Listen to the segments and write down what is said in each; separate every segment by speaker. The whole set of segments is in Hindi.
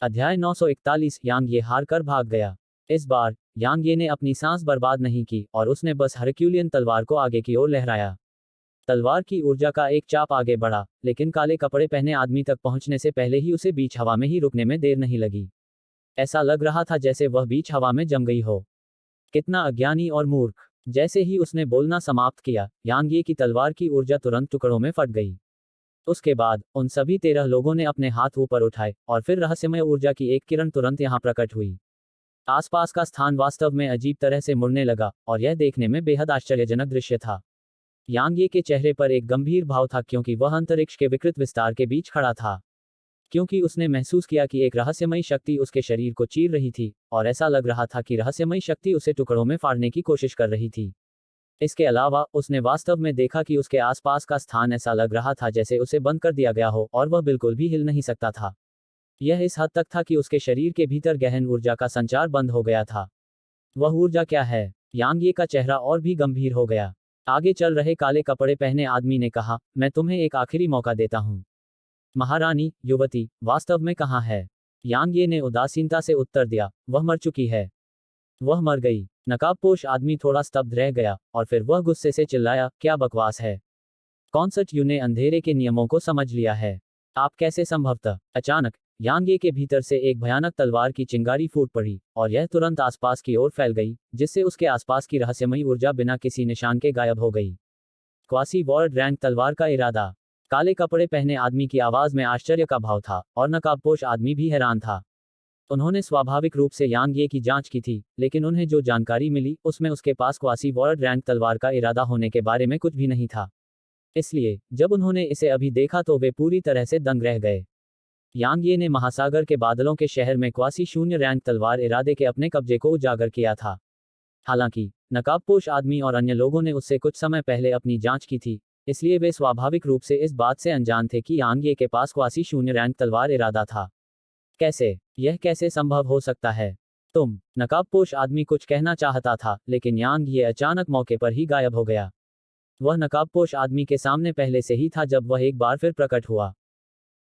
Speaker 1: अध्याय 941 यांग ये हार कर भाग गया। इस बार यांग ये ने अपनी सांस बर्बाद नहीं की और उसने बस हरक्यूलियन तलवार को आगे की ओर लहराया। तलवार की ऊर्जा का एक चाप आगे बढ़ा, लेकिन काले कपड़े पहने आदमी तक पहुंचने से पहले ही उसे बीच हवा में ही रुकने में देर नहीं लगी। ऐसा लग रहा था जैसे वह बीच हवा में जम गई हो। कितना अज्ञानी और मूर्ख। जैसे ही उसने बोलना समाप्त किया, यांग ये की तलवार की ऊर्जा तुरंत टुकड़ों में फट गई। उसके बाद उन सभी 13 लोगों ने अपने हाथ ऊपर उठाए और फिर रहस्यमय ऊर्जा की एक किरण तुरंत यहां प्रकट हुई। आसपास का स्थान वास्तव में अजीब तरह से मुड़ने लगा और यह देखने में बेहद आश्चर्यजनक दृश्य था। यांग ये के चेहरे पर एक गंभीर भाव था क्योंकि वह अंतरिक्ष के विकृत विस्तार के बीच खड़ा था। क्योंकि उसने महसूस किया कि एक रहस्यमयी शक्ति उसके शरीर को चीर रही थी और ऐसा लग रहा था कि रहस्यमयी शक्ति उसे टुकड़ों में फाड़ने की कोशिश कर रही थी। इसके अलावा उसने वास्तव में देखा कि उसके आसपास का स्थान ऐसा लग रहा था जैसे उसे बंद कर दिया गया हो और वह बिल्कुल भी हिल नहीं सकता था। यह इस हद तक था कि उसके शरीर के भीतर गहन ऊर्जा का संचार बंद हो गया था। वह ऊर्जा क्या है? यांग ये का चेहरा और भी गंभीर हो गया। आगे चल रहे काले कपड़े पहने आदमी ने कहा, मैं तुम्हें एक आखिरी मौका देता हूं। महारानी, युवती वास्तव में कहाँ है? यांग ये ने उदासीनता से उत्तर दिया, वह मर चुकी है। वह मर गई। नकाबपोश आदमी थोड़ा स्तब्ध रह गया और फिर वह गुस्से से चिल्लाया, क्या बकवास है? कॉन्सर्ट यू ने अंधेरे के नियमों को समझ लिया है। आप कैसे संभवतः? अचानक यांग ये के भीतर से एक भयानक तलवार की चिंगारी फूट पड़ी और यह तुरंत आसपास की ओर फैल गई, जिससे उसके आसपास की रहस्यमयी ऊर्जा बिना किसी निशान के गायब हो गई। क्वासी वॉर्ड रैंक तलवार का इरादा। काले कपड़े पहने आदमी की आवाज में आश्चर्य का भाव था और नकाबपोश आदमी भी हैरान था। उन्होंने स्वाभाविक रूप से यांग ये की जांच की थी, लेकिन उन्हें जो जानकारी मिली उसमें उसके पास क्वासी वॉर्ड रैंक तलवार का इरादा होने के बारे में कुछ भी नहीं था। इसलिए जब उन्होंने इसे अभी देखा तो वे पूरी तरह से दंग रह गए। यांग ये ने महासागर के बादलों के शहर में क्वासी शून्य रैंक तलवार इरादे के अपने कब्जे को उजागर किया था। हालांकि नकाबपोश आदमी और अन्य लोगों ने उससे कुछ समय पहले अपनी जांच की थी, इसलिए वे स्वाभाविक रूप से इस बात से अनजान थे कि यांग ये के पास क्वासी शून्य रैंक तलवार इरादा था। कैसे? यह कैसे संभव हो सकता है? तुम? नकाबपोश आदमी कुछ कहना चाहता था, लेकिन यांग ये अचानक मौके पर ही गायब हो गया। वह नकाबपोश आदमी के सामने पहले से ही था जब वह एक बार फिर प्रकट हुआ।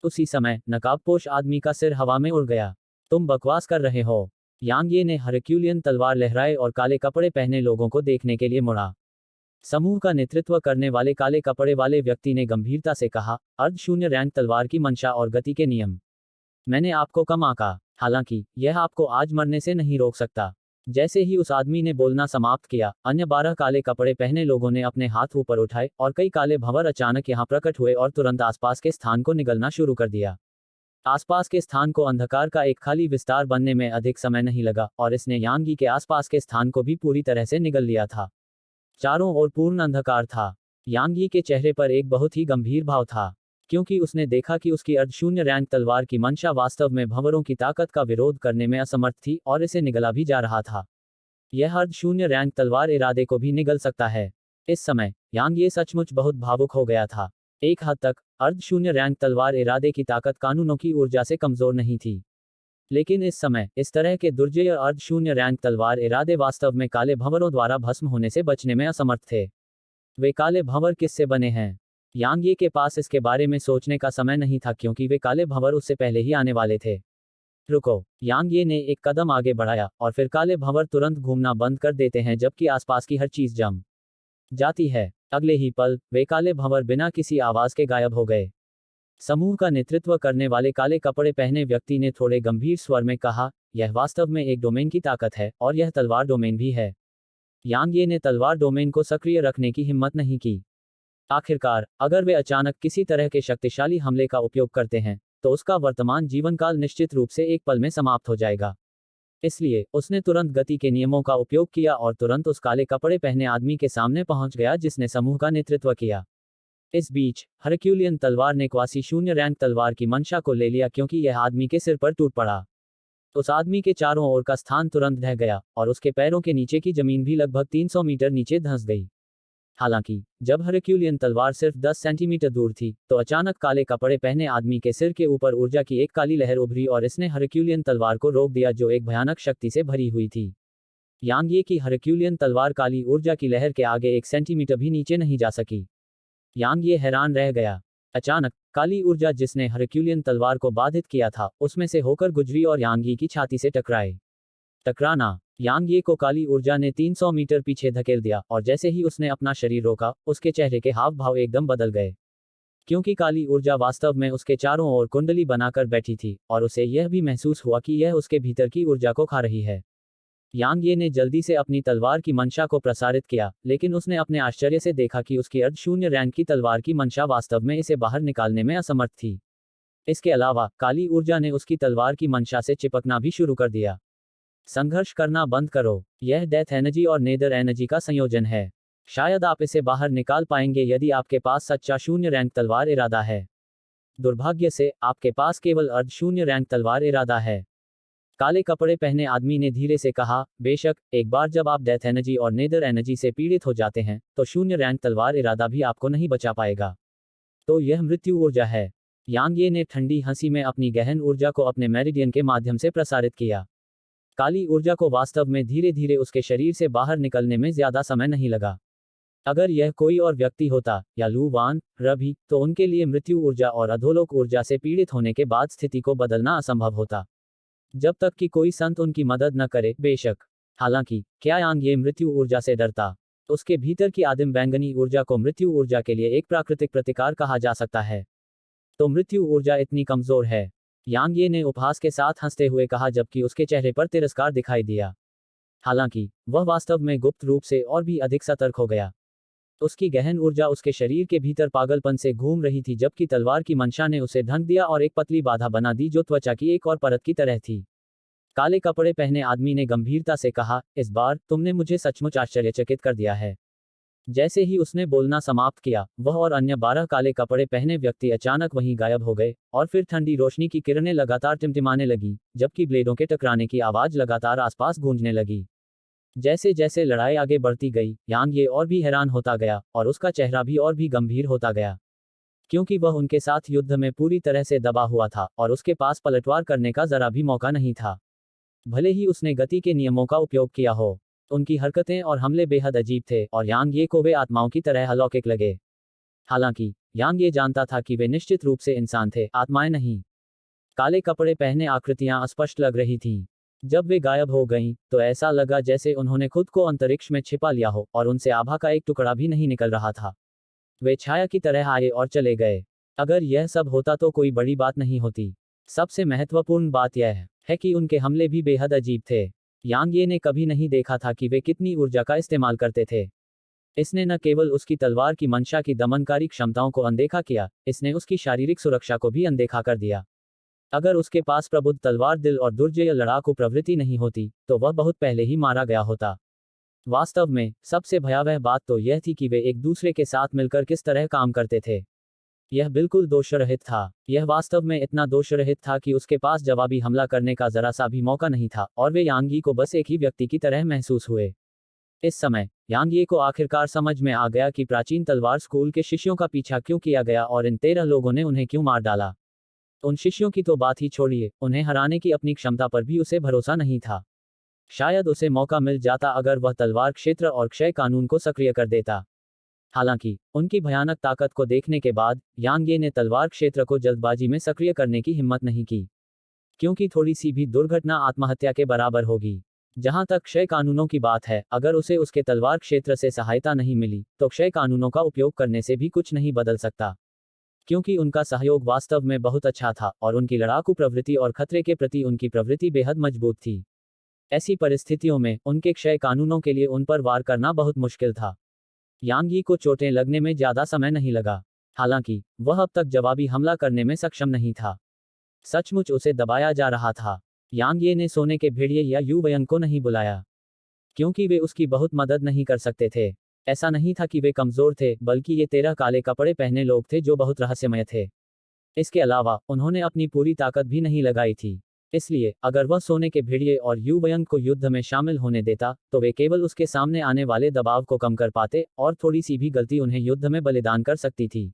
Speaker 1: उसी समय नकाबपोश आदमी का सिर हवा में उड़ गया। तुम बकवास कर रहे हो। यांग ये ने हरक्यूलियन तलवार लहराए और काले कपड़े पहने लोगों को देखने के लिए मुड़ा। समूह का नेतृत्व करने वाले काले कपड़े वाले व्यक्ति ने गंभीरता से कहा, अर्ध शून्य रैंक तलवार की मंशा और गति के नियम मैंने आपको कम आंका, हालांकि यह आपको आज मरने से नहीं रोक सकता। जैसे ही उस आदमी ने बोलना समाप्त किया, अन्य 12 काले कपड़े पहने लोगों ने अपने हाथ ऊपर उठाए और कई काले भंवर अचानक यहां प्रकट हुए और तुरंत आसपास के स्थान को निगलना शुरू कर दिया। आसपास के स्थान को अंधकार का एक खाली विस्तार बनने में अधिक समय नहीं लगा और इसने यांगी के आसपास के स्थान को भी पूरी तरह से निगल लिया था। चारों ओर पूर्ण अंधकार था। यांगी के चेहरे पर एक बहुत ही गंभीर भाव था, क्योंकि उसने देखा कि उसकी अर्धशून्य रैंक तलवार की मंशा वास्तव में भंवरों की ताकत का विरोध करने में असमर्थ थी और इसे निगला भी जा रहा था। यह अर्धशून्य रैंक तलवार इरादे को भी निगल सकता है। इस समय यांग ये सचमुच बहुत भावुक हो गया था। एक हद तक अर्धशून्य रैंक तलवार इरादे की ताकत कानूनों की ऊर्जा से कमजोर नहीं थी, लेकिन इस समय इस तरह के दुर्जय अर्धशून्य रैंक तलवार इरादे वास्तव में काले भंवरों द्वारा भस्म होने से बचने में असमर्थ थे। वे काले भंवर किससे बने हैं? यांग ये के पास इसके बारे में सोचने का समय नहीं था क्योंकि वे काले भंवर उससे पहले ही आने वाले थे। रुको। यांग ये ने एक कदम आगे बढ़ाया और फिर काले भंवर तुरंत घूमना बंद कर देते हैं जबकि आसपास की हर चीज जम जाती है। अगले ही पल वे काले भंवर बिना किसी आवाज के गायब हो गए। समूह का नेतृत्व करने वाले काले कपड़े पहने व्यक्ति ने थोड़े गंभीर स्वर में कहा, यह वास्तव में एक डोमेन की ताकत है और यह तलवार डोमेन भी है। यांग ये ने तलवार डोमेन को सक्रिय रखने की हिम्मत नहीं की। आखिरकार अगर वे अचानक किसी तरह के शक्तिशाली हमले का उपयोग करते हैं तो उसका वर्तमान जीवनकाल निश्चित रूप से एक पल में समाप्त हो जाएगा। इसलिए उसने तुरंत गति के नियमों का उपयोग किया और तुरंत उस काले कपड़े पहने आदमी के सामने पहुंच गया जिसने समूह का नेतृत्व किया। इस बीच हरक्यूलियन तलवार ने क्वासी शून्य रैंक तलवार की मंशा को ले लिया क्योंकि यह आदमी के सिर पर टूट पड़ा। उस आदमी के चारों ओर का स्थान तुरंत ढह गया और उसके पैरों के नीचे की जमीन भी लगभग 300 मीटर नीचे धंस गई। हालांकि जब हरक्यूलियन तलवार सिर्फ 10 सेंटीमीटर दूर थी तो अचानक काले कपड़े पहने आदमी के सिर के ऊपर ऊर्जा की एक काली लहर उभरी और इसने हरक्यूलियन तलवार को रोक दिया जो एक भयानक शक्ति से भरी हुई थी। यांग ये की हरक्यूलियन तलवार काली ऊर्जा की लहर के आगे 1 सेंटीमीटर भी नीचे नहीं जा सकी। यांग ये हैरान रह गया। अचानक काली ऊर्जा जिसने हरक्यूलियन तलवार को बाधित किया था उसमें से होकर गुजरी और यांग यी की छाती से टकराना यांग ये को काली ऊर्जा ने 300 मीटर पीछे धकेल दिया और जैसे ही उसने अपना शरीर रोका उसके चेहरे के हाव भाव एकदम बदल गए, क्योंकि काली ऊर्जा वास्तव में उसके चारों ओर कुंडली बनाकर बैठी थी और उसे यह भी महसूस हुआ कि यह उसके भीतर की ऊर्जा को खा रही है। यांग ये ने जल्दी से अपनी तलवार की मंशा को प्रसारित किया, लेकिन उसने अपने आश्चर्य से देखा कि उसकी अर्धशून्य रैंक की तलवार की मंशा वास्तव में इसे बाहर निकालने में असमर्थ थी। इसके अलावा काली ऊर्जा ने उसकी तलवार की मंशा से चिपकना भी शुरू कर दिया। संघर्ष करना बंद करो। यह डेथ एनर्जी और नेदर एनर्जी का संयोजन है। शायद आप इसे बाहर निकाल पाएंगे यदि आपके पास सच्चा शून्य रैंक तलवार इरादा है। दुर्भाग्य से आपके पास केवल अर्ध शून्य रैंक तलवार इरादा है। काले कपड़े पहने आदमी ने धीरे से कहा, बेशक एक बार जब आप डेथ एनर्जी और नेदर एनर्जी से पीड़ित हो जाते हैं तो शून्य रैंक तलवार इरादा भी आपको नहीं बचा पाएगा। तो यह मृत्यु ऊर्जा है। यांग ये ने ठंडी हंसी में अपनी गहन ऊर्जा को अपने मेरिडियन के माध्यम से प्रसारित किया। काली ऊर्जा को वास्तव में धीरे धीरे उसके शरीर से बाहर निकलने में ज्यादा समय नहीं लगा। अगर यह कोई और व्यक्ति होता या लू वान रभी तो उनके लिए मृत्यु ऊर्जा और अधोलोक ऊर्जा से पीड़ित होने के बाद स्थिति को बदलना असंभव होता, जब तक कि कोई संत उनकी मदद न करे। बेशक हालांकि क्या यांग ये मृत्यु ऊर्जा से डरता? उसके भीतर की आदिम बैंगनी ऊर्जा को मृत्यु ऊर्जा के लिए एक प्राकृतिक प्रतिकार कहा जा सकता है। तो मृत्यु ऊर्जा इतनी कमजोर है? यांग ये ने उपहास के साथ हंसते हुए कहा, जबकि उसके चेहरे पर तिरस्कार दिखाई दिया। हालांकि वह वास्तव में गुप्त रूप से और भी अधिक सतर्क हो गया। उसकी गहन ऊर्जा उसके शरीर के भीतर पागलपन से घूम रही थी, जबकि तलवार की मंशा ने उसे ढंक दिया और एक पतली बाधा बना दी जो त्वचा की एक और परत की तरह थी। काले कपड़े पहने आदमी ने गंभीरता से कहा, इस बार तुमने मुझे सचमुच आश्चर्यचकित कर दिया है। जैसे ही उसने बोलना समाप्त किया, वह और अन्य 12 काले कपड़े पहने व्यक्ति अचानक वहीं गायब हो गए और फिर ठंडी रोशनी की किरणें लगातार टिमटिमाने लगी, जबकि ब्लेडों के टकराने की आवाज लगातार आसपास गूंजने लगी। जैसे जैसे लड़ाई आगे बढ़ती गई, यांग ये और भी हैरान होता गया और उसका चेहरा भी और भी गंभीर होता गया, क्योंकि वह उनके साथ युद्ध में पूरी तरह से दबा हुआ था और उसके पास पलटवार करने का जरा भी मौका नहीं था। भले ही उसने गति के नियमों का उपयोग किया हो, उनकी हरकतें और हमले बेहद अजीब थे और यांग ये को वे आत्माओं की तरह अलौकिक लगे। हालांकि यांग ये जानता था कि वे निश्चित रूप से इंसान थे, आत्माएं नहीं। काले कपड़े पहने आकृतियां अस्पष्ट लग रही थीं। जब वे गायब हो गईं, तो ऐसा लगा जैसे उन्होंने खुद को अंतरिक्ष में छिपा लिया हो और उनसे आभा का एक टुकड़ा भी नहीं निकल रहा था। वे छाया की तरह आए और चले गए। अगर यह सब होता तो कोई बड़ी बात नहीं होती। सबसे महत्वपूर्ण बात यह है कि उनके हमले भी बेहद अजीब थे। यांग ये ने कभी नहीं देखा था कि वे कितनी ऊर्जा का इस्तेमाल करते थे। इसने न केवल उसकी तलवार की मंशा की दमनकारी क्षमताओं को अनदेखा किया, इसने उसकी शारीरिक सुरक्षा को भी अनदेखा कर दिया। अगर उसके पास प्रबुद्ध तलवार दिल और दुर्जय लड़ाकू प्रवृत्ति नहीं होती, तो वह बहुत पहले ही मारा गया होता। वास्तव में सबसे भयावह बात तो यह थी कि वे एक दूसरे के साथ मिलकर किस तरह काम करते थे। यह बिल्कुल दोषरहित था। यह वास्तव में इतना दोषरहित था कि उसके पास जवाबी हमला करने का जरा सा भी मौका नहीं था और वे यांग यी को बस एक ही व्यक्ति की तरह महसूस हुए। इस समय यांग यी को आखिरकार समझ में आ गया कि प्राचीन तलवार स्कूल के शिष्यों का पीछा क्यों किया गया और इन 13 लोगों ने उन्हें क्यों मार डाला। उन शिष्यों की तो बात ही छोड़िए, उन्हें हराने की अपनी क्षमता पर भी उसे भरोसा नहीं था। शायद उसे मौका मिल जाता अगर वह तलवार क्षेत्र और क्षय कानून को सक्रिय कर देता। हालांकि उनकी भयानक ताकत को देखने के बाद यांग ये ने तलवार क्षेत्र को जल्दबाजी में सक्रिय करने की हिम्मत नहीं की, क्योंकि थोड़ी सी भी दुर्घटना आत्महत्या के बराबर होगी। जहां तक क्षय कानूनों की बात है, अगर उसे उसके तलवार क्षेत्र से सहायता नहीं मिली तो क्षय कानूनों का उपयोग करने से भी कुछ नहीं बदल सकता, क्योंकि उनका सहयोग वास्तव में बहुत अच्छा था और उनकी लड़ाकू प्रवृत्ति और खतरे के प्रति उनकी प्रवृत्ति बेहद मजबूत थी। ऐसी परिस्थितियों में उनके क्षय कानूनों के लिए उन पर वार करना बहुत मुश्किल था। यांग यी को चोटें लगने में ज्यादा समय नहीं लगा। हालांकि वह अब तक जवाबी हमला करने में सक्षम नहीं था। सचमुच उसे दबाया जा रहा था। यांग ये ने सोने के भेड़िए या यू वयंग को नहीं बुलाया, क्योंकि वे उसकी बहुत मदद नहीं कर सकते थे। ऐसा नहीं था कि वे कमजोर थे, बल्कि ये 13 काले कपड़े पहने लोग थे जो बहुत रहस्यमय थे। इसके अलावा उन्होंने अपनी पूरी ताकत भी नहीं लगाई थी। इसलिए अगर वह सोने के भेड़िए और यू वयंग को युद्ध में शामिल होने देता, तो वे केवल उसके सामने आने वाले दबाव को कम कर पाते और थोड़ी सी भी गलती उन्हें युद्ध में बलिदान कर सकती थी।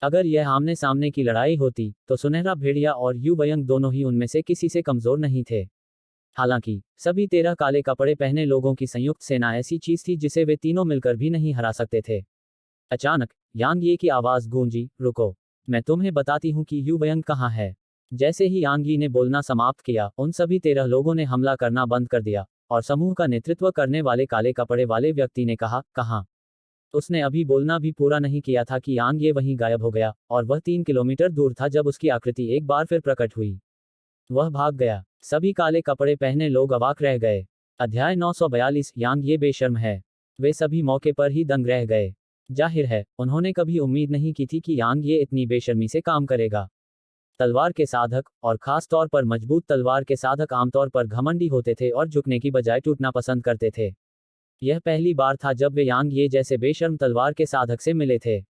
Speaker 1: अगर यह आमने सामने की लड़ाई होती, तो सुनहरा भेड़िया और यू वयंग दोनों ही उनमें से किसी से कमजोर नहीं थे। हालांकि सभी 13 काले कपड़े पहने लोगों की संयुक्त सेना ऐसी चीज थी जिसे वे तीनों मिलकर भी नहीं हरा सकते थे। अचानक यांग ये की आवाज गूंजी, रुको। मैं तुम्हें बताती हूँ कि यू वयंग कहाँ है। जैसे ही यांग यी ने बोलना समाप्त किया, उन सभी 13 लोगों ने हमला करना बंद कर दिया, और समूह का नेतृत्व करने वाले काले कपड़े वाले व्यक्ति ने कहा, कहाँ। उसने अभी बोलना भी पूरा नहीं किया था कि यांग ये वहीं गायब हो गया, और वह 3 किलोमीटर दूर था जब उसकी आकृति एक बार फिर प्रकट हुई। वह भाग गया। सभी काले कपड़े पहने लोग अवाक रह गए। अध्याय 942 यांग ये बेशर्म है। वे सभी मौके पर ही दंग रह गए। जाहिर है, उन्होंने कभी उम्मीद नहीं की थी कि यांग ये इतनी बेशर्मी से काम करेगा। तलवार के साधक, और खास तौर पर मजबूत तलवार के साधक, आमतौर पर घमंडी होते थे और झुकने की बजाय टूटना पसंद करते थे। यह पहली बार था जब वे यांग ये जैसे बेशर्म तलवार के साधक से मिले थे।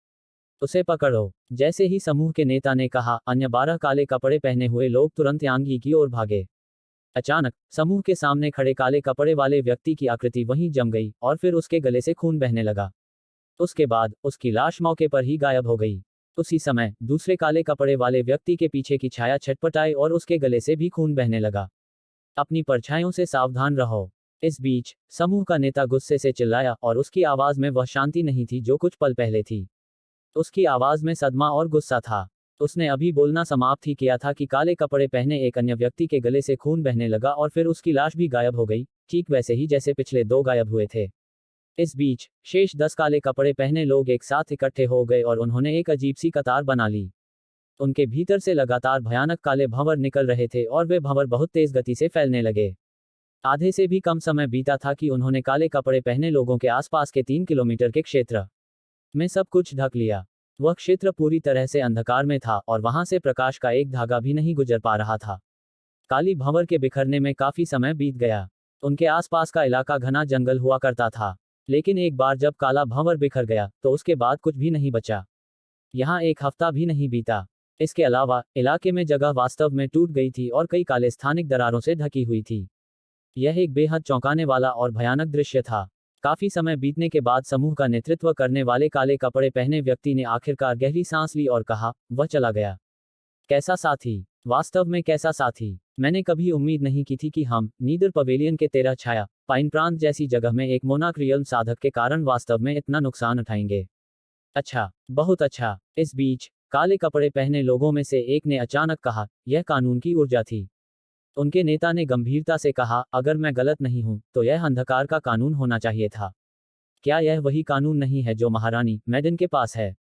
Speaker 1: उसे पकड़ो। जैसे ही समूह के नेता ने कहा, अन्य 12 काले कपड़े पहने हुए लोग तुरंत यांग यी की ओर भागे। अचानक समूह के सामने खड़े काले कपड़े वाले व्यक्ति की आकृति वहीं जम गई, और फिर उसके गले से खून बहने लगा। उसके बाद उसकी लाश मौके पर ही गायब हो गई। उसी समय दूसरे काले कपड़े वाले व्यक्ति के पीछे की छाया छटपटाई और उसके गले से भी खून बहने लगा। अपनी परछाइयों से सावधान रहो। इस बीच समूह का नेता गुस्से से चिल्लाया, और उसकी आवाज में वह शांति नहीं थी जो कुछ पल पहले थी। उसकी आवाज में सदमा और गुस्सा था। उसने अभी बोलना समाप्त ही किया था कि काले कपड़े पहने एक अन्य व्यक्ति के गले से खून बहने लगा, और फिर उसकी लाश भी गायब हो गई, ठीक वैसे ही जैसे पिछले 2 गायब हुए थे। इस बीच शेष 10 काले कपड़े पहने लोग एक साथ इकट्ठे हो गए और उन्होंने एक अजीब सी कतार बना ली। उनके भीतर से लगातार भयानक काले भंवर निकल रहे थे, और वे भंवर बहुत तेज गति से फैलने लगे। आधे से भी कम समय बीता था कि उन्होंने काले कपड़े पहने लोगों के आसपास के 3 किलोमीटर के क्षेत्र में सब कुछ ढक लिया। वह क्षेत्र पूरी तरह से अंधकार में था, और वहां से प्रकाश का एक धागा भी नहीं गुजर पा रहा था। काली भंवर के बिखरने में काफी समय बीत गया। उनके आसपास का इलाका घना जंगल हुआ करता था, लेकिन एक बार जब काला भंवर बिखर गया तो उसके बाद कुछ भी नहीं बचा। यहाँ एक हफ्ता भी नहीं बीता। इसके अलावा इलाके में जगह वास्तव में टूट गई थी और कई काले स्थानिक दरारों से ढकी हुई थी। यह एक बेहद चौंकाने वाला और भयानक दृश्य था। काफी समय बीतने के बाद समूह का नेतृत्व करने वाले काले कपड़े पहने व्यक्ति ने आखिरकार गहरी सांस ली और कहा, वह चला गया। कैसा साथी। वास्तव में कैसा साथी। मैंने कभी उम्मीद नहीं की थी कि हम नीदर पवेलियन के 13 छाया पाइन प्रांत जैसी जगह में एक मोनाक रियल साधक के कारण वास्तव में इतना नुकसान उठाएंगे। अच्छा, बहुत अच्छा। इस बीच काले कपड़े पहने लोगों में से एक ने अचानक कहा, यह कानून की ऊर्जा थी। उनके नेता ने गंभीरता से कहा, अगर मैं गलत नहीं हूं तो यह अंधकार का कानून होना चाहिए था। क्या यह वही कानून नहीं है जो महारानी मैडन के पास है?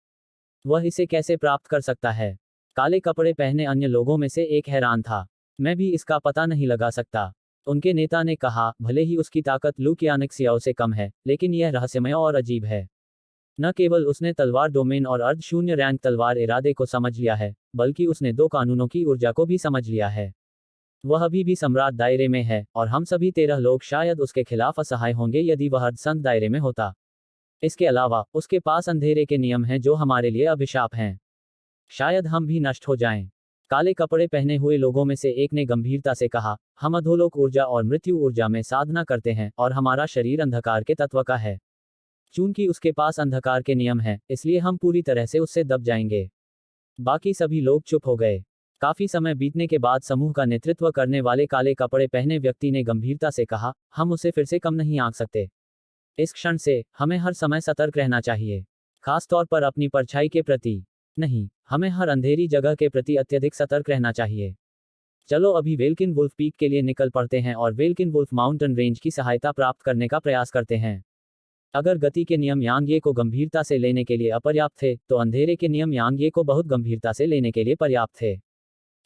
Speaker 1: वह इसे कैसे प्राप्त कर सकता है? काले कपड़े पहने अन्य लोगों में से एक हैरान था। मैं भी इसका पता नहीं लगा सकता। उनके नेता ने कहा, भले ही उसकी ताकत लुकियानिक सियाओ से कम है, लेकिन यह रहस्यमय और अजीब है। न केवल उसने तलवार डोमेन और अर्ध शून्य रैंक तलवार इरादे को समझ लिया है, बल्कि उसने 2 कानूनों की ऊर्जा को भी समझ लिया है। वह अभी भी सम्राट दायरे में है, और हम सभी 13 लोग शायद उसके खिलाफ असहाय होंगे यदि वह अर्धसंत दायरे में होता। इसके अलावा उसके पास अंधेरे के नियम हैं जो हमारे लिए अभिशाप हैं। शायद हम भी नष्ट हो जाएं। काले कपड़े पहने हुए लोगों में से एक ने गंभीरता से कहा, हम अधोलोक ऊर्जा और मृत्यु ऊर्जा में साधना करते हैं, और हमारा शरीर अंधकार के तत्व का है। चूंकि उसके पास अंधकार के नियम हैं, इसलिए हम पूरी तरह से उससे दब जाएंगे। बाकी सभी लोग चुप हो गए। काफी समय बीतने के बाद समूह का नेतृत्व करने वाले काले कपड़े पहने व्यक्ति ने गंभीरता से कहा, हम उसे फिर से कम नहीं आंक सकते। इस क्षण से हमें हर समय सतर्क रहना चाहिए, खास तौर पर अपनी परछाई के प्रति। नहीं, हमें हर अंधेरी जगह के प्रति अत्यधिक सतर्क रहना चाहिए। चलो अभी वेल्किन वुल्फ पीक के लिए निकल पड़ते हैं और वेल्किन वुल्फ माउंटेन रेंज की सहायता प्राप्त करने का प्रयास करते हैं। अगर गति के नियम यांग को गंभीरता से लेने के लिए अपर्याप्त थे, तो अंधेरे के नियम यांग को बहुत गंभीरता से लेने के लिए पर्याप्त थे,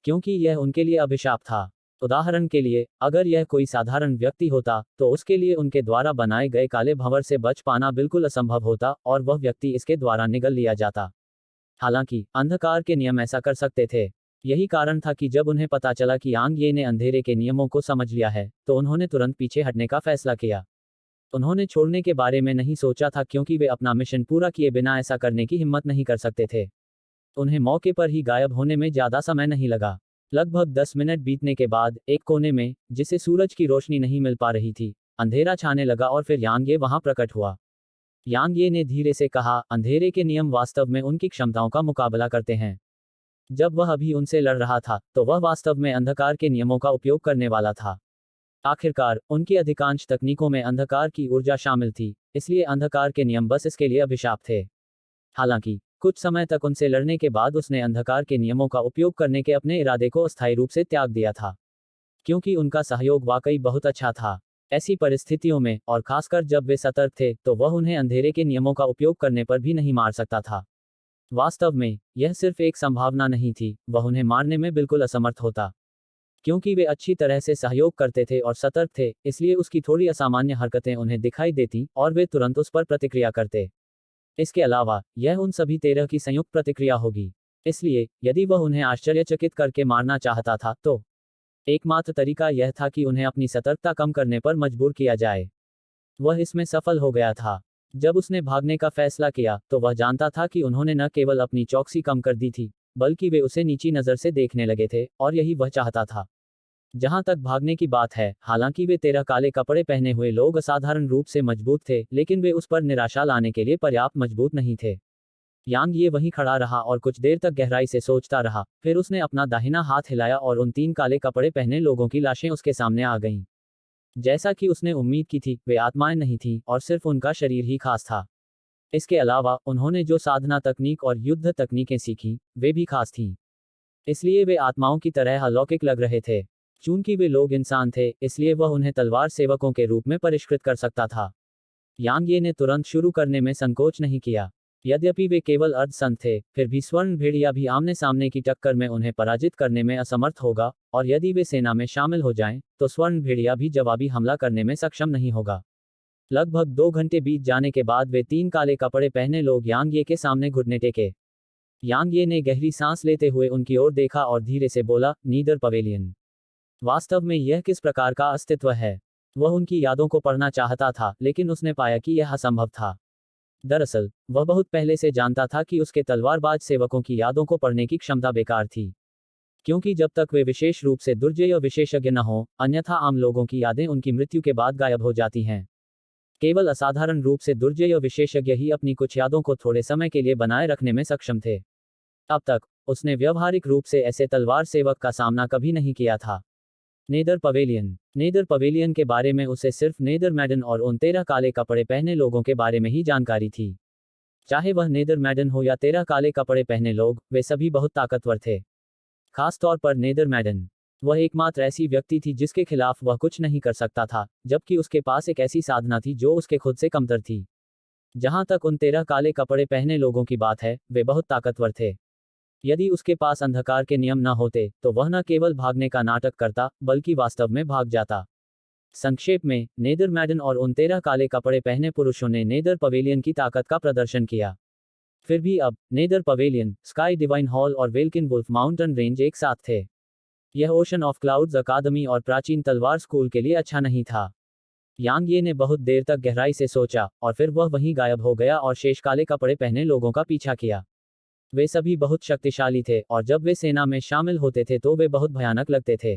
Speaker 1: क्योंकि यह उनके लिए अभिशाप था। उदाहरण के लिए, अगर यह कोई साधारण व्यक्ति होता, तो उसके लिए उनके द्वारा बनाए गए काले भंवर से बच पाना बिल्कुल असंभव होता, और वह व्यक्ति इसके द्वारा निगल लिया जाता। हालांकि अंधकार के नियम ऐसा कर सकते थे। यही कारण था कि जब उन्हें पता चला कि यांग ये ने अंधेरे के नियमों को समझ लिया है, तो उन्होंने तुरंत पीछे हटने का फैसला किया। उन्होंने छोड़ने के बारे में नहीं सोचा था, क्योंकि वे अपना मिशन पूरा किए बिना ऐसा करने की हिम्मत नहीं कर सकते थे। उन्हें मौके पर ही गायब होने में ज्यादा समय नहीं लगा। लगभग 10 मिनट बीतने के बाद एक कोने में, जिसे सूरज की रोशनी नहीं मिल पा रही थी, अंधेरा छाने लगा और फिर यांग ये वहां प्रकट हुआ। यांग ये ने धीरे से कहा, अंधेरे के नियम वास्तव में उनकी क्षमताओं का मुकाबला करते हैं। जब वह अभी उनसे लड़ रहा था, तो वह वास्तव में अंधकार के नियमों का उपयोग करने वाला था। आखिरकार उनकी अधिकांश तकनीकों में अंधकार की ऊर्जा शामिल थी, इसलिए अंधकार के नियम बस इसके लिए अभिशाप थे। हालांकि कुछ समय तक उनसे लड़ने के बाद उसने अंधकार के नियमों का उपयोग करने के अपने इरादे को अस्थायी रूप से त्याग दिया था, क्योंकि उनका सहयोग वाकई बहुत अच्छा था। ऐसी परिस्थितियों में, और खासकर जब वे सतर्क थे, तो वह उन्हें अंधेरे के नियमों का उपयोग करने पर भी नहीं मार सकता था। वास्तव में, यह सिर्फ एक संभावना नहीं थी, वह उन्हें मारने में बिल्कुल असमर्थ होता। क्योंकि वे अच्छी तरह से सहयोग करते थे और सतर्क थे, इसलिए उसकी थोड़ी असामान्य हरकतें उन्हें दिखाई देती और वे तुरंत उस पर प्रतिक्रिया करते। इसके अलावा, यह उन सभी 13 की संयुक्त प्रतिक्रिया होगी। इसलिए, यदि वह उन्हें आश्चर्यचकित करके मारना चाहता था, तो एकमात्र तरीका यह था कि उन्हें अपनी सतर्कता कम करने पर मजबूर किया जाए। वह इसमें सफल हो गया था। जब उसने भागने का फैसला किया, तो वह जानता था कि उन्होंने न केवल अपनी चौकसी कम कर दी थी, बल्कि वे उसे नीची नज़र से देखने लगे थे, और यही वह चाहता था। जहां तक भागने की बात है, हालांकि वे 13 काले कपड़े पहने हुए लोग असाधारण रूप से मजबूत थे, लेकिन वे उस पर निराशा लाने के लिए पर्याप्त मजबूत नहीं थे। यांग ये वहीं खड़ा रहा और कुछ देर तक गहराई से सोचता रहा, फिर उसने अपना दाहिना हाथ हिलाया और उन 3 काले कपड़े पहने लोगों की लाशें उसके सामने आ गईं। जैसा कि उसने उम्मीद की थी, वे आत्माएं नहीं थीं, और सिर्फ उनका शरीर ही खास था। इसके अलावा, उन्होंने जो साधना तकनीक और युद्ध तकनीकें सीखीं, वे भी खास थीं। इसलिए वे आत्माओं की तरह अलौकिक लग रहे थे। चूंकि वे लोग इंसान थे, इसलिए वह उन्हें तलवार सेवकों के रूप में परिष्कृत कर सकता था। यांग ये ने तुरंत शुरू करने में संकोच नहीं किया। यद्यपि वे केवल अर्धसंत थे, फिर भी स्वर्ण भेड़िया भी आमने सामने की टक्कर में उन्हें पराजित करने में असमर्थ होगा, और यदि वे सेना में शामिल हो जाएं, तो स्वर्ण भेड़िया भी जवाबी हमला करने में सक्षम नहीं होगा। लगभग 2 घंटे बीत जाने के बाद वे 3 काले कपड़े पहने लोग यांग ये के सामने घुटने टेके। यांग ये ने गहरी सांस लेते हुए उनकी ओर देखा और धीरे से बोला, नीदर पवेलियन। वास्तव में यह किस प्रकार का अस्तित्व है? वह उनकी यादों को पढ़ना चाहता था, लेकिन उसने पाया कि यह असंभव था। दरअसल, वह बहुत पहले से जानता था कि उसके तलवारबाज सेवकों की यादों को पढ़ने की क्षमता बेकार थी। क्योंकि जब तक वे विशेष रूप से दुर्जेय विशेषज्ञ न हों, अन्यथा आम लोगों की यादें उनकी मृत्यु के बाद गायब हो जाती हैं। केवल असाधारण रूप से दुर्जेय विशेषज्ञ ही अपनी कुछ यादों को थोड़े समय के लिए बनाए रखने में सक्षम थे। अब तक, उसने व्यावहारिक रूप से ऐसे तलवार सेवक का सामना कभी नहीं किया था। नेदर पवेलियन के बारे में उसे सिर्फ नेदर मैडन और उन 13 काले कपड़े पहने लोगों के बारे में ही जानकारी थी। चाहे वह नेदर मैडन हो या 13 काले कपड़े पहने लोग, वे सभी बहुत ताकतवर थे। खास तौर पर नेदर मैडन। वह एकमात्र ऐसी व्यक्ति थी जिसके खिलाफ वह कुछ नहीं कर सकता था, जबकि उसके पास एक ऐसी साधना थी जो उसके खुद से कमतर थी। जहां तक उन 13 काले कपड़े पहने लोगों की बात है, वे बहुत ताकतवर थे। यदि उसके पास अंधकार के नियम न होते, तो वह न केवल भागने का नाटक करता, बल्कि वास्तव में भाग जाता। संक्षेप में, नेदर मैडन और उन 13 काले कपड़े पहने पुरुषों ने नेदर पवेलियन की ताकत का प्रदर्शन किया। फिर भी अब, Nether Pavilion, Sky Divine Hall और वेल्किन वुल्फ माउंटेन रेंज एक साथ थे। यह ओशन ऑफ क्लाउड्स अकादमी और प्राचीन तलवार स्कूल के लिए अच्छा नहीं था। यांग ये ने बहुत देर तक गहराई से सोचा, और फिर वह वहीं गायब हो गया और शेष काले कपड़े पहने लोगों का पीछा किया। वे सभी बहुत शक्तिशाली थे, और जब वे सेना में शामिल होते थे तो वे बहुत भयानक लगते थे।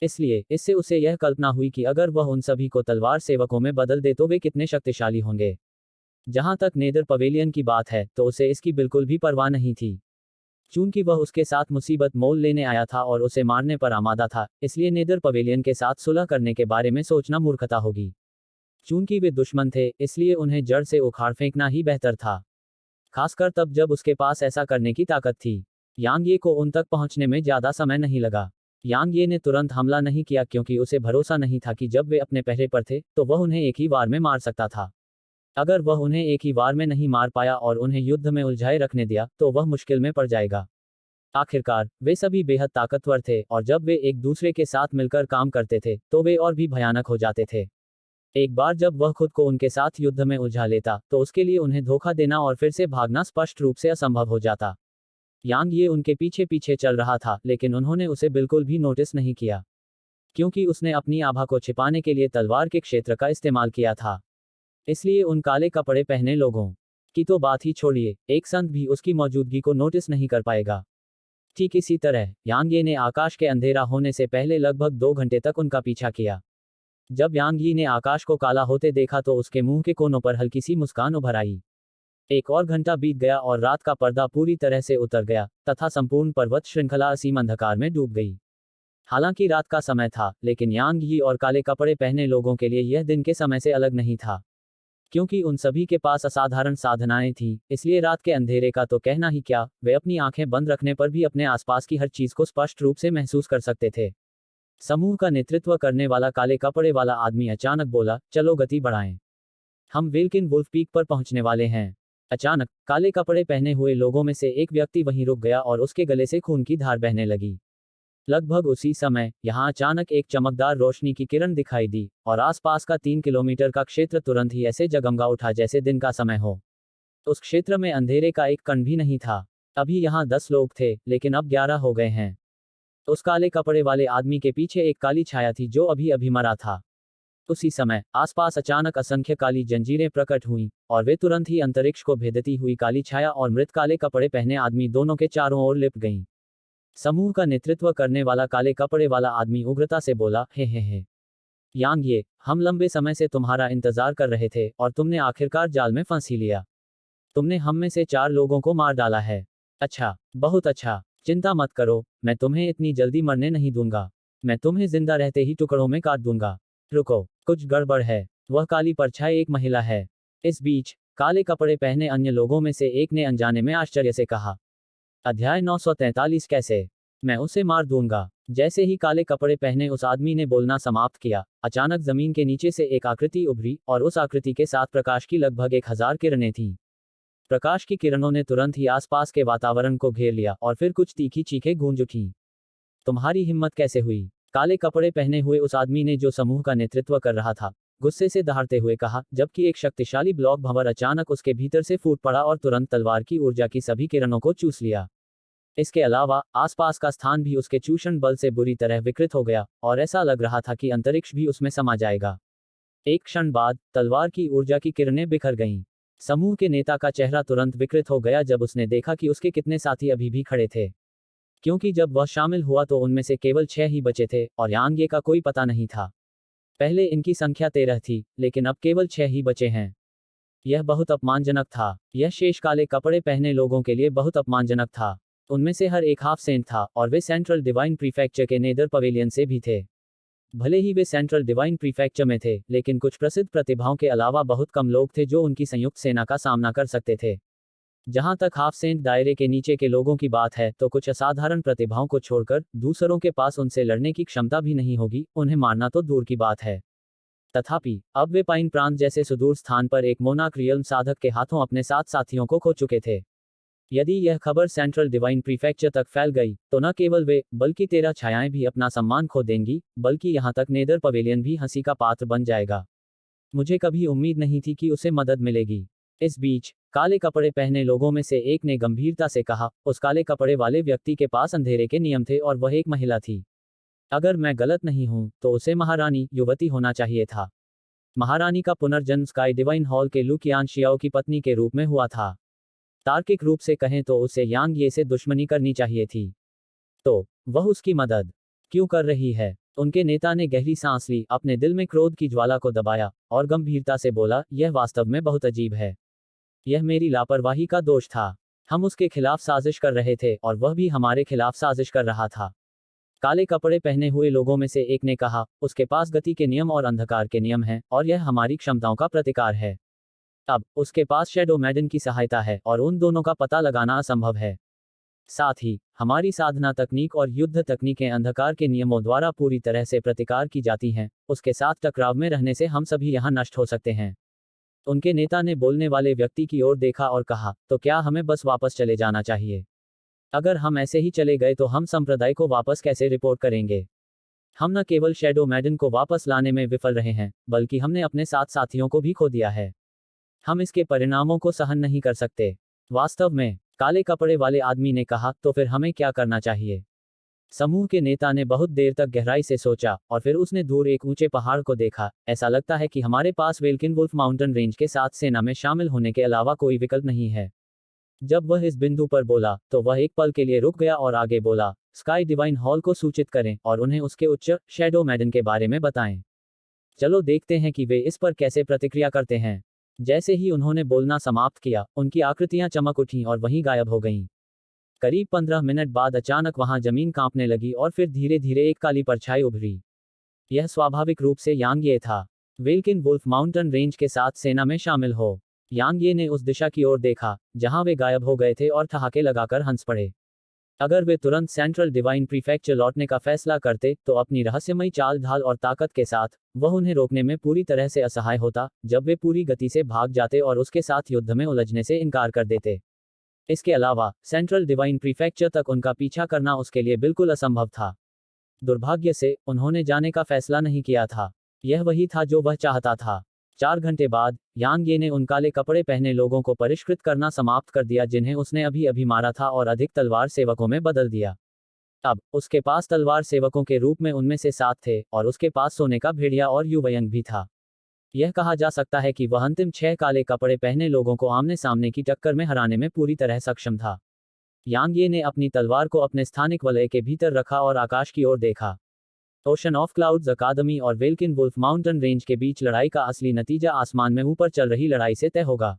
Speaker 1: इसलिए, इससे उसे यह कल्पना हुई कि अगर वह उन सभी को तलवार सेवकों में बदल दे तो वे कितने शक्तिशाली होंगे। जहां तक नेदर पवेलियन की बात है, तो उसे इसकी बिल्कुल भी परवाह नहीं थी। चूंकि वह उसके साथ मुसीबत मोल लेने आया था और उसे मारने पर आमादा था, इसलिए नेदर पवेलियन के साथ सुलह करने के बारे में सोचना मूर्खता होगी। चूंकि वे दुश्मन थे, इसलिए उन्हें जड़ से उखाड़ फेंकना ही बेहतर था। खासकर तब जब उसके पास ऐसा करने की ताकत थी। यांग ये को उन तक पहुंचने में ज्यादा समय नहीं लगा। यांग ये ने तुरंत हमला नहीं किया क्योंकि उसे भरोसा नहीं था कि जब वे अपने पहरे पर थे, तो वह उन्हें एक ही बार में मार सकता था। अगर वह उन्हें एक ही बार में नहीं मार पाया और उन्हें युद्ध में उलझाए रखने दिया, तो वह मुश्किल में पड़ जाएगा। आखिरकार, वे सभी बेहद ताकतवर थे, और जब वे एक दूसरे के साथ मिलकर काम करते थे, तो वे और भी भयानक हो जाते थे। एक बार जब वह खुद को उनके साथ युद्ध में उलझा लेता, तो उसके लिए उन्हें धोखा देना और फिर से भागना स्पष्ट रूप से असंभव हो जाता। यांग ये उनके पीछे पीछे चल रहा था, लेकिन उन्होंने उसे बिल्कुल भी नोटिस नहीं किया, क्योंकि उसने अपनी आभा को छिपाने के लिए तलवार के क्षेत्र का इस्तेमाल किया था। इसलिए उन काले कपड़े पहने लोगों की तो बात ही छोड़िए, एक संत भी उसकी मौजूदगी को नोटिस नहीं कर पाएगा। ठीक इसी तरह, यांग ये ने आकाश के अंधेरा होने से पहले लगभग 2 घंटे तक उनका पीछा किया। जब यांग यी ने आकाश को काला होते देखा तो उसके मुंह के कोनों पर हल्की सी मुस्कान उभर आई। एक और घंटा बीत गया और रात का पर्दा पूरी तरह से उतर गया, तथा संपूर्ण पर्वत श्रृंखला असीम अंधकार में डूब गई। हालांकि रात का समय था, लेकिन यांग यी और काले कपड़े पहने लोगों के लिए यह दिन के समय से अलग नहीं था। क्योंकि उन सभी के पास असाधारण साधनाएं थीं, इसलिए रात के अंधेरे का तो कहना ही क्या, वे अपनी आंखें बंद रखने पर भी अपने आसपास की हर चीज को स्पष्ट रूप से महसूस कर सकते थे। समूह का नेतृत्व करने वाला काले कपड़े वाला आदमी अचानक बोला, चलो गति बढ़ाएं। हम विल्किन वुल्फ पीक पर पहुंचने वाले हैं। अचानक काले कपड़े पहने हुए लोगों में से एक व्यक्ति वहीं रुक गया और उसके गले से खून की धार बहने लगी। लगभग उसी समय यहां अचानक एक चमकदार रोशनी की किरण दिखाई दी और आसपास का 3 किलोमीटर का क्षेत्र तुरंत ही ऐसे जगमगा उठा जैसे दिन का समय हो। उस क्षेत्र में अंधेरे का एक कण भी नहीं था। अभी यहां 10 लोग थे, लेकिन अब 11 हो गए हैं। उस काले कपड़े वाले आदमी के पीछे एक काली छाया थी जो अभी अभी मरा था। उसी समय आसपास अचानक असंख्य काली जंजीरें प्रकट हुईं और वे तुरंत ही अंतरिक्ष को भेदती हुई काली छाया और मृत काले कपड़े पहने आदमी दोनों के चारों ओर लिपट गईं। समूह का नेतृत्व करने वाला काले कपड़े वाला आदमी उग्रता से बोला, हे। यांग ये, हम लंबे समय से तुम्हारा इंतजार कर रहे थे और तुमने आखिरकार जाल में फंस ही लिया। तुमने हम में से 4 लोगों को मार डाला है। अच्छा, बहुत अच्छा। चिंता मत करो, मैं तुम्हें इतनी जल्दी मरने नहीं दूंगा। मैं तुम्हें जिंदा रहते ही टुकड़ों में काट दूंगा। रुको, कुछ गड़बड़ है। वह काली परछाई एक महिला है। इस बीच काले कपड़े पहने अन्य लोगों में से एक ने अनजाने में आश्चर्य से कहा। अध्याय 943 कैसे? मैं उसे मार दूंगा। जैसे ही काले कपड़े पहने उस आदमी ने बोलना समाप्त किया, अचानक जमीन के नीचे से एक आकृति उभरी और उस आकृति के साथ प्रकाश की लगभग 1000 किरणें थीं। प्रकाश की किरणों ने तुरंत ही आसपास के वातावरण को घेर लिया और फिर कुछ तीखी चीखें गूंज उठीं। तुम्हारी हिम्मत कैसे हुई? काले कपड़े पहने हुए उस आदमी ने जो समूह का नेतृत्व कर रहा था, गुस्से से दहाड़ते हुए कहा, जबकि एक शक्तिशाली ब्लॉक भंवर अचानक उसके भीतर से फूट पड़ा और तुरंत तलवार की ऊर्जा की सभी किरणों को चूस लिया। इसके अलावा आसपास का स्थान भी उसके चूषण बल से बुरी तरह विकृत हो गया और ऐसा लग रहा था कि अंतरिक्ष भी उसमें समा जाएगा। एक क्षण बाद तलवार की ऊर्जा की किरणें बिखर गईं। समूह के नेता का चेहरा तुरंत विकृत हो गया जब उसने देखा कि उसके कितने साथी अभी भी खड़े थे, क्योंकि जब वह शामिल हुआ तो उनमें से केवल 6 ही बचे थे और यांग ये का कोई पता नहीं था। पहले इनकी संख्या 13 थी, लेकिन अब केवल 6 ही बचे हैं। यह बहुत अपमानजनक था। यह शेष काले कपड़े पहने लोगों के लिए बहुत अपमानजनक था। उनमें से हर एक हाफ सेंट था और वे सेंट्रल डिवाइन प्रीफेक्चर के नेदर पवेलियन से भी थे। भले ही वे सेंट्रल डिवाइन प्रीफेक्चर में थे, लेकिन कुछ प्रसिद्ध प्रतिभाओं के अलावा बहुत कम लोग थे जो उनकी संयुक्त सेना का सामना कर सकते थे। जहां तक हाफ सेंट दायरे के नीचे के लोगों की बात है, तो कुछ असाधारण प्रतिभाओं को छोड़कर दूसरों के पास उनसे लड़ने की क्षमता भी नहीं होगी, उन्हें मारना तो दूर की बात है। तथापि अब वे पाइन प्रांत जैसे सुदूर स्थान पर एक मोनार्क रियल्म साधक के हाथों अपने 7 साथियों को खो चुके थे। यदि यह खबर सेंट्रल डिवाइन प्रीफेक्चर तक फैल गई, तो न केवल वे, बल्कि 13 छायाएं भी अपना सम्मान खो देंगी, बल्कि यहां तक नेदर पवेलियन भी हंसी का पात्र बन जाएगा। मुझे कभी उम्मीद नहीं थी कि उसे मदद मिलेगी। इस बीच काले कपड़े पहने लोगों में से एक ने गंभीरता से कहा, उस काले कपड़े वाले व्यक्ति के पास अंधेरे के नियम थे और वह एक महिला थी। अगर मैं गलत नहीं हूं, तो उसे महारानी युवती होना चाहिए था। महारानी का पुनर्जन्म स्काई डिवाइन हॉल के लुकियान शियाओ की पत्नी के रूप में हुआ था। तार्किक रूप से कहें तो उसे यांग ये से दुश्मनी करनी चाहिए थी। तो वह उसकी मदद क्यों कर रही है? उनके नेता ने गहरी सांस ली, अपने दिल में क्रोध की ज्वाला को दबाया और गंभीरता से बोला, यह वास्तव में बहुत अजीब है। यह मेरी लापरवाही का दोष था। हम उसके खिलाफ साजिश कर रहे थे और वह भी हमारे खिलाफ साजिश कर रहा था। काले कपड़े पहने हुए लोगों में से एक ने कहा, उसके पास गति के नियम और अंधकार के नियम हैं और यह हमारी क्षमताओं का प्रतिकार है। अब उसके पास शैडो मैडन की सहायता है और उन दोनों का पता लगाना असंभव है। साथ ही हमारी साधना तकनीक और युद्ध तकनीकें अंधकार के नियमों द्वारा पूरी तरह से प्रतिकार की जाती हैं। उसके साथ टकराव में रहने से हम सभी यहां नष्ट हो सकते हैं। उनके नेता ने बोलने वाले व्यक्ति की ओर देखा और कहा, तो क्या हमें बस वापस चले जाना चाहिए? अगर हम ऐसे ही चले गए तो हम संप्रदाय को वापस कैसे रिपोर्ट करेंगे? हम न केवल शैडो मैडन को वापस लाने में विफल रहे हैं, बल्कि हमने अपने 7 साथियों को भी खो दिया है। हम इसके परिणामों को सहन नहीं कर सकते। वास्तव में, काले कपड़े वाले आदमी ने कहा, तो फिर हमें क्या करना चाहिए? समूह के नेता ने बहुत देर तक गहराई से सोचा और फिर उसने दूर एक ऊंचे पहाड़ को देखा। ऐसा लगता है कि हमारे पास वेल्किन वुल्फ माउंटेन रेंज के साथ सेना में शामिल होने के अलावा कोई विकल्प नहीं है। जब वह इस बिंदु पर बोला, तो वह एक पल के लिए रुक गया और आगे बोला, स्काई डिवाइन हॉल को सूचित करें और उन्हें उसके उच्च शैडो मैडन के बारे में बताएं। चलो देखते हैं कि वे इस पर कैसे प्रतिक्रिया करते हैं। जैसे ही उन्होंने बोलना समाप्त किया, उनकी आकृतियां चमक उठीं और वहीं गायब हो गईं। करीब 15 मिनट बाद अचानक वहां जमीन कांपने लगी और फिर धीरे धीरे एक काली परछाई उभरी। यह स्वाभाविक रूप से यांग ये था। वेलकिन वुल्फ माउंटेन रेंज के साथ सेना में शामिल हो। यांग ये ने उस दिशा की ओर देखा जहां वे गायब हो गए थे और ठहाके लगाकर हंस पड़े। अगर वे तुरंत सेंट्रल डिवाइन प्रीफेक्चर लौटने का फैसला करते तो अपनी रहस्यमयी चाल ढाल और ताकत के साथ वह उन्हें रोकने में पूरी तरह से असहाय होता जब वे पूरी गति से भाग जाते और उसके साथ युद्ध में उलझने से इनकार कर देते। इसके अलावा सेंट्रल डिवाइन प्रीफेक्चर तक उनका पीछा करना उसके लिए बिल्कुल असंभव था। दुर्भाग्य से उन्होंने जाने का फैसला नहीं किया था। यह वही था जो वह चाहता था। 4 घंटे बाद यांग ये ने उन काले कपड़े पहने लोगों को परिष्कृत करना समाप्त कर दिया जिन्हें उसने अभी अभी मारा था और अधिक तलवार सेवकों में बदल दिया। अब उसके पास तलवार सेवकों के रूप में उनमें से 7 थे और उसके पास सोने का भेड़िया और युवयंग भी था। यह कहा जा सकता है कि वह अंतिम 6 काले कपड़े पहने लोगों को आमने सामने की टक्कर में हराने में पूरी तरह सक्षम था। यांग ये ने अपनी तलवार को अपने स्थानिक वलय के भीतर रखा और आकाश की ओर देखा। ओशन ऑफ क्लाउड्स अकादमी और वेलकिन वुल्फ माउंटेन रेंज के बीच लड़ाई का असली नतीजा आसमान में ऊपर चल रही लड़ाई से तय होगा।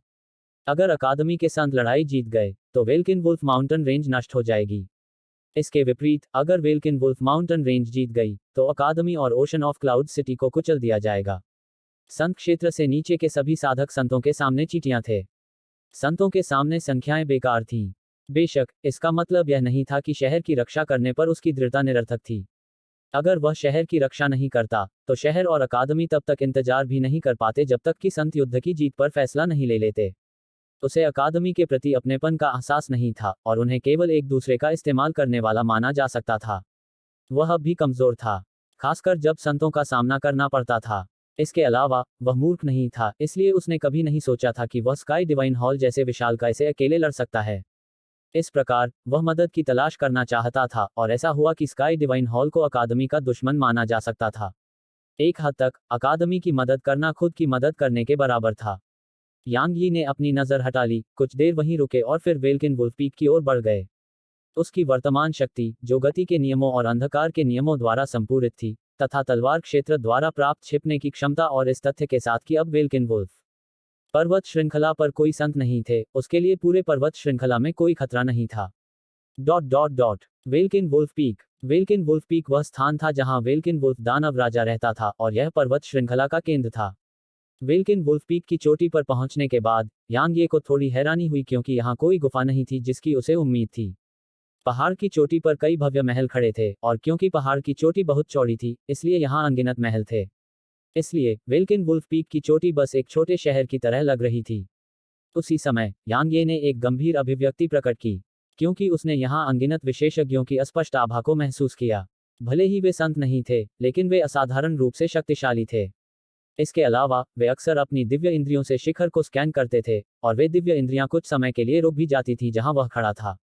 Speaker 1: अगर अकादमी के संत लड़ाई जीत गए तो वेलकिन वुल्फ माउंटेन रेंज नष्ट हो जाएगी। इसके विपरीत अगर वेलकिन वुल्फ माउंटेन रेंज जीत गई तो अकादमी और ओशन ऑफ क्लाउड सिटी को कुचल दिया जाएगा। संत क्षेत्र से नीचे के सभी साधक संतों के सामने चींटियां थे। संतों के सामने संख्याएं बेकार थीं। बेशक इसका मतलब यह नहीं था कि शहर की रक्षा करने पर उसकी दृढ़ता निरर्थक थी। अगर वह शहर की रक्षा नहीं करता तो शहर और अकादमी तब तक इंतजार भी नहीं कर पाते जब तक कि संत युद्ध की जीत पर फैसला नहीं ले लेते। उसे अकादमी के प्रति अपनेपन का एहसास नहीं था और उन्हें केवल एक दूसरे का इस्तेमाल करने वाला माना जा सकता था। वह अब भी कमजोर था, खासकर जब संतों का सामना करना पड़ता था। इसके अलावा वह मूर्ख नहीं था, इसलिए उसने कभी नहीं सोचा था कि वह स्काई डिवाइन हॉल जैसे विशालकाय से अकेले लड़ सकता है। इस प्रकार वह मदद की तलाश करना चाहता था और ऐसा हुआ कि स्काई डिवाइन हॉल को अकादमी का दुश्मन माना जा सकता था। एक हद तक अकादमी की मदद करना खुद की मदद करने के बराबर था। यांग यी ने अपनी नज़र हटा ली, कुछ देर वहीं रुके और फिर वेलकिन वुल्फ पीक की ओर बढ़ गए। उसकी वर्तमान शक्ति जो गति के नियमों और अंधकार के नियमों द्वारा संपूरित थी तथा तलवार क्षेत्र द्वारा प्राप्त छिपने की क्षमता और इस तथ्य के साथ कि अब वेलकिन वुल्फ पर्वत श्रृंखला पर कोई संत नहीं थे, उसके लिए पूरे पर्वत श्रृंखला में कोई खतरा नहीं था। वेलकिन वुल्फ पीक। वेलकिन वुल्फ पीक वह स्थान था जहां वेलकिन वुल्फ दानव राजा रहता था और यह पर्वत श्रृंखला का केंद्र था। वेलकिन वुल्फ पीक की चोटी पर पहुंचने के बाद यांग ये को थोड़ी हैरानी हुई क्योंकि यहां कोई गुफा नहीं थी जिसकी उसे उम्मीद थी। पहाड़ की चोटी पर कई भव्य महल खड़े थे और क्योंकि पहाड़ की चोटी बहुत चौड़ी थी इसलिए यहां अनगिनत महल थे। इसलिए वेलकिन वुल्फ पीक की चोटी बस एक छोटे शहर की तरह लग रही थी। उसी समय यांग ये ने एक गंभीर अभिव्यक्ति प्रकट की क्योंकि उसने यहां अनगिनत विशेषज्ञों की अस्पष्ट आभा को महसूस किया। भले ही वे संत नहीं थे लेकिन वे असाधारण रूप से शक्तिशाली थे। इसके अलावा वे अक्सर अपनी दिव्य इंद्रियों से शिखर को स्कैन करते थे और वे दिव्य इंद्रियां कुछ समय के लिए रुक भी जाती थी जहां वह खड़ा था।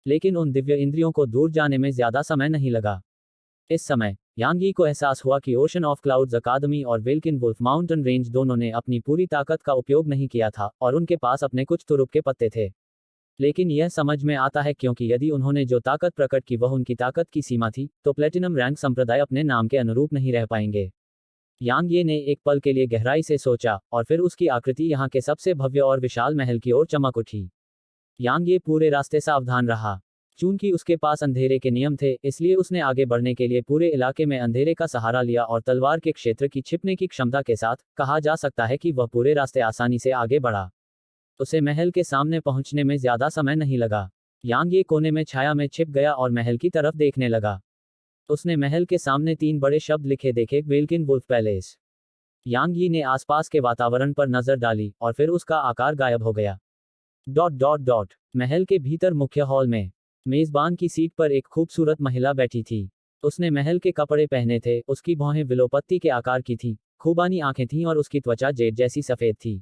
Speaker 1: लेकिन उन दिव्य इंद्रियों को दूर जाने में ज्यादा समय नहीं लगा। इस समय यांग यी को एहसास हुआ कि ओशन ऑफ क्लाउड्स अकादमी और वेलकिन वुल्फ माउंटेन रेंज दोनों ने अपनी पूरी ताकत का उपयोग नहीं किया था और उनके पास अपने कुछ तुरुप के पत्ते थे। लेकिन यह समझ में आता है क्योंकि यदि उन्होंने जो ताकत प्रकट की वह उनकी ताकत की सीमा थी तो प्लेटिनम रैंक संप्रदाय अपने नाम के अनुरूप नहीं रह पाएंगे। यांग ये ने एक पल के लिए गहराई से सोचा और फिर उसकी आकृति यहाँ के सबसे भव्य और विशाल महल की ओर चमक उठी। यांग ये पूरे रास्ते सावधान रहा। चूंकि उसके पास अंधेरे के नियम थे इसलिए उसने आगे बढ़ने के लिए पूरे इलाके में अंधेरे का सहारा लिया और तलवार के क्षेत्र की छिपने की क्षमता के साथ कहा जा सकता है कि वह पूरे रास्ते आसानी से आगे बढ़ा। उसे महल के सामने पहुंचने में ज्यादा समय नहीं लगा। यांग ये कोने में छाया में छिप गया और महल की तरफ देखने लगा। उसने महल के सामने 3 बड़े शब्द लिखे देखे, वेलकिन वुल्फ पैलेस। यांग यी ने आसपास के वातावरण पर नजर डाली और फिर उसका आकार गायब हो गया। महल के भीतर मुख्य हॉल में मेजबान की सीट पर एक खूबसूरत महिला बैठी थी। उसने महल के कपड़े पहने थे, उसकी भौहें विलो पत्ती के आकार की थीं, खूबानी आंखें थीं और उसकी त्वचा जेड जैसी सफेद थी।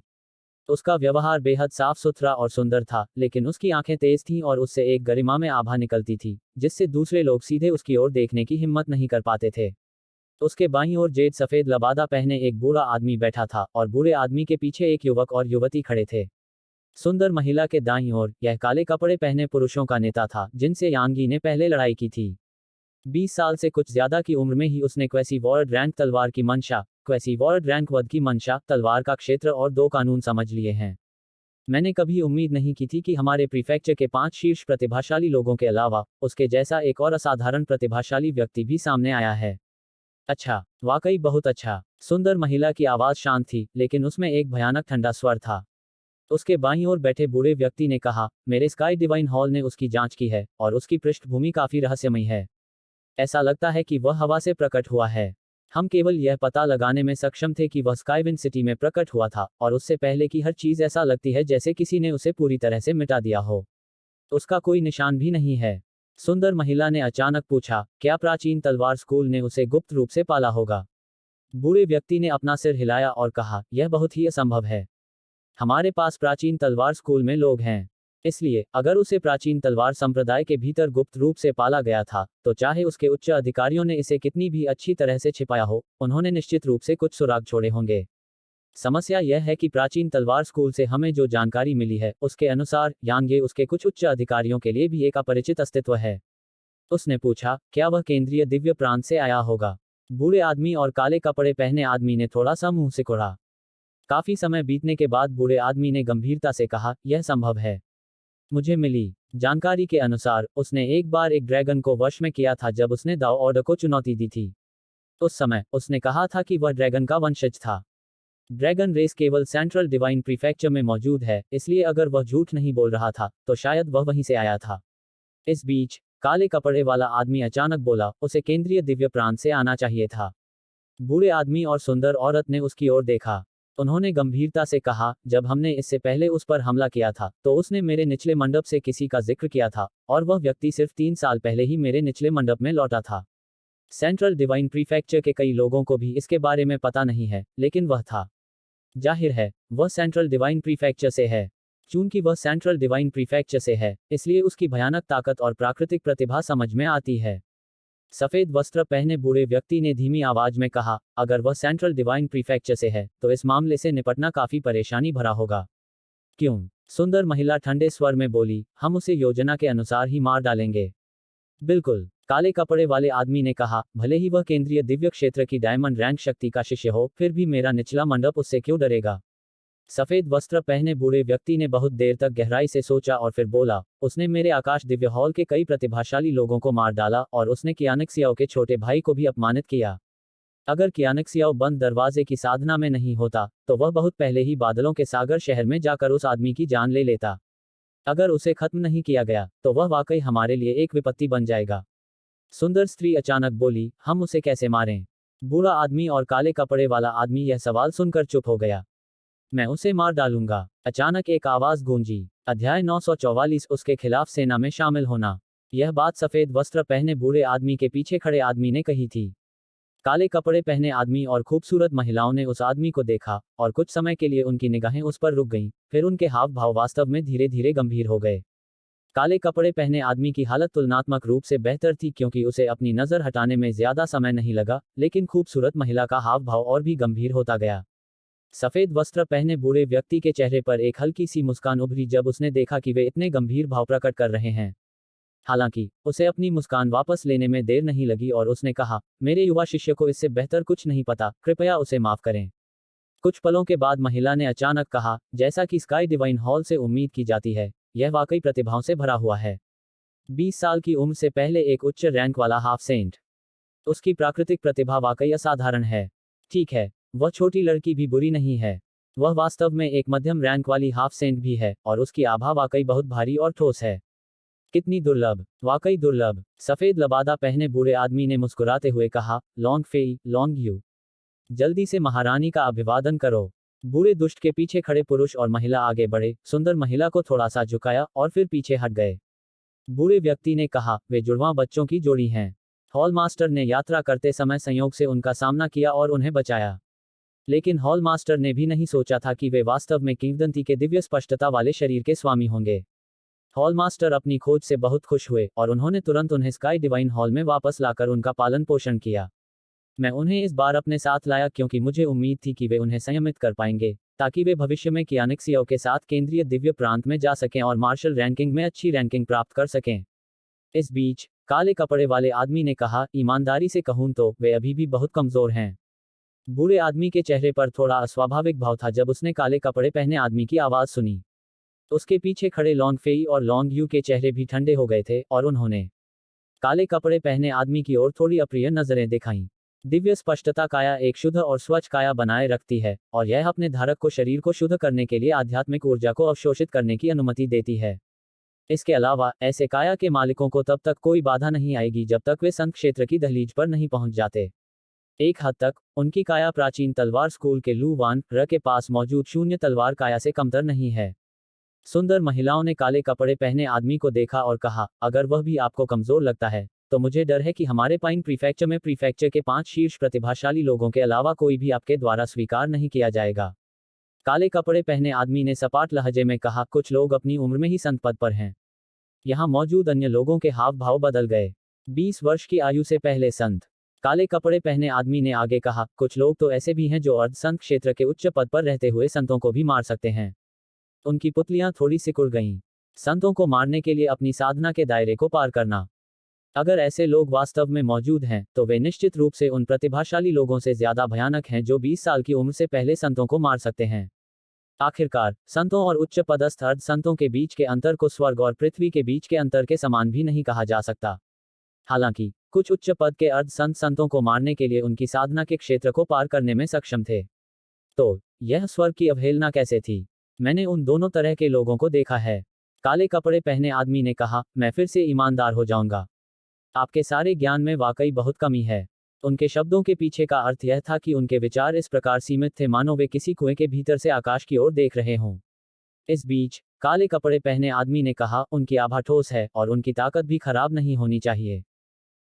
Speaker 1: उसका व्यवहार बेहद साफ सुथरा और सुंदर था, लेकिन उसकी आंखें तेज थीं और उससे एक गरिमा में आभा निकलती थी, जिससे दूसरे लोग सीधे उसकी ओर देखने की हिम्मत नहीं कर पाते थे। उसके बाईं ओर जेड सफेद लबादा पहने एक बूढ़ा आदमी बैठा था और बूढ़े आदमी के पीछे एक युवक और युवती खड़े थे। सुंदर महिला के दाईं ओर यह काले कपड़े पहने पुरुषों का नेता था जिनसे यांग यी ने पहले लड़ाई की थी। 20 साल से कुछ ज्यादा की उम्र में ही उसने क्वेसी वॉर्ड रैंक तलवार की मंशा, क्वेसी वॉर्ड रैंक वध की मंशा, तलवार का क्षेत्र और 2 कानून समझ लिए हैं। मैंने कभी उम्मीद नहीं की थी कि हमारे प्रीफेक्चर के 5 शीर्ष प्रतिभाशाली लोगों के अलावा उसके जैसा एक और असाधारण प्रतिभाशाली व्यक्ति भी सामने आया है। अच्छा, वाकई बहुत अच्छा। सुंदर महिला की आवाज शांत थी, लेकिन उसमें एक भयानक ठंडा स्वर था। उसके बाईं ओर बैठे बूढ़े व्यक्ति ने कहा, मेरे स्काई डिवाइन हॉल ने उसकी जांच की है, और उसकी पृष्ठभूमि काफी रहस्यमयी है। ऐसा लगता है कि वह हवा से प्रकट हुआ है। हम केवल यह पता लगाने में सक्षम थे कि वह स्काईविंड सिटी में प्रकट हुआ था, और उससे पहले की हर चीज ऐसा लगती है जैसे किसी ने उसे पूरी तरह से मिटा दिया हो। उसका कोई निशान भी नहीं है। सुंदर महिला ने अचानक पूछा, क्या प्राचीन तलवार स्कूल ने उसे गुप्त रूप से पाला होगा? बूढ़े व्यक्ति ने अपना सिर हिलाया और कहा, यह बहुत ही असंभव है। हमारे पास प्राचीन तलवार स्कूल में लोग हैं। इसलिए, अगर उसे प्राचीन तलवार संप्रदाय के भीतर गुप्त रूप से पाला गया था, तो चाहे उसके उच्च अधिकारियों ने इसे कितनी भी अच्छी तरह से छिपाया हो, उन्होंने निश्चित रूप से कुछ सुराग छोड़े होंगे। समस्या यह है कि प्राचीन तलवार स्कूल से हमें जो जानकारी मिली है, उसके अनुसार यांगे उसके कुछ उच्च अधिकारियों के लिए भी एक अपरिचित अस्तित्व है। उसने पूछा, क्या वह केंद्रीय दिव्य प्रांत से आया होगा? बूढ़े आदमी और काले कपड़े पहने आदमी ने थोड़ा सा मुंह सिकुड़ा। काफी समय बीतने के बाद बूढ़े आदमी ने गंभीरता से कहा, यह संभव है। मुझे मिली जानकारी के अनुसार, उसने एक बार एक ड्रैगन को वश में किया था जब उसने दाओ ऑर्डर को चुनौती दी थी। उस समय, उसने कहा था कि वह ड्रैगन का वंशज था। ड्रैगन रेस केवल सेंट्रल डिवाइन प्रीफेक्चर में मौजूद है, इसलिए अगर वह झूठ नहीं बोल रहा था, तो शायद वह वहीं से आया था। इस बीच, काले कपड़े वाला आदमी अचानक बोला, उसे केंद्रीय दिव्य प्रांत से आना चाहिए था। बूढ़े आदमी और सुंदर औरत ने उसकी ओर देखा। उन्होंने गंभीरता से कहा, जब हमने इससे पहले उस पर हमला किया था, तो उसने मेरे निचले मंडप से किसी का जिक्र किया था, और वह व्यक्ति सिर्फ 3 साल पहले ही मेरे निचले मंडप में लौटा था। सेंट्रल डिवाइन प्रीफेक्चर के कई लोगों को भी इसके बारे में पता नहीं है, लेकिन वह था। जाहिर है, वह सेंट्रल डिवाइन प्रीफेक्चर से है। चूंकि वह सेंट्रल डिवाइन प्रीफेक्चर से है, इसलिए उसकी भयानक ताकत और प्राकृतिक प्रतिभा समझ में आती है। सफेद वस्त्र पहने बूढ़े व्यक्ति ने धीमी आवाज में कहा, अगर वह सेंट्रल डिवाइन प्रीफेक्चर से है, तो इस मामले से निपटना काफी परेशानी भरा होगा। क्यों? सुंदर महिला ठंडे स्वर में बोली, हम उसे योजना के अनुसार ही मार डालेंगे। बिल्कुल, काले कपड़े वाले आदमी ने कहा, भले ही वह केंद्रीय दिव्य क्षेत्र की डायमंड रैंक शक्ति का शिष्य हो, फिर भी मेरा निचला मंडप उससे क्यों डरेगा? सफेद वस्त्र पहने बूढ़े व्यक्ति ने बहुत देर तक गहराई से सोचा और फिर बोला, उसने मेरे आकाश दिव्य हॉल के कई प्रतिभाशाली लोगों को मार डाला, और उसने कियानक्सियाओ के छोटे भाई को भी अपमानित किया। अगर कियानक्सियाओ बंद दरवाजे की साधना में नहीं होता, तो वह बहुत पहले ही बादलों के सागर शहर में जाकर उस आदमी की जान ले लेता। अगर उसे खत्म नहीं किया गया, तो वह वाकई हमारे लिए एक विपत्ति बन जाएगा। सुंदर स्त्री अचानक बोली, हम उसे कैसे मारें? बूढ़ा आदमी और काले कपड़े वाला आदमी यह सवाल सुनकर चुप हो गया। मैं उसे मार डालूंगा। अचानक एक आवाज गूंजी। अध्याय 944, उसके खिलाफ सेना में शामिल होना। यह बात सफेद वस्त्र पहने बूढ़े आदमी के पीछे खड़े आदमी ने कही थी। काले कपड़े पहने आदमी और खूबसूरत महिलाओं ने उस आदमी को देखा, और कुछ समय के लिए उनकी निगाहें उस पर रुक गईं, फिर उनके हाव भाव वास्तव में धीरे धीरे गंभीर हो गए। काले कपड़े पहने आदमी की हालत तुलनात्मक रूप से बेहतर थी क्योंकि उसे अपनी नजर हटाने में ज्यादा समय नहीं लगा, लेकिन खूबसूरत महिला का हाव भाव और भी गंभीर होता गया। सफेद वस्त्र पहने बूढ़े व्यक्ति के चेहरे पर एक हल्की सी मुस्कान उभरी जब उसने देखा कि वे इतने गंभीर भाव प्रकट कर रहे हैं। हालांकि, उसे अपनी मुस्कान वापस लेने में देर नहीं लगी और उसने कहा, मेरे युवा शिष्य को इससे बेहतर कुछ नहीं पता, कृपया उसे माफ करें। कुछ पलों के बाद महिला ने अचानक कहा, जैसा कि स्काई डिवाइन हॉल से उम्मीद की जाती है, यह वाकई प्रतिभाओं से भरा हुआ है। 20 साल की उम्र से पहले एक उच्च रैंक वाला हाफ सेंट। उसकी प्राकृतिक प्रतिभा वाकई असाधारण है। ठीक है, वह छोटी लड़की भी बुरी नहीं है। वह वास्तव में एक मध्यम रैंक वाली हाफ सेंट भी है, और उसकी आभा वाकई बहुत भारी और ठोस है। कितनी दुर्लभ, वाकई दुर्लभ। सफेद लबादा पहने बूढ़े आदमी ने मुस्कुराते हुए कहा, लॉन्ग फेई, लॉन्ग यू। जल्दी से महारानी का अभिवादन करो। बूढ़े दुष्ट के पीछे खड़े पुरुष और महिला आगे बढ़े, सुंदर महिला को थोड़ा सा झुकाया और फिर पीछे हट गए। बूढ़े व्यक्ति ने कहा, वे जुड़वां बच्चों की जोड़ी हैं। हॉल मास्टर ने यात्रा करते समय संयोग से उनका सामना किया और उन्हें बचाया। लेकिन हॉल मास्टर ने भी नहीं सोचा था कि वे वास्तव में किंवदंती के दिव्य स्पष्टता वाले शरीर के स्वामी होंगे। हॉल मास्टर अपनी खोज से बहुत खुश हुए, और उन्होंने तुरंत उन्हें स्काई डिवाइन हॉल में वापस लाकर उनका पालन पोषण किया। मैं उन्हें इस बार अपने साथ लाया क्योंकि मुझे उम्मीद थी कि वे उन्हें संयमित कर पाएंगे, ताकि वे भविष्य में कियानक्सियाओ के साथ केंद्रीय दिव्य प्रांत में जा सकें और मार्शल रैंकिंग में अच्छी रैंकिंग प्राप्त कर सकें। इस बीच, काले कपड़े वाले आदमी ने कहा, ईमानदारी से कहूं तो वे अभी भी बहुत कमजोर हैं। बूढ़े आदमी के चेहरे पर थोड़ा अस्वाभाविक भाव था जब उसने काले कपड़े पहने आदमी की आवाज सुनी। उसके पीछे खड़े लॉन्ग फेई और लॉन्ग यू के चेहरे भी ठंडे हो गए थे, और उन्होंने काले कपड़े पहने आदमी की ओर थोड़ी अप्रिय नजरें दिखाईं। दिव्य स्पष्टता काया एक शुद्ध और स्वच्छ काया बनाए रखती है, और यह अपने धारक को शरीर को शुद्ध करने के लिए आध्यात्मिक ऊर्जा को अवशोषित करने की अनुमति देती है। इसके अलावा ऐसे काया के मालिकों को तब तक कोई बाधा नहीं आएगी जब तक वे संत क्षेत्र की दहलीज पर नहीं पहुंच जाते। एक हद तक उनकी काया प्राचीन तलवार स्कूल के लू वान र के पास मौजूद शून्य तलवार काया से कमतर नहीं है। सुंदर महिलाओं ने काले कपड़े पहने आदमी को देखा और कहा, अगर वह भी आपको कमजोर लगता है तो मुझे डर है कि हमारे पाइन प्रीफेक्चर में प्रीफेक्चर के 5 शीर्ष प्रतिभाशाली लोगों के अलावा कोई भी आपके द्वारा स्वीकार नहीं किया जाएगा। काले कपड़े पहने आदमी ने सपाट लहजे में कहा, कुछ लोग अपनी उम्र में ही संत पद पर हैं। यहाँ मौजूद अन्य लोगों के हाव भाव बदल गए। 20 वर्ष की आयु से पहले संत। काले कपड़े पहने आदमी ने आगे कहा, कुछ लोग तो ऐसे भी हैं जो अर्ध संत क्षेत्र के उच्च पद पर रहते हुए संतों को भी मार सकते हैं। उनकी पुतलियां थोड़ी सिकुड़ गईं। संतों को मारने के लिए अपनी साधना के दायरे को पार करना। अगर ऐसे लोग वास्तव में मौजूद हैं तो वे निश्चित रूप से उन प्रतिभाशाली लोगों से ज्यादा भयानक हैं जो 20 साल की उम्र से पहले संतों को मार सकते हैं। आखिरकार संतों और उच्च पदस्थ अर्ध संतों के बीच के अंतर को स्वर्ग और पृथ्वी के बीच के अंतर के समान भी नहीं कहा जा सकता। हालांकि कुछ उच्च पद के अर्ध संत संतों को मारने के लिए उनकी साधना के क्षेत्र को पार करने में सक्षम थे। तो यह स्वर्ग की अवहेलना कैसे थी? मैंने उन दोनों तरह के लोगों को देखा है। काले कपड़े पहने आदमी ने कहा, मैं फिर से ईमानदार हो जाऊंगा। आपके सारे ज्ञान में वाकई बहुत कमी है। उनके शब्दों के पीछे का अर्थ यह था कि उनके विचार इस प्रकार सीमित थे मानो वे किसी कुएं के भीतर से आकाश की ओर देख रहे हों। इस बीच काले कपड़े पहने आदमी ने कहा, उनकी आभा ठोस है और उनकी ताकत भी खराब नहीं होनी चाहिए,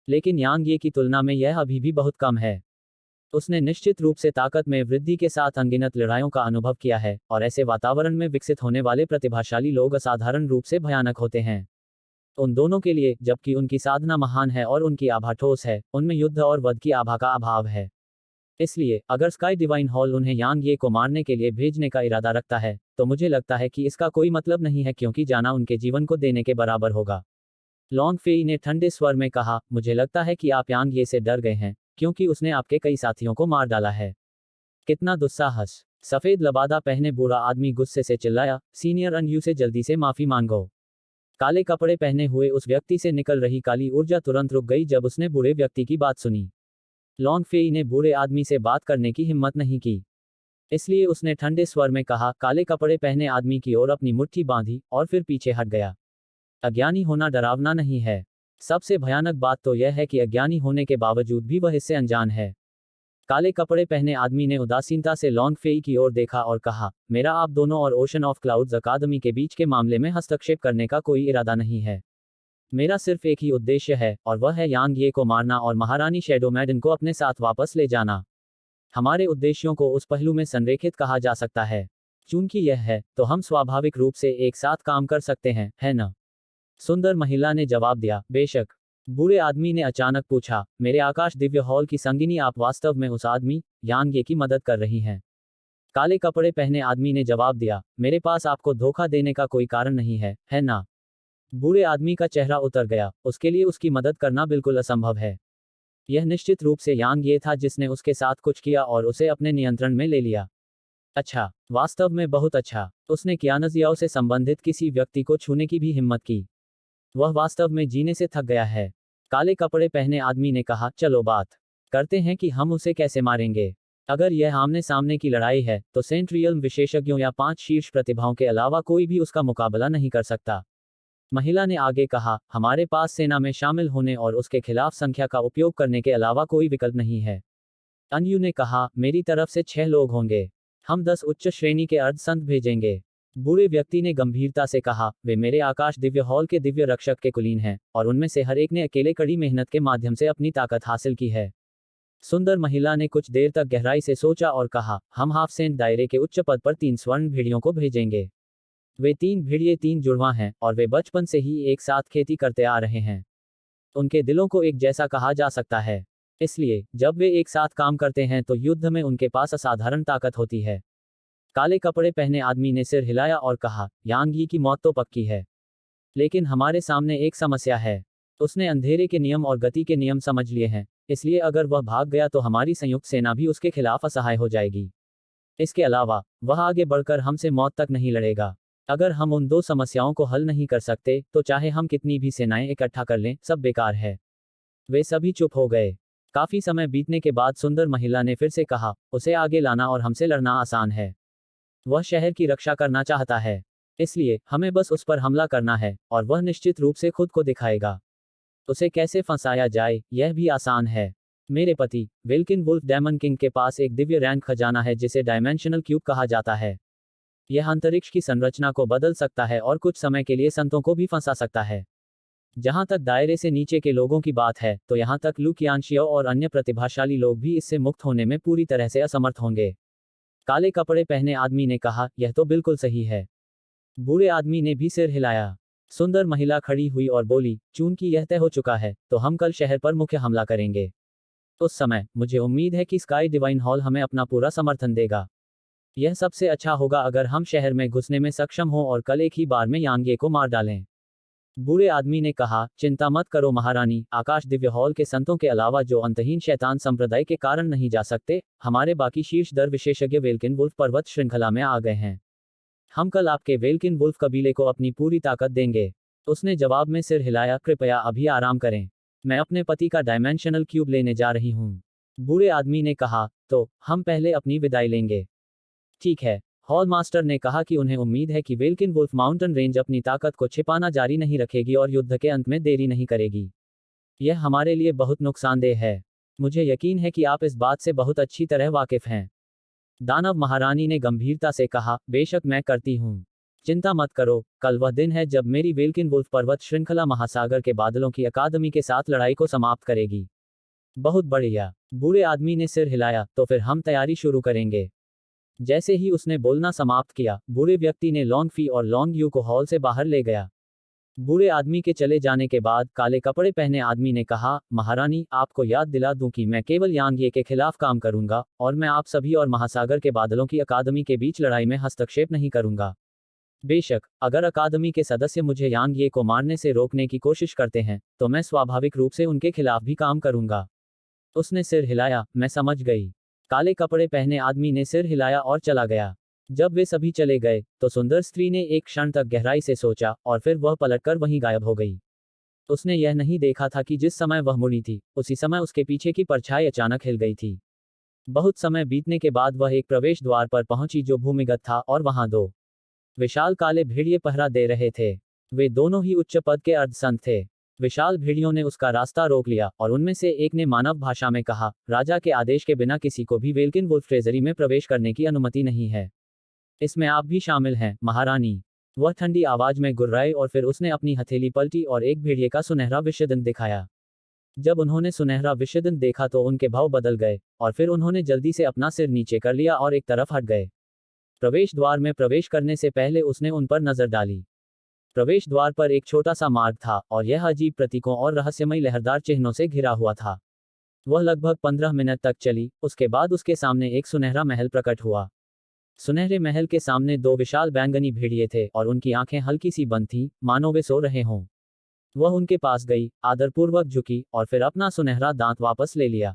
Speaker 1: लेकिन यांग ये की तुलना में यह अभी भी बहुत कम है। उसने निश्चित रूप से ताकत में वृद्धि के साथ अनगिनत लड़ाइयों का अनुभव किया है, और ऐसे वातावरण में विकसित होने वाले प्रतिभाशाली लोग असाधारण रूप से भयानक होते हैं। उन दोनों के लिए, जबकि उनकी साधना महान है और उनकी आभा ठोस है, उनमें युद्ध और वध की आभा का अभाव है। इसलिए अगर स्काई डिवाइन हॉल उन्हें यांग ये को मारने के लिए भेजने का इरादा रखता है तो मुझे लगता है कि इसका कोई मतलब नहीं है, क्योंकि जाना उनके जीवन को देने के बराबर होगा। लॉन्ग फेई ने ठंडे स्वर में कहा, मुझे लगता है कि आप यांग ये से डर गए हैं क्योंकि उसने आपके कई साथियों को मार डाला है। कितना दुस्साहस! सफेद लबादा पहने बूढ़ा आदमी गुस्से से चिल्लाया, सीनियर अनयू से जल्दी से माफी मांगो। काले कपड़े पहने हुए उस व्यक्ति से निकल रही काली ऊर्जा तुरंत रुक गई जब उसने बूढ़े व्यक्ति की बात सुनी। लॉन्ग फेई ने बूढ़े आदमी से बात करने की हिम्मत नहीं की, इसलिए उसने ठंडे स्वर में कहा, काले कपड़े पहने आदमी की ओर अपनी मुट्ठी बांधी और फिर पीछे हट गया। अज्ञानी होना डरावना नहीं है। सबसे भयानक बात तो यह है कि अज्ञानी होने के बावजूद भी वह इससे अनजान है। काले कपड़े पहने आदमी ने उदासीनता से लॉन्ग फेई की ओर देखा और कहा, मेरा आप दोनों और ओशन ऑफ क्लाउड्स अकादमी के बीच के मामले में हस्तक्षेप करने का कोई इरादा नहीं है। मेरा सिर्फ एक ही उद्देश्य है, और वह है यांग ये को मारना और महारानी शैडो मैडन को अपने साथ वापस ले जाना। हमारे उद्देश्यों को उस पहलू में संरेखित कहा जा सकता है। चूंकि यह है, तो हम स्वाभाविक रूप से एक साथ काम कर सकते हैं, है न? सुंदर महिला ने जवाब दिया, बेशक। बूढ़े आदमी ने अचानक पूछा, मेरे आकाश दिव्य हॉल की संगिनी, आप वास्तव में उस आदमी यांग ये की मदद कर रही हैं? काले कपड़े पहने आदमी ने जवाब दिया, मेरे पास आपको धोखा देने का कोई कारण नहीं है ना? बूढ़े आदमी का चेहरा उतर गया, उसके लिए उसकी मदद करना बिल्कुल असंभव है। यह निश्चित रूप से यांग ये था जिसने उसके साथ कुछ किया और उसे अपने नियंत्रण में ले लिया। अच्छा, वास्तव में बहुत अच्छा। उसने कियानजियाओ से संबंधित किसी व्यक्ति को छूने की भी हिम्मत की। वह वास्तव में जीने से थक गया है। काले कपड़े पहने आदमी ने कहा, चलो बात करते हैं कि हम उसे कैसे मारेंगे। अगर यह आमने सामने की लड़ाई है तो सेंट रियल्म विशेषज्ञों या 5 शीर्ष प्रतिभाओं के अलावा कोई भी उसका मुकाबला नहीं कर सकता। महिला ने आगे कहा, हमारे पास सेना में शामिल होने और उसके खिलाफ संख्या का उपयोग करने के अलावा कोई विकल्प नहीं है। अनयू ने कहा, मेरी तरफ से 6 लोग होंगे। हम 10 उच्च श्रेणी के अर्धसंत भेजेंगे। बूढ़े व्यक्ति ने गंभीरता से कहा, वे मेरे आकाश दिव्य हॉल के दिव्य रक्षक के कुलीन हैं, और उनमें से हर एक ने अकेले कड़ी मेहनत के माध्यम से अपनी ताकत हासिल की है। सुंदर महिला ने कुछ देर तक गहराई से सोचा और कहा, हम हाफ सेंट दायरे के उच्च पद पर 3 स्वर्ण भेड़ियों को भेजेंगे। वे 3 भेड़िए 3 जुड़वां हैं, और वे बचपन से ही एक साथ खेती करते आ रहे हैं। उनके दिलों को एक जैसा कहा जा सकता है। इसलिए जब वे एक साथ काम करते हैं तो युद्ध में उनके पास असाधारण ताकत होती है। काले कपड़े पहने आदमी ने सिर हिलाया और कहा, यांग यी की मौत तो पक्की है, लेकिन हमारे सामने एक समस्या है। उसने अंधेरे के नियम और गति के नियम समझ लिए हैं, इसलिए अगर वह भाग गया तो हमारी संयुक्त सेना भी उसके खिलाफ असहाय हो जाएगी। इसके अलावा वह आगे बढ़कर हमसे मौत तक नहीं लड़ेगा। अगर हम उन 2 समस्याओं को हल नहीं कर सकते तो चाहे हम कितनी भी सेनाएं इकट्ठा कर लें, सब बेकार है। वे सभी चुप हो गए। काफी समय बीतने के बाद सुंदर महिला ने फिर से कहा, उसे आगे लाना और हमसे लड़ना आसान है। वह शहर की रक्षा करना चाहता है, इसलिए हमें बस उस पर हमला करना है और वह निश्चित रूप से खुद को दिखाएगा। उसे कैसे फंसाया जाए, यह भी आसान है। मेरे पति विल्किन वुल्फ डेमन किंग के पास एक दिव्य रैंक खजाना है जिसे डायमेंशनल क्यूब कहा जाता है। यह अंतरिक्ष की संरचना को बदल सकता है और कुछ समय के लिए संतों को भी फंसा सकता है। जहां तक दायरे से नीचे के लोगों की बात है, तो यहां तक लू कियांशियो और अन्य प्रतिभाशाली लोग भी इससे मुक्त होने में पूरी तरह से असमर्थ होंगे। काले कपड़े पहने आदमी ने कहा, यह तो बिल्कुल सही है। बूढ़े आदमी ने भी सिर हिलाया। सुंदर महिला खड़ी हुई और बोली, चूंकि यह तय हो चुका है, तो हम कल शहर पर मुख्य हमला करेंगे। उस समय मुझे उम्मीद है कि स्काई डिवाइन हॉल हमें अपना पूरा समर्थन देगा। यह सबसे अच्छा होगा अगर हम शहर में घुसने में सक्षम हों और कल एक ही बार में यांगे को मार डालें। बूढ़े आदमी ने कहा, चिंता मत करो महारानी, आकाश दिव्य हॉल के संतों के अलावा जो अंतहीन शैतान संप्रदाय के कारण नहीं जा सकते, हमारे बाकी शीर्ष दर विशेषज्ञ वेल्किन वुल्फ पर्वत श्रृंखला में आ गए हैं। हम कल आपके वेल्किन वुल्फ कबीले को अपनी पूरी ताकत देंगे। उसने जवाब में सिर हिलाया, कृपया अभी आराम करें। मैं अपने पति का डायमेंशनल क्यूब लेने जा रही हूँ। बूढ़े आदमी ने कहा, तो हम पहले अपनी विदाई लेंगे। ठीक है। हॉल मास्टर ने कहा कि उन्हें उम्मीद है कि वेल्किन वुल्फ माउंटेन रेंज अपनी ताकत को छिपाना जारी नहीं रखेगी और युद्ध के अंत में देरी नहीं करेगी। यह हमारे लिए बहुत नुकसानदेह है। मुझे यकीन है कि आप इस बात से बहुत अच्छी तरह वाकिफ हैं। दानव महारानी ने गंभीरता से कहा, बेशक मैं करती हूँ। चिंता मत करो, कल वह दिन है जब मेरी वेल्किन वुल्फ पर्वत श्रृंखला महासागर के बादलों की अकादमी के साथ लड़ाई को समाप्त करेगी। बहुत बढ़िया। बूढ़े आदमी ने सिर हिलाया, तो फिर हम तैयारी शुरू करेंगे। जैसे ही उसने बोलना समाप्त किया, बूढ़े व्यक्ति ने लॉन्ग फी और लॉन्ग यू को हॉल से बाहर ले गया। बूढ़े आदमी के चले जाने के बाद काले कपड़े पहने आदमी ने कहा, महारानी, आपको याद दिला दूं कि मैं केवल यांगे के खिलाफ काम करूंगा और मैं आप सभी और महासागर के बादलों की अकादमी के बीच लड़ाई में हस्तक्षेप नहीं करूंगा। बेशक, अगर अकादमी के सदस्य मुझे यांगे को मारने से रोकने की कोशिश करते हैं, तो मैं स्वाभाविक रूप से उनके खिलाफ भी काम करूंगा। उसने सिर हिलाया, मैं समझ गई। काले कपड़े पहने आदमी ने सिर हिलाया और चला गया। जब वे सभी चले गए, तो सुंदर स्त्री ने एक क्षण तक गहराई से सोचा और फिर वह पलटकर वहीं गायब हो गई। उसने यह नहीं देखा था कि जिस समय वह मुड़ी थी, उसी समय उसके पीछे की परछाई अचानक हिल गई थी। बहुत समय बीतने के बाद वह एक प्रवेश द्वार पर पहुंची जो भूमिगत था और वहां दो विशाल काले भेड़िए पहरा दे रहे थे। वे दोनों ही उच्च पद के अर्धसंत थे। विशाल भेड़ियों ने उसका रास्ता रोक लिया और उनमें से एक ने मानव भाषा में कहा, राजा के आदेश के बिना किसी को भी वेल्किन वुल्फ ट्रेजरी में प्रवेश करने की अनुमति नहीं है। इसमें आप भी शामिल हैं, महारानी। वह ठंडी आवाज में गुर्राई और फिर उसने अपनी हथेली पलटी और एक भेड़िए का सुनहरा विषदंत दिखाया। जब उन्होंने सुनहरा विषदंत देखा तो उनके भाव बदल गए और फिर उन्होंने जल्दी से अपना सिर नीचे कर लिया और एक तरफ हट गए। प्रवेश द्वार में प्रवेश करने से पहले उसने उन पर नजर डाली। प्रवेश द्वार पर एक छोटा सा मार्ग था और यह अजीब प्रतीकों और रहस्यमयी लहरदार चिन्हों से घिरा हुआ था। वह लगभग 15 मिनट तक चली, उसके बाद उसके सामने एक सुनहरा महल प्रकट हुआ। सुनहरे महल के सामने दो विशाल बैंगनी भेड़िए थे और उनकी आंखें हल्की सी बंद थीं, मानो वे सो रहे हों। वह उनके पास गई, आदरपूर्वक झुकी और फिर अपना सुनहरा दांत वापस ले लिया।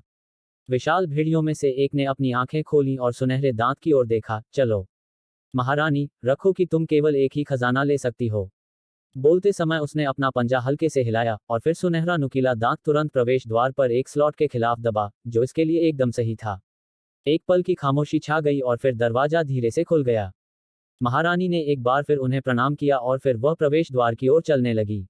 Speaker 1: विशाल भेड़ियों में से एक ने अपनी आंखें खोलीं और सुनहरे दांत की ओर देखा, चलो महारानी, रखो कि तुम केवल एक ही खजाना ले सकती हो। बोलते समय उसने अपना पंजा हल्के से हिलाया और फिर सुनहरा नुकीला दांत तुरंत प्रवेश द्वार पर एक स्लॉट के खिलाफ दबा, जो इसके लिए एकदम सही था। एक पल की खामोशी छा गई और फिर दरवाजा धीरे से खुल गया। महारानी ने एक बार फिर उन्हें प्रणाम किया और फिर वह प्रवेश द्वार की ओर चलने लगी।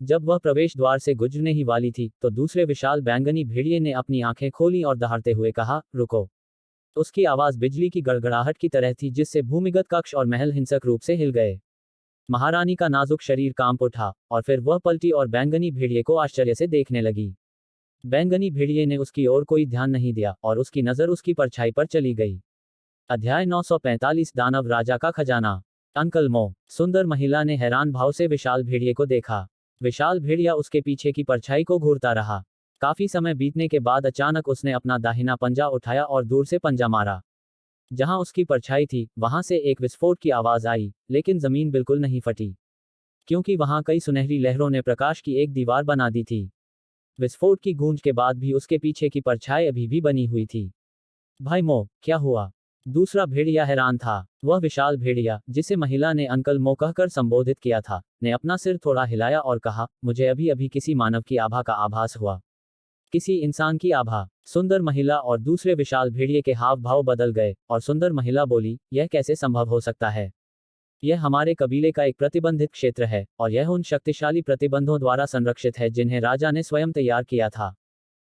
Speaker 1: जब वह प्रवेश द्वार से गुजरने ही वाली थी, तो दूसरे विशाल बैंगनी भेड़िए ने अपनी आंखें खोली और दहाड़ते हुए कहा, रुको। उसकी आवाज बिजली की गड़गड़ाहट की तरह थी जिससे भूमिगत कक्ष और महल हिंसक रूप से हिल गए। महारानी का नाजुक शरीर कांप उठा और फिर वह पलटी और बैंगनी भेड़िए को आश्चर्य से देखने लगी। बैंगनी भेड़िए ने उसकी ओर कोई ध्यान नहीं दिया और उसकी नजर उसकी परछाई पर चली गई। अध्याय 945 दानव राजा का खजाना। अंकल मो। सुंदर महिला ने हैरान भाव से विशाल भेड़िए को देखा। विशाल भेड़िया उसके पीछे की परछाई को घूरता रहा। काफी समय बीतने के बाद अचानक उसने अपना दाहिना पंजा उठाया और दूर से पंजा मारा। जहां उसकी परछाई थी, वहां से एक विस्फोट की आवाज आई, लेकिन जमीन बिल्कुल नहीं फटी, क्योंकि वहां कई सुनहरी लहरों ने प्रकाश की एक दीवार बना दी थी। विस्फोट की गूंज के बाद भी उसके पीछे की परछाई अभी भी बनी हुई थी। भाई मो, क्या हुआ? दूसरा भेड़िया हैरान था। वह विशाल भेड़िया, जिसे महिला ने अंकल मो कहकर संबोधित किया था, ने अपना सिर थोड़ा हिलाया और कहा, मुझे अभी अभी किसी मानव की आभा का आभास हुआ। किसी इंसान की आभा। सुंदर महिला और दूसरे विशाल भेड़िए के हाव भाव बदल गए और सुंदर महिला बोली, यह कैसे संभव हो सकता है? यह हमारे कबीले का एक प्रतिबंधित क्षेत्र है और यह उन शक्तिशाली प्रतिबंधों द्वारा संरक्षित है जिन्हें राजा ने स्वयं तैयार किया था।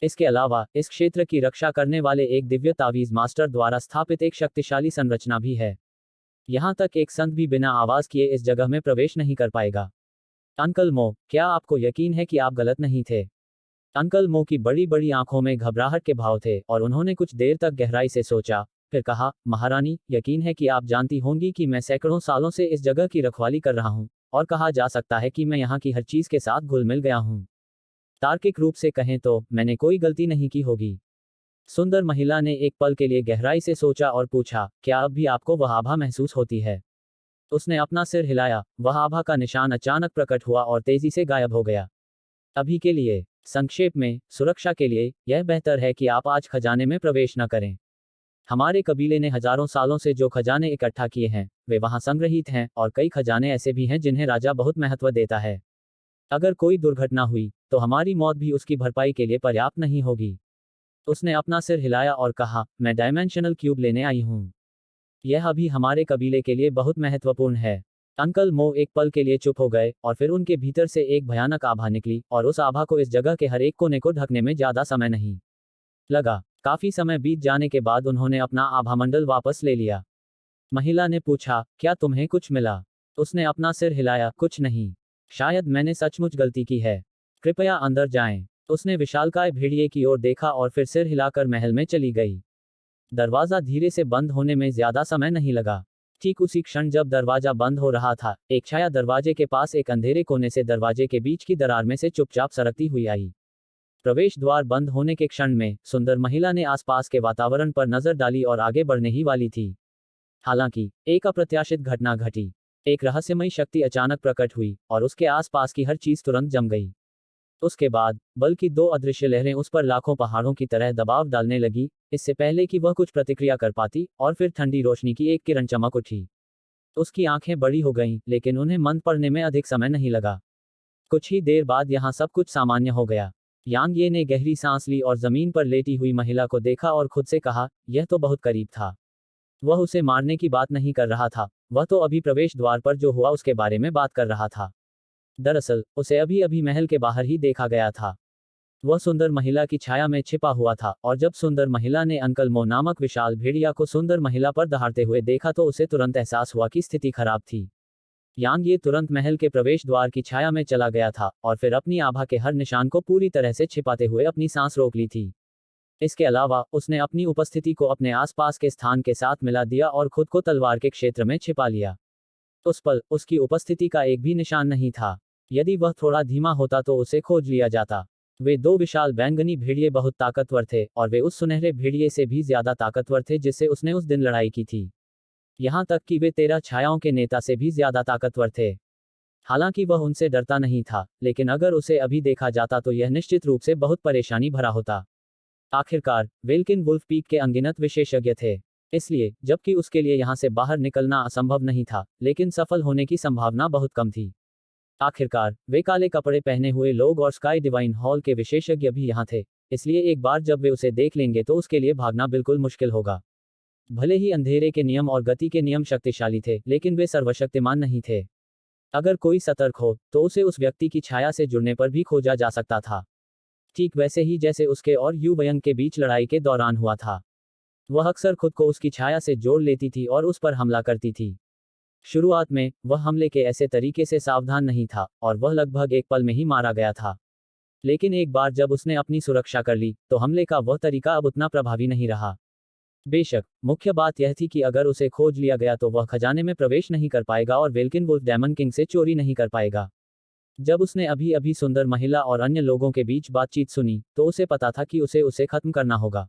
Speaker 1: इसके अलावा इस क्षेत्र की रक्षा करने वाले एक दिव्य तावीज मास्टर द्वारा स्थापित एक शक्तिशाली संरचना भी है। यहाँ तक एक संत भी बिना आवाज किए इस जगह में प्रवेश नहीं कर पाएगा। अंकल मो, क्या आपको यकीन है कि आप गलत नहीं थे? अंकल मो की बड़ी बड़ी आंखों में घबराहट के भाव थे और उन्होंने कुछ देर तक गहराई से सोचा, फिर कहा, महारानी, यकीन है कि आप जानती होंगी कि मैं सैकड़ों सालों से इस जगह की रखवाली कर रहा हूँ और कहा जा सकता है कि मैं यहाँ की हर चीज के साथ घुल मिल गया हूँ। तार्किक रूप से कहें तो मैंने कोई गलती नहीं की होगी। सुंदर महिला ने एक पल के लिए गहराई से सोचा और पूछा, क्या अब भी आपको वह आभा महसूस होती है? उसने अपना सिर हिलाया, वह आभा का निशान अचानक प्रकट हुआ और तेजी से गायब हो गया। अभी के लिए, संक्षेप में, सुरक्षा के लिए, यह बेहतर है कि आप आज खजाने में प्रवेश न करें। हमारे कबीले ने हजारों सालों से जो खजाने इकट्ठा किए हैं, वे वहां संग्रहित हैं और कई खजाने ऐसे भी हैं जिन्हें राजा बहुत महत्व देता है। अगर कोई दुर्घटना हुई, तो हमारी मौत भी उसकी भरपाई के लिए पर्याप्त नहीं होगी। उसने अपना सिर हिलाया और कहा, मैं डायमेंशनल क्यूब लेने आई हूँ। यह अभी हमारे कबीले के लिए बहुत महत्वपूर्ण है। अंकल मो एक पल के लिए चुप हो गए और फिर उनके भीतर से एक भयानक आभा निकली और उस आभा को इस जगह के हर एक कोने को ढकने में ज्यादा समय नहीं लगा। काफी समय बीत जाने के बाद उन्होंने अपना आभामंडल वापस ले लिया। महिला ने पूछा, क्या तुम्हें कुछ मिला? उसने अपना सिर हिलाया, कुछ नहीं। शायद मैंने सचमुच गलती की है। कृपया अंदर जाएं। उसने विशालकाय भेड़िए की ओर देखा और फिर सिर हिलाकर महल में चली गई। दरवाजा धीरे से बंद होने में ज्यादा समय नहीं लगा। ठीक उसी क्षण जब दरवाजा बंद हो रहा था, एक छाया दरवाजे के पास एक अंधेरे कोने से दरवाजे के बीच की दरार में से चुपचाप सरकती हुई आई। प्रवेश द्वार बंद होने के क्षण में सुंदर महिला ने आसपास के वातावरण पर नजर डाली और आगे बढ़ने ही वाली थी। हालांकि एक अप्रत्याशित घटना घटी। एक रहस्यमयी शक्ति अचानक प्रकट हुई और उसके आसपास की हर चीज तुरंत जम गई। उसके बाद बल्कि दो अदृश्य लहरें उस पर लाखों पहाड़ों की तरह दबाव डालने लगी, इससे पहले कि वह कुछ प्रतिक्रिया कर पाती, और फिर ठंडी रोशनी की एक किरण चमक उठी। उसकी आंखें बड़ी हो गईं, लेकिन उन्हें मंद पड़ने में अधिक समय नहीं लगा। कुछ ही देर बाद यहाँ सब कुछ सामान्य हो गया। यांग ये ने गहरी सांस ली और जमीन पर लेटी हुई महिला को देखा और खुद से कहा, यह तो बहुत करीब था। वह उसे मारने की बात नहीं कर रहा था, वह तो अभी प्रवेश द्वार पर जो हुआ उसके बारे में बात कर रहा था। दरअसल उसे अभी अभी महल के बाहर ही देखा गया था। वह सुंदर महिला की छाया में छिपा हुआ था और जब सुंदर महिला ने अंकल मो नामक विशाल भेड़िया को सुंदर महिला पर दहाड़ते हुए देखा तो उसे तुरंत एहसास हुआ कि स्थिति खराब थी। यांग ये तुरंत महल के प्रवेश द्वार की छाया में चला गया था और फिर अपनी आभा के हर निशान को पूरी तरह से छिपाते हुए अपनी सांस रोक ली थी। इसके अलावा उसने अपनी उपस्थिति को अपने आसपास के स्थान के साथ मिला दिया और खुद को तलवार के क्षेत्र में छिपा लिया। उस पल उसकी उपस्थिति का एक भी निशान नहीं था। यदि वह थोड़ा धीमा होता तो उसे खोज लिया जाता। वे दो विशाल बैंगनी भेड़िए बहुत ताकतवर थे और वे उस सुनहरे भेड़िए से भी ज्यादा ताकतवर थे जिससे उसने उस दिन लड़ाई की थी। यहाँ तक कि वे 13 छायाओं के नेता से भी ज्यादा ताकतवर थे। हालांकि वह उनसे डरता नहीं था, लेकिन अगर उसे अभी देखा जाता तो यह निश्चित रूप से बहुत परेशानी भरा होता। आखिरकार वेल्किन वुल्फ पीक के अनगिनत विशेषज्ञ थे, इसलिए जबकि उसके लिए यहाँ से बाहर निकलना असंभव नहीं था, लेकिन सफल होने की संभावना बहुत कम थी। आखिरकार वे काले कपड़े पहने हुए लोग और स्काई डिवाइन हॉल के विशेषज्ञ भी यहाँ थे, इसलिए एक बार जब वे उसे देख लेंगे तो उसके लिए भागना बिल्कुल मुश्किल होगा। भले ही अंधेरे के नियम और गति के नियम शक्तिशाली थे, लेकिन वे सर्वशक्तिमान नहीं थे। अगर कोई सतर्क हो तो उसे उस व्यक्ति की छाया से जुड़ने पर भी खोजा जा सकता था, ठीक वैसे ही जैसे उसके और यू वयंग के बीच लड़ाई के दौरान हुआ था। वह अक्सर खुद को उसकी छाया से जोड़ लेती थी और उस पर हमला करती थी। शुरुआत में वह हमले के ऐसे तरीके से सावधान नहीं था और वह लगभग एक पल में ही मारा गया था। लेकिन एक बार जब उसने अपनी सुरक्षा कर ली तो हमले का वह तरीका अब उतना प्रभावी नहीं रहा। बेशक मुख्य बात यह थी कि अगर उसे खोज लिया गया तो वह खजाने में प्रवेश नहीं कर पाएगा और वेल्किन वुल्फ डेमन किंग से चोरी नहीं कर पाएगा। जब उसने अभी अभी सुंदर महिला और अन्य लोगों के बीच बातचीत सुनी तो उसे पता था कि उसे खत्म करना होगा,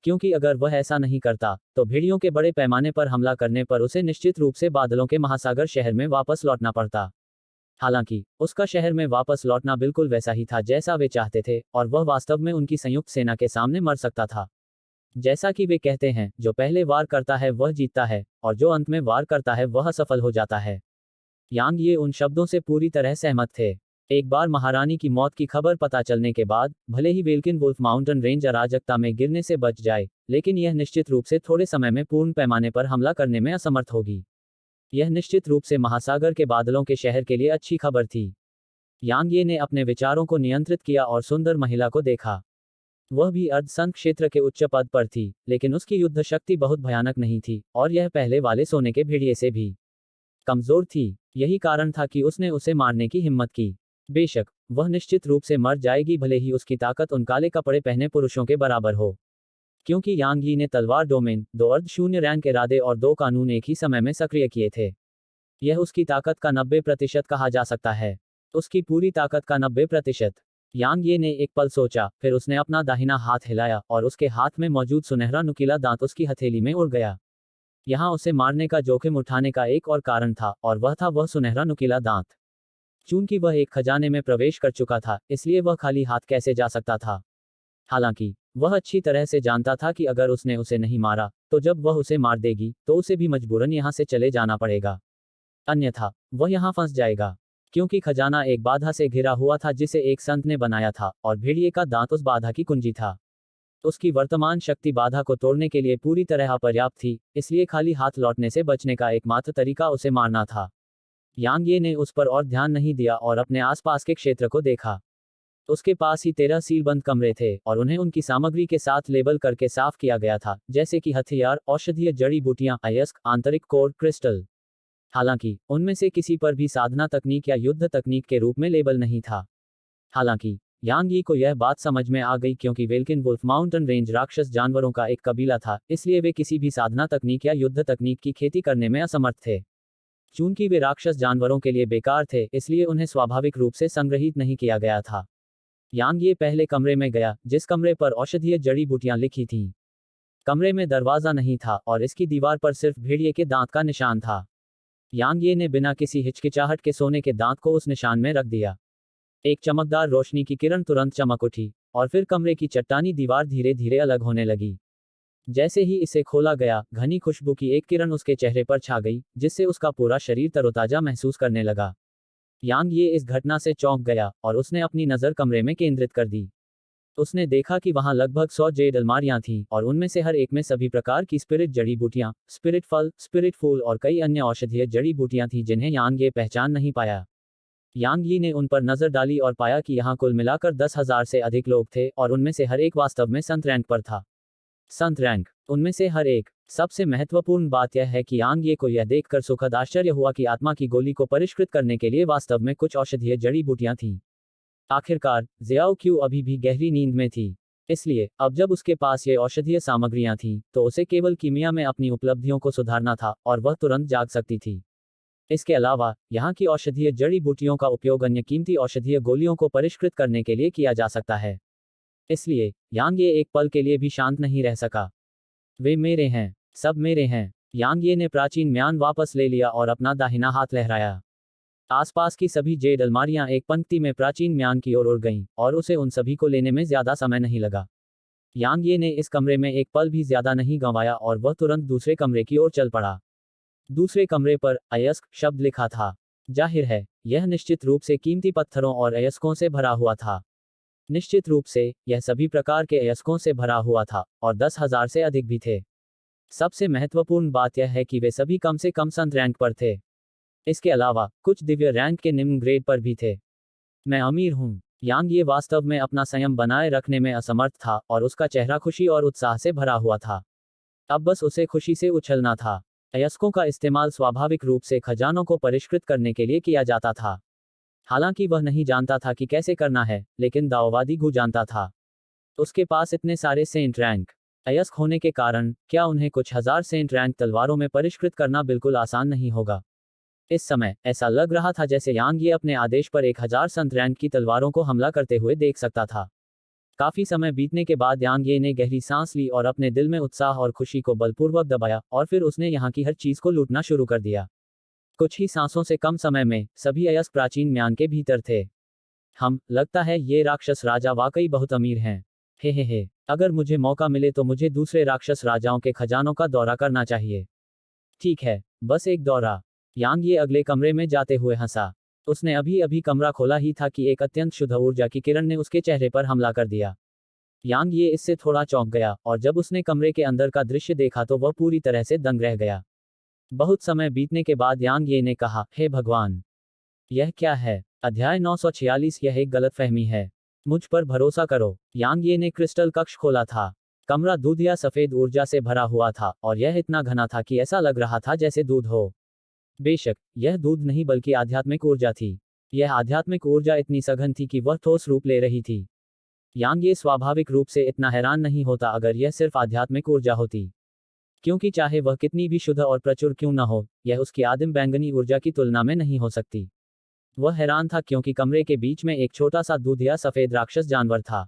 Speaker 1: क्योंकि अगर वह ऐसा नहीं करता तो भेड़ियों के बड़े पैमाने पर हमला करने पर उसे निश्चित रूप से बादलों के महासागर शहर में वापस लौटना पड़ता। हालांकि उसका शहर में वापस लौटना बिल्कुल वैसा ही था जैसा वे चाहते थे, और वह वास्तव में उनकी संयुक्त सेना के सामने मर सकता था। जैसा कि वे कहते हैं, जो पहले वार करता है वह जीतता है और जो अंत में वार करता है वह असफल हो जाता है। यांग ये उन शब्दों से पूरी तरह सहमत थे। एक बार महारानी की मौत की खबर पता चलने के बाद भले ही वेल्किन वुल्फ माउंटेन रेंज अराजकता में गिरने से बच जाए, लेकिन यह निश्चित रूप से थोड़े समय में पूर्ण पैमाने पर हमला करने में असमर्थ होगी। यह निश्चित रूप से महासागर के बादलों के शहर के लिए अच्छी खबर थी। यांग ये ने अपने विचारों को नियंत्रित किया और सुंदर महिला को देखा। वह भी अर्धसंत क्षेत्र के उच्च पद पर थी, लेकिन उसकी युद्ध शक्ति बहुत भयानक नहीं थी, और यह पहले वाले सोने के भेड़िए से भी कमजोर थी। यही कारण था कि उसने उसे मारने की हिम्मत की। बेशक वह निश्चित रूप से मर जाएगी, भले ही उसकी ताकत उन काले कपड़े पहने पुरुषों के बराबर हो। क्योंकि यांग यी ने तलवार डोमेन, 2 अर्धशून्य रैंक इरादे और 2 कानून एक ही समय में सक्रिय किए थे। यह उसकी ताकत का 90% कहा जा सकता है। उसकी पूरी ताकत का 90%। यांग ये ने एक पल सोचा, फिर उसने अपना दाहिना हाथ हिलाया और उसके हाथ में मौजूद सुनहरा नुकीला दांत उसकी हथेली में उड़ गया। यहाँ उसे मारने का जोखिम उठाने का एक और कारण था, और वह था वह सुनहरा नुकीला दांत। चूंकि वह एक खजाने में प्रवेश कर चुका था, इसलिए वह खाली हाथ कैसे जा सकता था। हालांकि वह अच्छी तरह से जानता था कि अगर उसने उसे नहीं मारा, तो जब वह उसे मार देगी तो उसे भी मजबूरन यहाँ से चले जाना पड़ेगा। अन्यथा वह यहाँ फंस जाएगा। क्योंकि खजाना एक बाधा से घिरा हुआ था जिसे एक संत ने बनाया था, और भेड़िए का दांत उस बाधा की कुंजी था। उसकी वर्तमान शक्ति बाधा को तोड़ने के लिए पूरी तरह अपर्याप्त थी, इसलिए खाली हाथ लौटने से बचने का एकमात्र तरीका उसे मारना था। यांग ये ने उस पर और ध्यान नहीं दिया और अपने आसपास के क्षेत्र को देखा। उसके पास ही 13 सीलबंद कमरे थे, और उन्हें उनकी सामग्री के साथ लेबल करके साफ किया गया था, जैसे कि हथियार, औषधीय जड़ी बूटियां, अयस्क, आंतरिक कोर, क्रिस्टल। हालांकि उनमें से किसी पर भी साधना तकनीक या युद्ध तकनीक के रूप में लेबल नहीं था। हालांकि यांग यी को यह बात समझ में आ गई, क्योंकि वेल्किन वुल्फ माउंटेन रेंज राक्षस जानवरों का एक कबीला था, इसलिए वे किसी भी साधना तकनीक या युद्ध तकनीक की खेती करने में असमर्थ थे। चूंकि वे राक्षस जानवरों के लिए बेकार थे, इसलिए उन्हें स्वाभाविक रूप से संग्रहित नहीं किया गया था। यांग ये पहले कमरे में गया, जिस कमरे पर औषधीय जड़ी बूटियां लिखी थीं। कमरे में दरवाजा नहीं था, और इसकी दीवार पर सिर्फ भेड़िए के दांत का निशान था। यांग ये ने बिना किसी हिचकिचाहट के सोने के दांत को उस निशान में रख दिया। एक चमकदार रोशनी की किरण तुरंत चमक उठी, और फिर कमरे की चट्टानी दीवार धीरे धीरे अलग होने लगी। जैसे ही इसे खोला गया, घनी खुशबू की एक किरण उसके चेहरे पर छा गई, जिससे उसका पूरा शरीर तरोताजा महसूस करने लगा। यांग ये इस घटना से चौंक गया, और उसने अपनी नज़र कमरे में केंद्रित कर दी। उसने देखा कि वहां लगभग 100 जेड अलमारियां थीं, और उनमें से हर एक में सभी प्रकार की स्पिरिट जड़ी बूटियां, स्पिरिट फल, स्पिरिट फूल और कई अन्य औषधीय जड़ी बूटियां थीं जिन्हें यांग ये पहचान नहीं पाया। यांग यी ने उन पर नजर डाली और पाया कि यहाँ कुल मिलाकर 10,000 से अधिक लोग थे, और उनमें से हर एक वास्तव में संत रैंक पर था। संत रैंक, उनमें से हर एक। सबसे महत्वपूर्ण बात यह है कि यांग ये को यह देखकर सुखद आश्चर्य हुआ कि आत्मा की गोली को परिष्कृत करने के लिए वास्तव में कुछ औषधीय जड़ी बूटियां थीं। आखिरकार जियाओ क्यू अभी भी गहरी नींद में थी, इसलिए अब जब उसके पास ये औषधीय सामग्रियां थीं, तो उसे केवल कीमिया में अपनी उपलब्धियों को सुधारना था, और वह तुरंत जाग सकती थी। इसके अलावा यहाँ की औषधीय जड़ी बूटियों का उपयोग अन्य कीमती औषधीय गोलियों को परिष्कृत करने के लिए किया जा सकता है। इसलिए यांग ये एक पल के लिए भी शांत नहीं रह सका। वे मेरे हैं, सब मेरे हैं। यांग ये ने प्राचीन म्यान वापस ले लिया और अपना दाहिना हाथ लहराया। आसपास की सभी जेड अलमारियां एक पंक्ति में प्राचीन म्यान की ओर उड़ गईं, और उसे उन सभी को लेने में ज्यादा समय नहीं लगा। यांग ये ने इस कमरे में एक पल भी ज्यादा नहीं गंवाया, और वह तुरंत दूसरे कमरे की ओर चल पड़ा। दूसरे कमरे पर अयस्क शब्द लिखा था। जाहिर है, यह निश्चित रूप से कीमती पत्थरों और अयस्कों से भरा हुआ था। निश्चित रूप से यह सभी प्रकार के अयस्कों से भरा हुआ था, और 10,000 से अधिक भी थे। सबसे महत्वपूर्ण बात यह है कि वे सभी कम से कम संत रैंक पर थे। इसके अलावा कुछ दिव्य रैंक के निम्न ग्रेड पर भी थे। मैं अमीर हूँ। यांग ये वास्तव में अपना संयम बनाए रखने में असमर्थ था, और उसका चेहरा खुशी और उत्साह से भरा हुआ था। अब बस उसे खुशी से उछलना था। अयस्कों का इस्तेमाल स्वाभाविक रूप से खजानों को परिष्कृत करने के लिए किया जाता था। हालांकि वह नहीं जानता था कि कैसे करना है, लेकिन दाओवादी गु जानता था। उसके पास इतने सारे सेंट रैंक अयस्क होने के कारण क्या उन्हें कुछ हजार सेंट रैंक तलवारों में परिष्कृत करना बिल्कुल आसान नहीं होगा। इस समय ऐसा लग रहा था जैसे यांग ये अपने आदेश पर 1000 संत रैंक की तलवारों को हमला करते हुए देख सकता था। काफी समय बीतने के बाद यांग ये ने गहरी सांस ली और अपने दिल में उत्साह और खुशी को बलपूर्वक दबाया, और फिर उसने यहाँ की हर चीज को लूटना शुरू कर दिया। कुछ ही सांसों से कम समय में सभी अयस्क प्राचीन म्यान के भीतर थे। लगता है ये राक्षस राजा वाकई बहुत अमीर हैं। हे, अगर मुझे मौका मिले तो मुझे दूसरे राक्षस राजाओं के खजानों का दौरा करना चाहिए। ठीक है, बस एक दौरा। यांग ये अगले कमरे में जाते हुए हंसा। उसने अभी अभी कमरा खोला ही था कि एक अत्यंत शुद्ध ऊर्जा की किरण ने उसके चेहरे पर हमला कर दिया। यांग ये इससे थोड़ा चौंक गया, और जब उसने कमरे के अंदर का दृश्य देखा तो वह पूरी तरह से दंग रह गया। बहुत समय बीतने के बाद यांग ये ने कहा, हे भगवान, यह क्या है? अध्याय 946। यह एक गलतफहमी है। मुझ पर भरोसा करो। यांग ये ने क्रिस्टल कक्ष खोला था। कमरा दूध या सफेद ऊर्जा से भरा हुआ था, और यह इतना घना था कि ऐसा लग रहा था जैसे दूध हो। बेशक, यह दूध नहीं बल्कि आध्यात्मिक ऊर्जा थी। यह आध्यात्मिक ऊर्जा इतनी सघन थी कि वह ठोस रूप ले रही थी। यांग ये स्वाभाविक रूप से इतना हैरान नहीं होता अगर यह सिर्फ आध्यात्मिक ऊर्जा होती, क्योंकि चाहे वह कितनी भी शुद्ध और प्रचुर क्यों न हो, यह उसकी आदिम बैंगनी ऊर्जा की तुलना में नहीं हो सकती। वह हैरान था क्योंकि कमरे के बीच में एक छोटा सा दूधिया सफेद राक्षस जानवर था।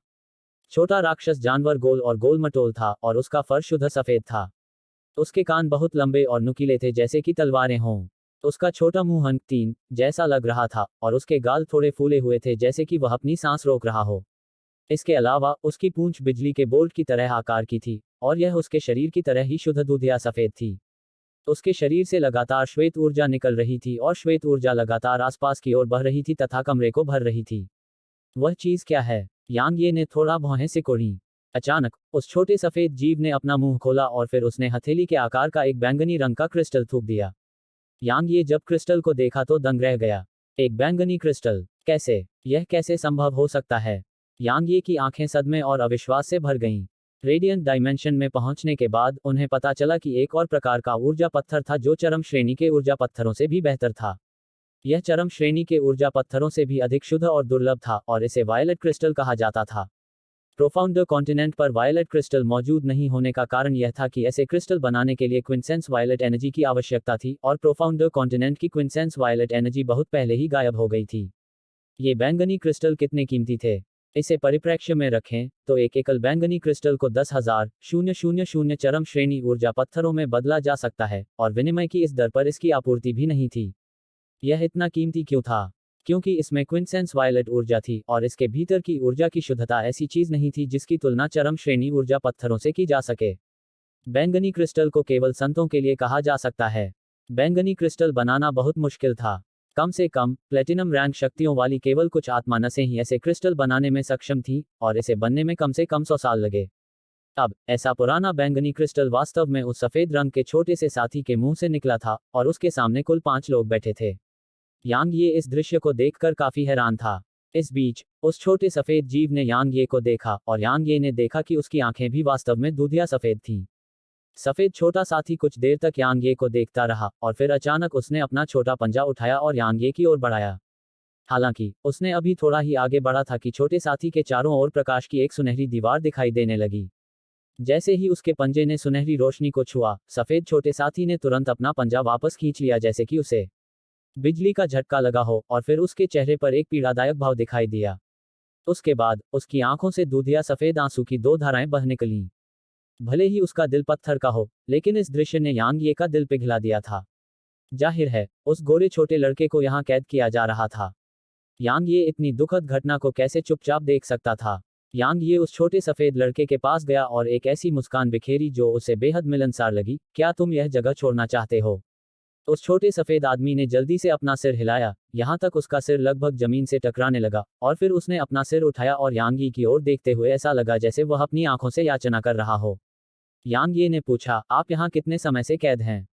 Speaker 1: छोटा राक्षस जानवर गोल और गोल मटोल था, और उसका फर शुद्ध सफेद था। उसके कान बहुत लंबे और नुकीले थे जैसे कि तलवारें हों। उसका छोटा मुंह अंक 3 जैसा लग रहा था, और उसके गाल थोड़े फूले हुए थे जैसे कि वह अपनी सांस रोक रहा हो। इसके अलावा उसकी पूंछ बिजली के बोल्ट की तरह आकार की थी, और यह उसके शरीर की तरह ही शुद्ध दूधिया सफेद थी। उसके शरीर से लगातार श्वेत ऊर्जा निकल रही थी, और श्वेत ऊर्जा लगातार आसपास की ओर बह रही थी तथा कमरे को भर रही थी। वह चीज क्या है? यांग ये ने थोड़ा भौहें सिकोड़ी। अचानक उस छोटे सफेद जीव ने अपना मुंह खोला, और फिर उसने हथेली के आकार का एक बैंगनी रंग का क्रिस्टल थूक दिया। यांग ये जब क्रिस्टल को देखा तो दंग रह गया। एक बैंगनी क्रिस्टल? कैसे? यह कैसे संभव हो सकता है? यांग ये की आंखें सदमे और अविश्वास से भर गईं। रेडियंट डायमेंशन में पहुंचने के बाद उन्हें पता चला कि एक और प्रकार का ऊर्जा पत्थर था जो चरम श्रेणी के ऊर्जा पत्थरों से भी बेहतर था। यह चरम श्रेणी के ऊर्जा पत्थरों से भी अधिक शुद्ध और दुर्लभ था, और इसे वायलेट क्रिस्टल कहा जाता था। प्रोफाउंडर कॉन्टिनेंट पर वायलेट क्रिस्टल मौजूद नहीं होने का कारण यह था कि ऐसे क्रिस्टल बनाने के लिए क्विंसेंस वायलेट एनर्जी की आवश्यकता थी, और प्रोफाउंडर कॉन्टिनेंट की क्विंसेंस वायलेट एनर्जी बहुत पहले ही गायब हो गई थी। ये बैंगनी क्रिस्टल कितने कीमती थे? इसे परिप्रेक्ष्य में रखें तो एक एकल बैंगनी क्रिस्टल को 10,000 चरम श्रेणी ऊर्जा पत्थरों में बदला जा सकता है, और विनिमय की इस दर पर इसकी आपूर्ति भी नहीं थी। यह इतना कीमती क्यों था? क्योंकि इसमें क्विंसेंस वायलेट ऊर्जा थी, और इसके भीतर की ऊर्जा की शुद्धता ऐसी चीज नहीं थी जिसकी तुलना चरम श्रेणी ऊर्जा पत्थरों से की जा सके। बैंगनी क्रिस्टल को केवल संतों के लिए कहा जा सकता है। बैंगनी क्रिस्टल बनाना बहुत मुश्किल था। कम से कम प्लेटिनम रैंक शक्तियों वाली केवल कुछ आत्मानसें ही ऐसे क्रिस्टल बनाने में सक्षम थी, और इसे बनने में कम से कम 100 साल लगे। अब ऐसा पुराना बैंगनी क्रिस्टल वास्तव में उस सफेद रंग के छोटे से साथी के मुंह से निकला था, और उसके सामने कुल 5 लोग बैठे थे। यांग ये इस दृश्य को देखकर काफी हैरान था। इस बीच उस छोटे सफेद जीव ने यांग ये को देखा, और यांग ये ने देखा कि उसकी आंखें भी वास्तव में दूधिया सफेद थीं। सफेद छोटा साथी कुछ देर तक यांग ये को देखता रहा, और फिर अचानक उसने अपना छोटा पंजा उठाया और यांग ये की ओर बढ़ाया। हालांकि उसने अभी थोड़ा ही आगे बढ़ा था कि छोटे साथी के चारों ओर प्रकाश की एक सुनहरी दीवार दिखाई देने लगी। जैसे ही उसके पंजे ने सुनहरी रोशनी को छुआ, सफेद छोटे साथी ने तुरंत अपना पंजा वापस खींच लिया जैसे कि उसे बिजली का झटका लगा हो, और फिर उसके चेहरे पर एक पीड़ादायक भाव दिखाई दिया। उसके बाद उसकी आंखों से दूधिया सफेद आंसू की 2 धाराएं बह निकलीं। भले ही उसका दिल पत्थर का हो, लेकिन इस दृश्य ने यांग ये का दिल पिघला दिया था। जाहिर है, उस गोरे छोटे लड़के को यहाँ कैद किया जा रहा था। यांग ये इतनी दुखद घटना को कैसे चुपचाप देख सकता था? यांग ये उस छोटे सफेद लड़के के पास गया और एक ऐसी मुस्कान बिखेरी जो उसे बेहद मिलनसार लगी। क्या तुम यह जगह छोड़ना चाहते हो? उस छोटे सफेद आदमी ने जल्दी से अपना सिर हिलाया, यहाँ तक उसका सिर लगभग जमीन से टकराने लगा, और फिर उसने अपना सिर उठाया और यांग ये की ओर देखते हुए ऐसा लगा जैसे वह अपनी आंखों से याचना कर रहा हो। यांग ये ने पूछा, आप यहाँ कितने समय से कैद हैं?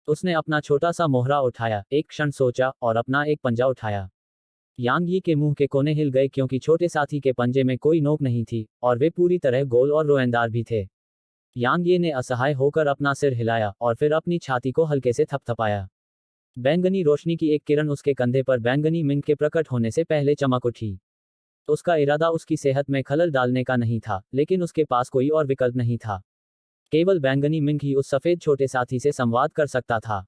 Speaker 1: उसने अपना छोटा सा मोहरा उठाया, एक क्षण सोचा, और अपना एक पंजा उठाया। यांग ये के मुंह के कोने हिल गए क्योंकि छोटे साथी के पंजे में कोई नोक नहीं थी, और वे पूरी तरह गोल और रोएंदार भी थे। यांग ये ने असहाय होकर अपना सिर हिलाया, और फिर अपनी छाती को हल्के से थपथपाया। बैंगनी रोशनी की एक किरण उसके कंधे पर बैंगनी मिंक के प्रकट होने से पहले चमक उठी। उसका इरादा उसकी सेहत में खलल डालने का नहीं था, लेकिन उसके पास कोई और विकल्प नहीं था। केवल बैंगनी मिंक ही उस सफेद छोटे साथी से संवाद कर सकता था।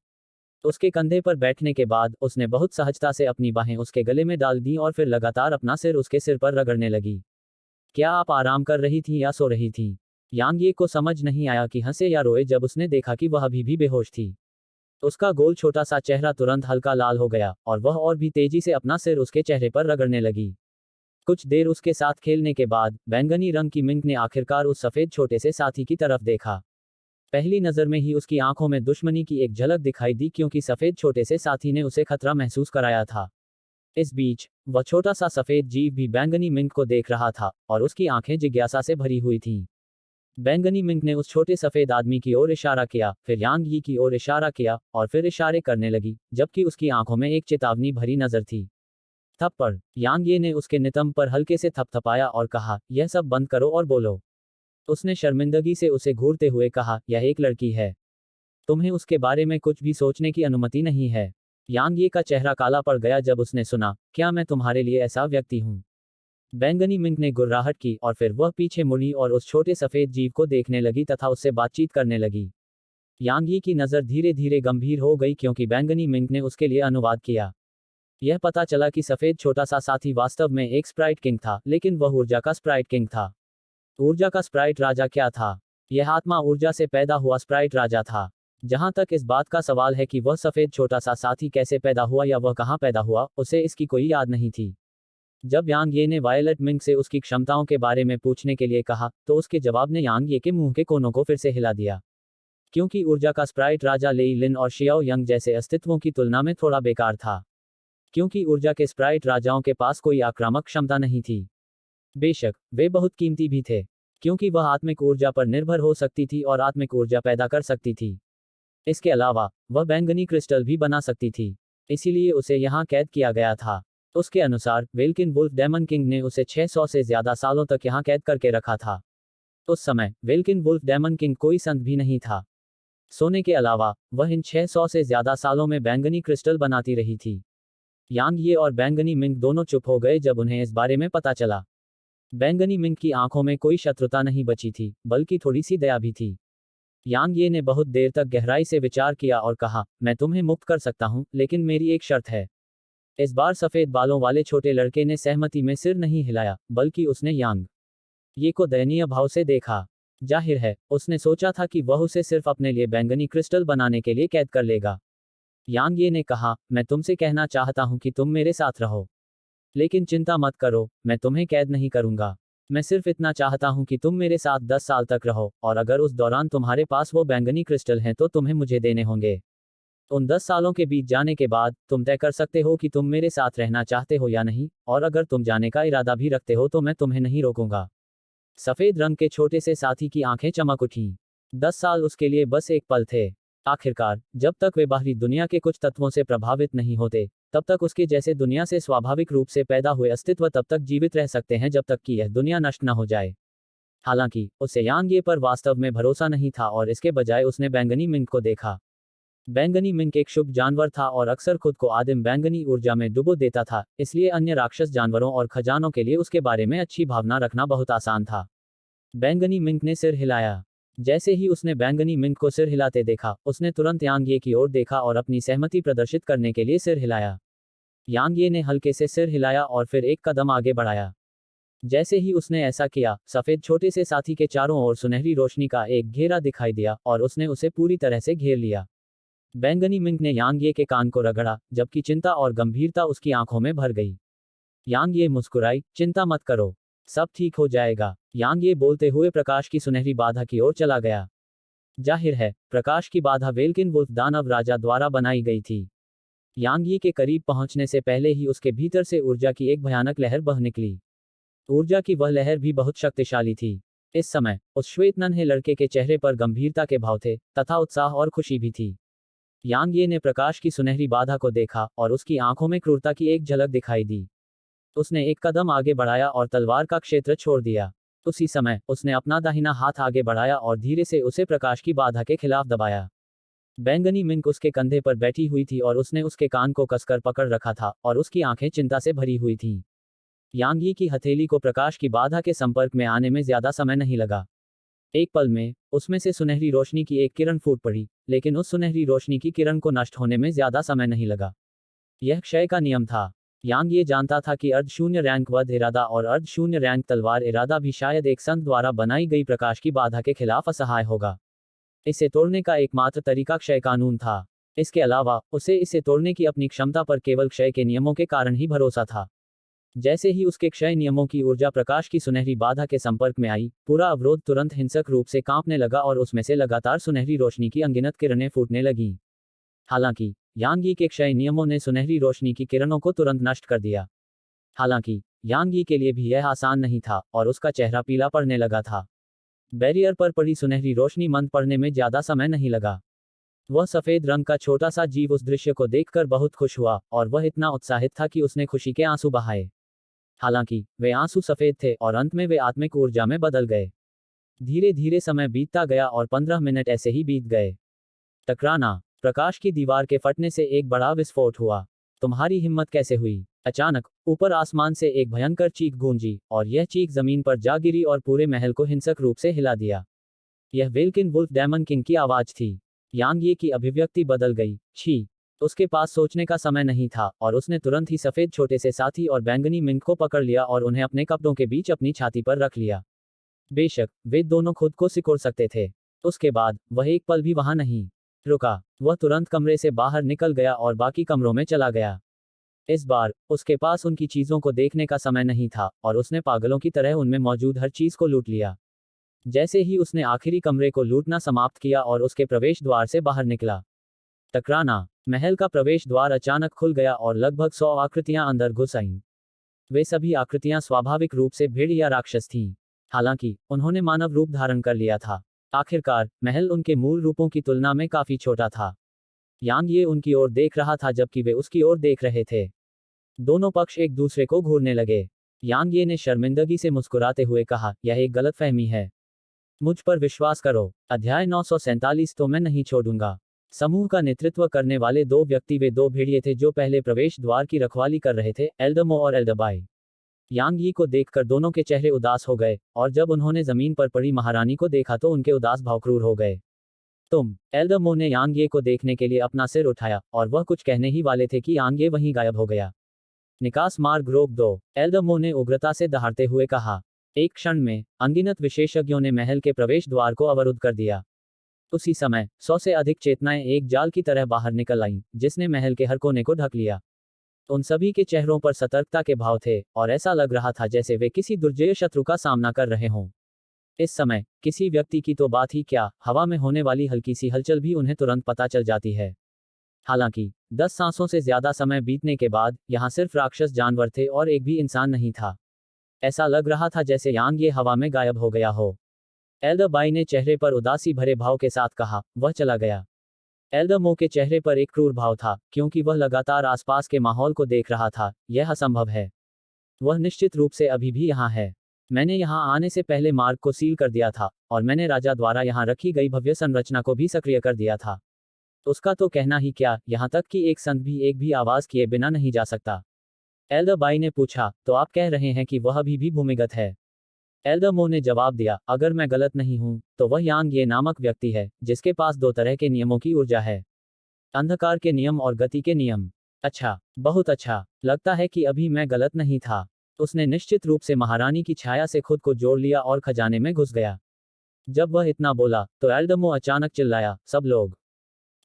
Speaker 1: उसके कंधे पर बैठने के बाद उसने बहुत सहजता से अपनी बाहें उसके गले में डाल दी और फिर लगातार अपना सिर उसके सिर पर रगड़ने लगी। क्या आप आराम कर रही थीं या सो रही थीं? यांग ये को समझ नहीं आया कि हंसे या रोए जब उसने देखा कि वह अभी भी बेहोश थी। उसका गोल छोटा सा चेहरा तुरंत हल्का लाल हो गया, और वह और भी तेजी से अपना सिर उसके चेहरे पर रगड़ने लगी। कुछ देर उसके साथ खेलने के बाद बैंगनी रंग की मिंक ने आखिरकार उस सफेद छोटे से साथी की तरफ देखा। पहली नजर में ही उसकी आंखों में दुश्मनी की एक झलक दिखाई दी क्योंकि सफेद छोटे से साथी ने उसे खतरा महसूस कराया था। इस बीच वह छोटा सा सफेद जीव भी बैंगनी मिंक को देख रहा था और उसकी आंखें जिज्ञासा से भरी हुई थीं। बैंगनी मिंक ने उस छोटे सफेद आदमी की ओर इशारा किया, फिर यांग यी की ओर इशारा किया और फिर इशारे करने लगी, जबकि उसकी आंखों में एक चेतावनी भरी नजर थी। थप्पड़। यांग ये ने उसके नितंब पर हल्के से थपथपाया और कहा, यह सब बंद करो और बोलो। उसने शर्मिंदगी से उसे घूरते हुए कहा, यह एक लड़की है। तुम्हें उसके बारे में कुछ भी सोचने की अनुमति नहीं है। यांग ये का चेहरा काला पड़ गया जब उसने सुना, क्या मैं तुम्हारे लिए ऐसा व्यक्ति हूं? बैंगनी मिंक ने गुर्राहट की और फिर वह पीछे मुड़ी और उस छोटे सफेद जीव को देखने लगी तथा उससे बातचीत करने लगी। यांग यी की नज़र धीरे धीरे गंभीर हो गई क्योंकि बैंगनी मिंक ने उसके लिए अनुवाद किया। यह पता चला कि सफेद छोटा सा साथी वास्तव में एक स्प्राइट किंग था, लेकिन वह ऊर्जा का स्प्राइट किंग था। ऊर्जा का स्प्राइट राजा क्या था? यह आत्मा ऊर्जा से पैदा हुआ स्प्राइट राजा था। जहां तक इस बात का सवाल है कि वह सफेद छोटा सा साथी कैसे पैदा हुआ या वह कहां पैदा हुआ, उसे इसकी कोई याद नहीं थी। जब यांग ये ने वायलेट मिंक से उसकी क्षमताओं के बारे में पूछने के लिए कहा, तो उसके जवाब ने यांग ये के मुंह के कोनों को फिर से हिला दिया। क्योंकि ऊर्जा का स्प्राइट राजा लेई लिन और शियाओ यंग जैसे अस्तित्वों की तुलना में थोड़ा बेकार था। क्योंकि ऊर्जा के स्प्राइट राजाओं के पास कोई आक्रामक क्षमता नहीं थी। बेशक वे बहुत कीमती भी थे, क्योंकि वह आत्मिक ऊर्जा पर निर्भर हो सकती थी और आत्मिक ऊर्जा पैदा कर सकती थी। इसके अलावा वह बैंगनी क्रिस्टल भी बना सकती थी, इसीलिए उसे यहाँ कैद किया गया था। उसके अनुसार वेल्किन वुल्फ डेमन किंग ने उसे 600 से ज्यादा सालों तक यहाँ कैद करके रखा था। उस समय वेल्किन वुल्फ डेमन किंग कोई संत भी नहीं था। सोने के अलावा वह इन 600 से ज्यादा सालों में बैंगनी क्रिस्टल बनाती रही थी। यांग ये और बैंगनी मिंक दोनों चुप हो गए जब उन्हें इस बारे में पता चला। बैंगनी मिंक की आंखों में कोई शत्रुता नहीं बची थी, बल्कि थोड़ी सी दया भी थी। यांग ये ने बहुत देर तक गहराई से विचार किया और कहा, मैं तुम्हें मुक्त कर सकता हूं, लेकिन मेरी एक शर्त है। इस बार सफेद बालों वाले छोटे लड़के ने सहमति में सिर नहीं हिलाया, बल्कि उसने यांग ये को दयनीय भाव से देखा। जाहिर है, उसने सोचा था कि वह उसे सिर्फ अपने लिए बैंगनी क्रिस्टल बनाने के लिए कैद कर लेगा। यांग ये ने कहा, मैं तुमसे कहना चाहता हूं कि तुम मेरे साथ रहो। लेकिन चिंता मत करो, मैं तुम्हें कैद नहीं करूंगा। मैं सिर्फ इतना चाहता हूं कि तुम मेरे साथ 10 साल तक रहो, और अगर उस दौरान तुम्हारे पास वो बैंगनी क्रिस्टल हैं तो तुम्हें मुझे देने होंगे। उन 10 सालों के बीत जाने के बाद तुम तय कर सकते हो कि तुम मेरे साथ रहना चाहते हो या नहीं, और अगर तुम जाने का इरादा भी रखते हो तो मैं तुम्हें नहीं रोकूंगा। सफेद रंग के छोटे से साथी की आंखें चमक उठीं। 10 साल उसके लिए बस एक पल थे। आखिरकार, जब तक वे बाहरी दुनिया के कुछ तत्वों से प्रभावित नहीं होते, तब तक उसके जैसे दुनिया से स्वाभाविक रूप से पैदा हुए अस्तित्व तब तक जीवित रह सकते हैं जब तक कि यह दुनिया नष्ट न हो जाए। हालांकि उसे यांग ये पर वास्तव में भरोसा नहीं था और इसके बजाय उसने बैंगनी मिंक को देखा। बैंगनी मिंक एक शुभ जानवर था और अक्सर खुद को आदिम बैंगनी ऊर्जा में डुबो देता था, इसलिए अन्य राक्षस जानवरों और खजानों के लिए उसके बारे में अच्छी भावना रखना बहुत आसान था। बैंगनी मिंक ने सिर हिलाया। जैसे ही उसने बैंगनी मिंक को सिर हिलाते देखा, उसने तुरंत यांग ये की ओर देखा और अपनी सहमति प्रदर्शित करने के लिए सिर हिलाया। यांग ये ने हल्के से सिर हिलाया और फिर एक कदम आगे बढ़ाया। जैसे ही उसने ऐसा किया, सफेद छोटे से साथी के चारों ओर सुनहरी रोशनी का एक घेरा दिखाई दिया और उसने उसे पूरी तरह से घेर लिया। बैंगनी मिंक ने यांग ये के कान को रगड़ा, जबकि चिंता और गंभीरता उसकी आंखों में भर गई। यांग ये मुस्कुराई, चिंता मत करो, सब ठीक हो जाएगा। यांग ये बोलते हुए प्रकाश की सुनहरी बाधा की ओर चला गया। जाहिर है, प्रकाश की बाधा वेल्किन वुल्फ दानव राजा द्वारा बनाई गई थी। यांग ये के करीब पहुंचने से पहले ही उसके भीतर से ऊर्जा की एक भयानक लहर बह निकली। ऊर्जा की वह लहर भी बहुत शक्तिशाली थी। इस समय उस श्वेत नन्हे लड़के के चेहरे पर गंभीरता के भाव थे, तथा उत्साह और खुशी भी थी। यांग ये ने प्रकाश की सुनहरी बाधा को देखा और उसकी आंखों में क्रूरता की एक झलक दिखाई दी। उसने एक कदम आगे बढ़ाया और तलवार का क्षेत्र छोड़ दिया। उसी समय उसने अपना दाहिना हाथ आगे बढ़ाया और धीरे से उसे प्रकाश की बाधा के खिलाफ दबाया। बैंगनी मिंक उसके कंधे पर बैठी हुई थी और उसने उसके कान को कसकर पकड़ रखा था और उसकी आंखें चिंता से भरी हुई थीं। यांग यी की हथेली को प्रकाश की बाधा के संपर्क में आने में ज्यादा समय नहीं लगा। एक पल में उसमें से सुनहरी रोशनी की एक किरण फूट पड़ी, लेकिन उस सुनहरी रोशनी की किरण को नष्ट होने में ज्यादा समय नहीं लगा। यह क्षय का नियम था। यांग ये जानता था कि अर्ध शून्य रैंक वध इरादा और अर्ध शून्य रैंक तलवार इरादा भी शायद एक संत द्वारा बनाई गई प्रकाश की बाधा के खिलाफ असहाय होगा। इसे तोड़ने का एकमात्र तरीका क्षय कानून था। इसके अलावा उसे इसे तोड़ने की अपनी क्षमता पर केवल क्षय के नियमों के कारण ही भरोसा था। जैसे ही उसके क्षय नियमों की ऊर्जा प्रकाश की सुनहरी बाधा के संपर्क में आई, पूरा अवरोध तुरंत हिंसक रूप से कांपने लगा और उसमें से लगातार सुनहरी रोशनी की अनगिनत किरणें फूटने लगीं। हालांकि यांग यी के क्षय नियमों ने सुनहरी रोशनी की किरणों को तुरंत नष्ट कर दिया। हालांकि यांग यी के लिए भी यह आसान नहीं था और उसका चेहरा पीला पड़ने लगा था। बैरियर पर पड़ी सुनहरी रोशनी मंद पड़ने में ज्यादा समय नहीं लगा। वह सफेद रंग का छोटा सा जीव उस दृश्य को देखकर बहुत खुश हुआ और वह इतना उत्साहित था कि उसने खुशी के आंसू बहाए। हालांकि वे आंसू सफेद थे और अंत में वे आत्मिक ऊर्जा में बदल गए। धीरे धीरे समय बीतता गया और 15 मिनट ऐसे ही बीत गए। टकराना। प्रकाश की दीवार के फटने से एक बड़ा विस्फोट हुआ। तुम्हारी हिम्मत कैसे हुई? अचानक ऊपर आसमान से एक भयंकर चीख गूंजी और यह चीख जमीन पर जा गिरी और पूरे महल को हिंसक रूप से हिला दिया। यह वेल्किन वुल्फ डेमन किंग की आवाज थी। यांग ये की अभिव्यक्ति बदल गई। छी। उसके पास सोचने का समय नहीं था और उसने तुरंत ही सफेद छोटे से साथी और बैंगनी मिंक को पकड़ लिया और उन्हें अपने कपड़ों के बीच अपनी छाती पर रख लिया। बेशक वे दोनों खुद को सिकोड़ सकते थे। उसके बाद वह एक पल भी वहां नहीं रुका। वह तुरंत कमरे से बाहर निकल गया और बाकी कमरों में चला गया। इस बार उसके पास उनकी चीजों को देखने का समय नहीं था और उसने पागलों की तरह उनमें मौजूद हर चीज को लूट लिया। जैसे ही उसने आखिरी कमरे को लूटना समाप्त किया और उसके प्रवेश द्वार से बाहर निकला। टकराना। महल का प्रवेश द्वार अचानक खुल गया और लगभग 100 आकृतियां अंदर घुस आईं। वे सभी आकृतियां स्वाभाविक रूप से भेड़ या राक्षस थीं। हालांकि उन्होंने मानव रूप धारण कर लिया था। आखिरकार महल उनके मूल रूपों की तुलना में काफी छोटा था। यांग ये उनकी ओर देख रहा था जबकि वे उसकी ओर देख रहे थे। दोनों पक्ष एक दूसरे को घूरने लगे। यांग ये ने शर्मिंदगी से मुस्कुराते हुए कहा, यह एक गलतफहमी है। मुझ पर विश्वास करो। अध्याय 947 तो मैं नहीं छोड़ूंगा। समूह का नेतृत्व करने वाले दो व्यक्ति वे दो भेड़िए थे जो पहले प्रवेश द्वार की रखवाली कर रहे थे, एल्डरमो और एल्डरबाई। यांग यी को देखकर दोनों के चेहरे उदास हो गए और जब उन्होंने जमीन पर पड़ी महारानी को देखा तो उनके उदास भाव क्रूर हो गए। तुम। एल्डरमो ने यांग ये को देखने के लिए अपना सिर उठाया और वह कुछ कहने ही वाले थे कि यांग ये वहीं गायब हो गया। निकास मार्ग रोक दो, एल्डरमो ने उग्रता से दहाड़ते हुए कहा। एक क्षण में अनगिनत विशेषज्ञों ने महल के प्रवेश द्वार को अवरुद्ध कर दिया। उसी समय 100 से अधिक चेतनाएं एक जाल की तरह बाहर निकल आईं, जिसने महल के हर कोने को ढक लिया। उन सभी के चेहरों पर सतर्कता के भाव थे और ऐसा लग रहा था जैसे वे किसी दुर्जय शत्रु का सामना कर रहे हों। इस समय किसी व्यक्ति की तो बात ही क्या, हवा में होने वाली हल्की सी हलचल भी उन्हें तुरंत पता चल जाती है। हालांकि 10 सांसों से ज्यादा समय बीतने के बाद यहाँ सिर्फ राक्षस जानवर थे और एक भी इंसान नहीं था। ऐसा लग रहा था जैसे यांग ये हवा में गायब हो गया हो। एल्डरबाई ने चेहरे पर उदासी भरे भाव के साथ कहा, वह चला गया। एल्डरमो के चेहरे पर एक क्रूर भाव था, क्योंकि वह लगातार आसपास के माहौल को देख रहा था। यह असंभव है। वह निश्चित रूप से अभी भी यहाँ है। मैंने यहाँ आने से पहले मार्ग को सील कर दिया था और मैंने राजा द्वारा यहाँ रखी गई भव्य संरचना को भी सक्रिय कर दिया था। उसका तो कहना ही क्या, यहाँ तक कि एक संत भी एक भी आवाज किए बिना नहीं जा सकता। एल्डरबाई ने पूछा, तो आप कह रहे हैं कि वह अभी भी भूमिगत है? एल्डरमो ने जवाब दिया, अगर मैं गलत नहीं हूं तो वह यांग ये नामक व्यक्ति है जिसके पास दो तरह के नियमों की ऊर्जा है, अंधकार के नियम और गति के नियम। अच्छा, बहुत अच्छा, लगता है कि अभी मैं गलत नहीं था। उसने निश्चित रूप से महारानी की छाया से खुद को जोड़ लिया और खजाने में घुस गया। जब वह इतना बोला तो एल्डरमो अचानक चिल्लाया, सब लोग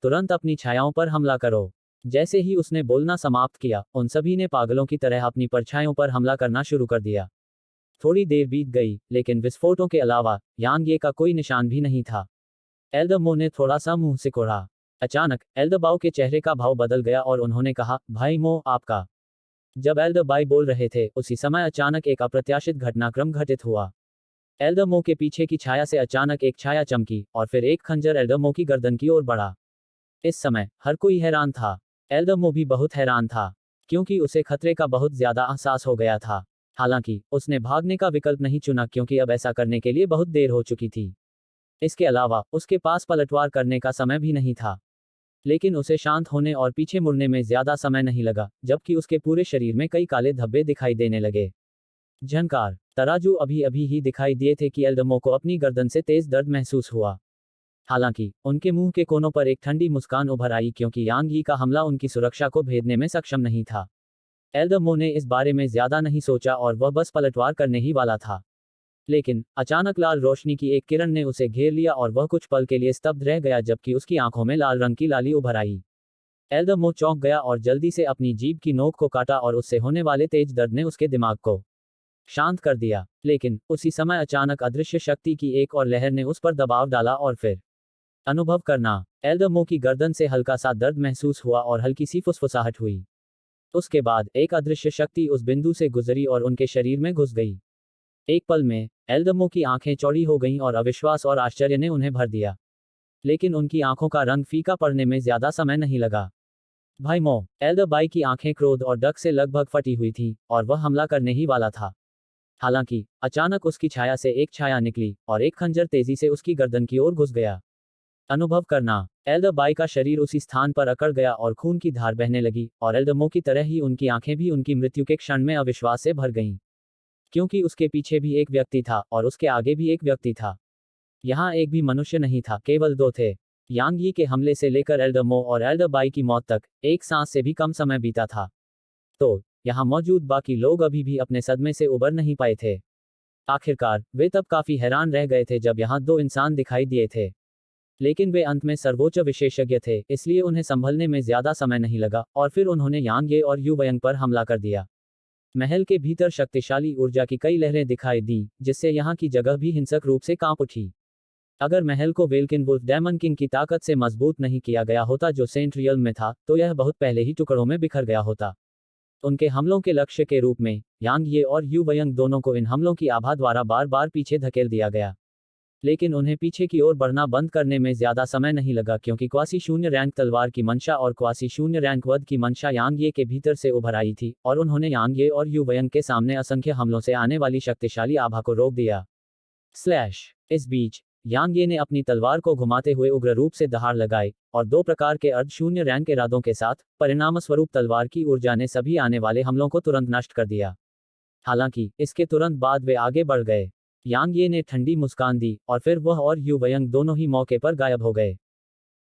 Speaker 1: तुरंत अपनी छायाओं पर हमला करो। जैसे ही उसने बोलना समाप्त किया, उन सभी ने पागलों की तरह अपनी परछाइयों पर हमला करना शुरू कर दिया। थोड़ी देर बीत गई, लेकिन विस्फोटों के अलावा यांग ये का कोई निशान भी नहीं था। एल्डरमो ने थोड़ा सा मुंह सिकोड़ा। अचानक एल्डरबाओ के चेहरे का भाव बदल गया और उन्होंने कहा, भाई मो, आपका। जब एल्डरबाई बोल रहे थे उसी समय अचानक एक अप्रत्याशित घटनाक्रम घटित हुआ। एल्डरमो के पीछे की छाया से अचानक एक छाया चमकी और फिर एक खंजर एल्डरमो की गर्दन की ओर बढ़ा। इस समय हर कोई हैरान था। एल्डरमो भी बहुत हैरान था, क्योंकि उसे खतरे का बहुत ज्यादा एहसास हो गया था। हालांकि उसने भागने का विकल्प नहीं चुना क्योंकि अब ऐसा करने के लिए बहुत देर हो चुकी थी। इसके अलावा उसके पास पलटवार करने का समय भी नहीं था। लेकिन उसे शांत होने और पीछे मुड़ने में ज्यादा समय नहीं लगा, जबकि उसके पूरे शरीर में कई काले धब्बे दिखाई देने लगे। झंकार। तराजू अभी अभी ही दिखाई दिए थे कि एल्डरमो को अपनी गर्दन से तेज दर्द महसूस हुआ। हालांकि उनके मुंह के कोनों पर एक ठंडी मुस्कान उभर आई क्योंकि यांग यी का हमला उनकी सुरक्षा को भेदने में सक्षम नहीं था। एल्डरमो ने इस बारे में ज्यादा नहीं सोचा और वह बस पलटवार करने ही वाला था। लेकिन अचानक लाल रोशनी की एक किरण ने उसे घेर लिया और वह कुछ पल के लिए स्तब्ध रह गया जबकि उसकी आंखों में लाल रंग की लाली उभर आई। एल्डरमो चौंक गया और जल्दी से अपनी जीभ की नोक को काटा और उससे होने वाले तेज दर्द ने उसके दिमाग को शांत कर दिया। लेकिन उसी समय अचानक अदृश्य शक्ति की एक और लहर ने उस पर दबाव डाला और फिर अनुभव करना। एल्डर की गर्दन से हल्का सा दर्द महसूस हुआ और हल्की सी फुसफुसाहट हुई। उसके बाद एक अदृश्य शक्ति उस बिंदु से गुजरी और उनके शरीर में घुस गई। एक पल में एल्डर की आंखें चौड़ी हो गईं और अविश्वास और आश्चर्य ने उन्हें भर दिया। लेकिन उनकी आंखों का रंग फीका पड़ने में ज्यादा समय नहीं लगा। भाई मो, एल्डर बाई की आंखें क्रोध और डक से लगभग फटी हुई थीं, और वह हमला करने ही वाला था। हालांकि अचानक उसकी छाया से एक छाया निकली और एक खंजर तेजी से उसकी गर्दन की ओर घुस गया। अनुभव करना। एल्डर बाई का शरीर उसी स्थान पर अकड़ गया और खून की धार बहने लगी, और एल्डर की तरह ही उनकी आंखें भी उनकी मृत्यु के क्षण में अविश्वास से भर गईं। क्योंकि उसके पीछे भी एक व्यक्ति था और उसके आगे भी एक व्यक्ति था। यहाँ एक भी मनुष्य नहीं था, केवल दो थे। यांग यी के हमले से लेकर एल्डर और एल्डर बाई की मौत तक एक सांस से भी कम समय बीता था। तो यहाँ मौजूद बाकी लोग अभी भी अपने सदमे से उबर नहीं पाए थे। आखिरकार वे तब काफी हैरान रह गए थे जब यहाँ दो इंसान दिखाई दिए थे। लेकिन वे अंत में सर्वोच्च विशेषज्ञ थे, इसलिए उन्हें संभलने में ज्यादा समय नहीं लगा, और फिर उन्होंने यांग ये और यू वयंग पर हमला कर दिया। महल के भीतर शक्तिशाली ऊर्जा की कई लहरें दिखाई दी, जिससे यहाँ की जगह भी हिंसक रूप से कांप उठी। अगर महल को वेल्किन वुल्फ डेमन किंग की ताकत से मजबूत नहीं किया गया होता जो सेंट रियल में था, तो यह बहुत पहले ही टुकड़ों में बिखर गया होता। उनके हमलों के लक्ष्य के रूप में यांग ये और यू वयंग दोनों को इन हमलों की आभा द्वारा बार बार पीछे धकेल दिया गया। लेकिन उन्हें पीछे की ओर बढ़ना बंद करने में ज्यादा समय नहीं लगा, क्योंकि क्वासी शून्य रैंक तलवार की मंशा और क्वासी शून्य रैंक वध की मंशा यांग ये के भीतर से उभर आई थी, और उन्होंने यांग ये और यू वयंग के सामने असंख्य हमलों से आने वाली शक्तिशाली आभा को रोक दिया। इस बीच यांग ये ने अपनी तलवार को घुमाते हुए उग्र रूप से दहाड़ लगाई, और दो प्रकार के अर्ध शून्य रैंक इरादों के साथ परिणामस्वरूप तलवार की ऊर्जा ने सभी आने वाले हमलों को तुरंत नष्ट कर दिया। हालांकि इसके तुरंत बाद वे आगे बढ़ गए। यांग ये ने ठंडी मुस्कान दी, और फिर वह और यू वयंग दोनों ही मौके पर गायब हो गए।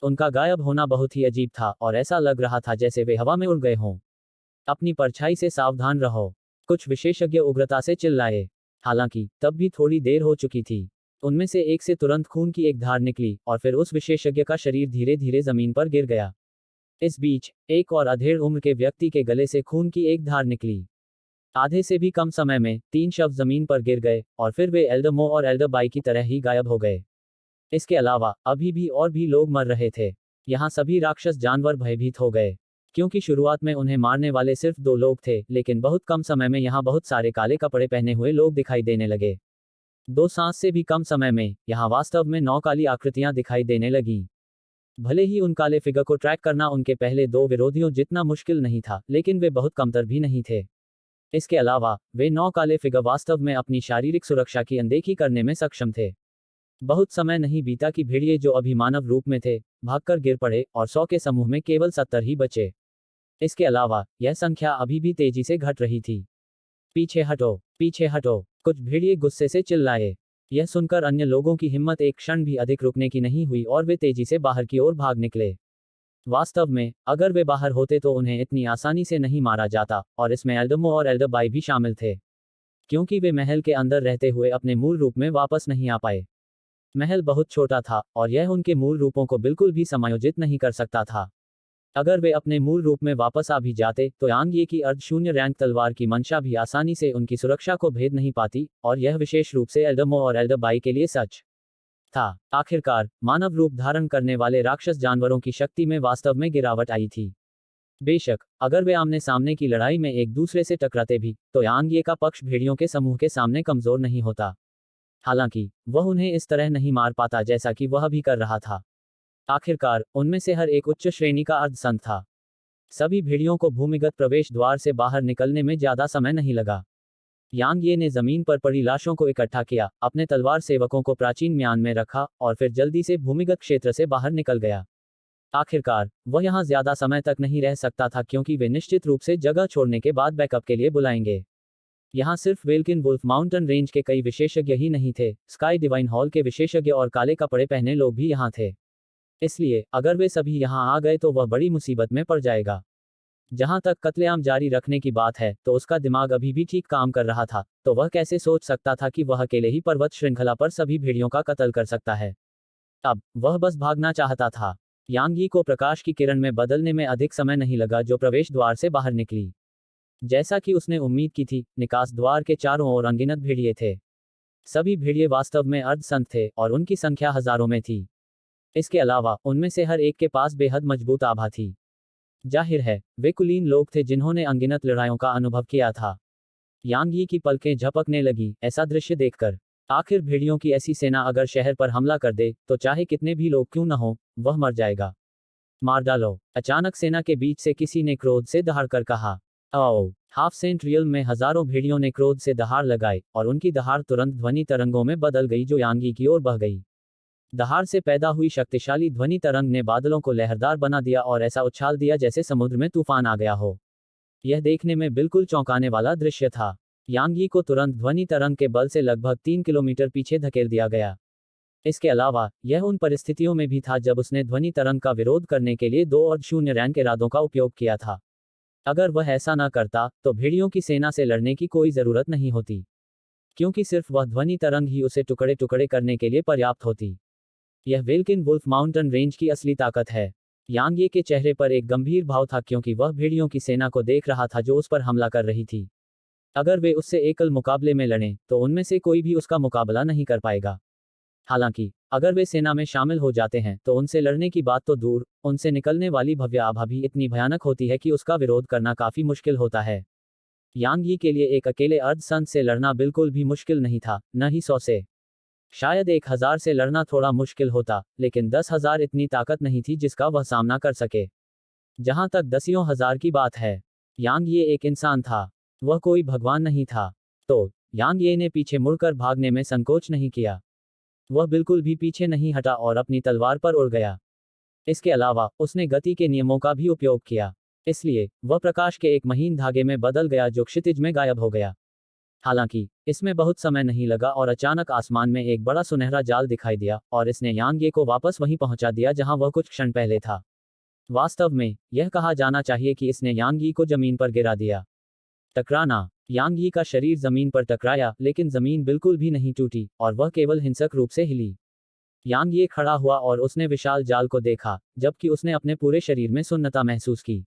Speaker 1: उनका गायब होना बहुत ही अजीब था, और ऐसा लग रहा था जैसे वे हवा में उड़ गए हों। अपनी परछाई से सावधान रहो, कुछ विशेषज्ञ उग्रता से चिल्लाए। हालांकि तब भी थोड़ी देर हो चुकी थी। उनमें से एक से तुरंत खून की एक धार निकली, और फिर उस विशेषज्ञ का शरीर धीरे धीरे जमीन पर गिर गया। इस बीच एक और अधेड़ उम्र के व्यक्ति के गले से खून की एक धार निकली। आधे से भी कम समय में 3 शव जमीन पर गिर गए, और फिर वे एल्डर और एल्डर बाई की तरह ही गायब हो गए। इसके अलावा अभी भी और भी लोग मर रहे थे। यहाँ सभी राक्षस जानवर भयभीत हो गए, क्योंकि शुरुआत में उन्हें मारने वाले सिर्फ 2 लोग थे, लेकिन बहुत कम समय में यहाँ बहुत सारे काले कपड़े पहने हुए लोग दिखाई देने लगे। 2 सांस से भी कम समय में यहाँ वास्तव में 9 काली आकृतियां दिखाई देने लगीं। भले ही उन काले फिगर को ट्रैक करना उनके पहले 2 विरोधियों जितना मुश्किल नहीं था, लेकिन वे बहुत कमतर भी नहीं थे। इसके अलावा वे 9 काले फिगर वास्तव में अपनी शारीरिक सुरक्षा की अनदेखी करने में सक्षम थे। बहुत समय नहीं बीता कि भेड़िए जो अभी मानव रूप में थे, भागकर गिर पड़े, और 100 के समूह में केवल 70 ही बचे। इसके अलावा यह संख्या अभी भी तेजी से घट रही थी। पीछे हटो, पीछे हटो, कुछ भेड़िए गुस्से से चिल्लाए। यह सुनकर अन्य लोगों की हिम्मत एक क्षण भी अधिक रुकने की नहीं हुई, और वे तेजी से बाहर की ओर भाग निकले। वास्तव में अगर वे बाहर होते तो उन्हें इतनी आसानी से नहीं मारा जाता, और इसमें एल्डर और एल्डर बाई भी शामिल थे, क्योंकि वे महल के अंदर रहते हुए अपने मूल रूप में वापस नहीं आ पाए। महल बहुत छोटा था, और यह उनके मूल रूपों को बिल्कुल भी समायोजित नहीं कर सकता था। अगर वे अपने मूल रूप में वापस आ भी जाते, तो यांग ये की अर्ध शून्य रैंक तलवार की मंशा भी आसानी से उनकी सुरक्षा को भेद नहीं पाती, और यह विशेष रूप से एल्डर और एल्डर बाई के लिए सच था। आखिरकार मानव रूप धारण करने वाले राक्षस जानवरों की शक्ति में वास्तव में गिरावट आई थी। बेशक अगर वे आमने सामने की लड़ाई में एक दूसरे से टकराते भी, तो यांग ये का पक्ष भेड़ियों के समूह के सामने कमजोर नहीं होता। हालांकि वह उन्हें इस तरह नहीं मार पाता जैसा कि वह भी कर रहा था। आखिरकार उनमें से हर एक उच्च श्रेणी का अर्धसंत था। सभी भेड़ियों को भूमिगत प्रवेश द्वार से बाहर निकलने में ज्यादा समय नहीं लगा। यांग ये ने जमीन पर पड़ी लाशों को इकट्ठा किया, अपने तलवार सेवकों को प्राचीन म्यान में रखा, और फिर जल्दी से भूमिगत क्षेत्र से बाहर निकल गया। आखिरकार वह यहाँ ज्यादा समय तक नहीं रह सकता था, क्योंकि वे निश्चित रूप से जगह छोड़ने के बाद बैकअप के लिए बुलाएंगे। यहाँ सिर्फ वेल्किन वुल्फ माउंटेन रेंज के कई विशेषज्ञ ही नहीं थे, स्काई डिवाइन हॉल के विशेषज्ञ और काले कपड़े पहने लोग भी यहाँ थे। इसलिए अगर वे सभी यहाँ आ गए तो वह बड़ी मुसीबत में पड़ जाएगा। जहां तक कत्लेआम जारी रखने की बात है, तो उसका दिमाग अभी भी ठीक काम कर रहा था, तो वह कैसे सोच सकता था कि वह अकेले ही पर्वत श्रृंखला पर सभी भेड़ियों का कत्ल कर सकता है। अब वह बस भागना चाहता था। यांग यी को प्रकाश की किरण में बदलने में अधिक समय नहीं लगा जो प्रवेश द्वार से बाहर निकली। जैसा कि उसने उम्मीद की थी, निकास द्वार के चारों ओर अनगिनत भेड़िए थे। सभी भेड़िए वास्तव में अर्धसंत थे, और उनकी संख्या हजारों में थी। इसके अलावा उनमें से हर एक के पास बेहद मजबूत आभा थी। जाहिर है वे कुलीन लोग थे जिन्होंने अनगिनत लड़ाइयों का अनुभव किया था। यांग यी की पलकें झपकने लगी ऐसा दृश्य देखकर। आखिर भेड़ियों की ऐसी सेना अगर शहर पर हमला कर दे तो चाहे कितने भी लोग क्यों न हो वह मर जाएगा। मार डालो। अचानक सेना के बीच से किसी ने क्रोध से दहाड़कर कहा। आओ। हाफ सेंट रियल में हजारों भेड़ियों ने क्रोध से दहाड़ लगाई और उनकी दहाड़ तुरंत ध्वनि तरंगों में बदल गई जो यांगी की ओर बह गई। दहाड़ से पैदा हुई शक्तिशाली ध्वनि तरंग ने बादलों को लहरदार बना दिया और ऐसा उछाल दिया जैसे समुद्र में तूफान आ गया हो। यह देखने में बिल्कुल चौंकाने वाला दृश्य था। यांगी को तुरंत ध्वनि तरंग के बल से लगभग 3 किलोमीटर पीछे धकेल दिया गया। इसके अलावा यह उन परिस्थितियों में भी था जब उसने ध्वनि तरंग का विरोध करने के लिए 2 और 0 रैंक इरादों का उपयोग किया था। अगर वह ऐसा न करता तो भेड़ियों की सेना से लड़ने की कोई जरूरत नहीं होती, क्योंकि सिर्फ वह ध्वनि तरंग ही उसे टुकड़े टुकड़े करने के लिए पर्याप्त होती। यह वेल्किन वुल्फ माउंटेन रेंज की असली ताकत है। यांगे के चेहरे पर एक गंभीर भाव था क्योंकि वह भेड़ियों की सेना को देख रहा था जो उस पर हमला कर रही थी। अगर वे उससे एकल मुकाबले में लड़ें तो उनमें से कोई भी उसका मुकाबला नहीं कर पाएगा। हालांकि अगर वे सेना में शामिल हो जाते हैं तो उनसे लड़ने की बात तो दूर, उनसे निकलने वाली भव्य आभा भी इतनी भयानक होती है कि उसका विरोध करना काफी मुश्किल होता है। यांग यी के लिए एक अकेले अर्धसंत से लड़ना बिल्कुल भी मुश्किल नहीं था, न ही 100 से। शायद 1000 से लड़ना थोड़ा मुश्किल होता, लेकिन 10,000 इतनी ताकत नहीं थी जिसका वह सामना कर सके। जहां तक 10,000 की बात है, यांग ये एक इंसान था, वह कोई भगवान नहीं था। तो यांग ये ने पीछे मुड़कर भागने में संकोच नहीं किया। वह बिल्कुल भी पीछे नहीं हटा और अपनी तलवार पर उड़ गया। इसके अलावा उसने गति के नियमों का भी उपयोग किया, इसलिए वह प्रकाश के एक महीन धागे में बदल गया जो क्षितिज में गायब हो गया। हालांकि इसमें बहुत समय नहीं लगा और अचानक आसमान में एक बड़ा सुनहरा जाल दिखाई दिया और इसने यांगे को वापस वहीं पहुंचा दिया जहां वह कुछ क्षण पहले था। वास्तव में यह कहा जाना चाहिए कि इसने यांगी को जमीन पर गिरा दिया। टकराना। यांगी का शरीर जमीन पर टकराया लेकिन जमीन बिल्कुल भी नहीं टूटी और वह केवल हिंसक रूप से हिली। यांगी खड़ा हुआ और उसने विशाल जाल को देखा, जबकि उसने अपने पूरे शरीर में सुन्नता महसूस की।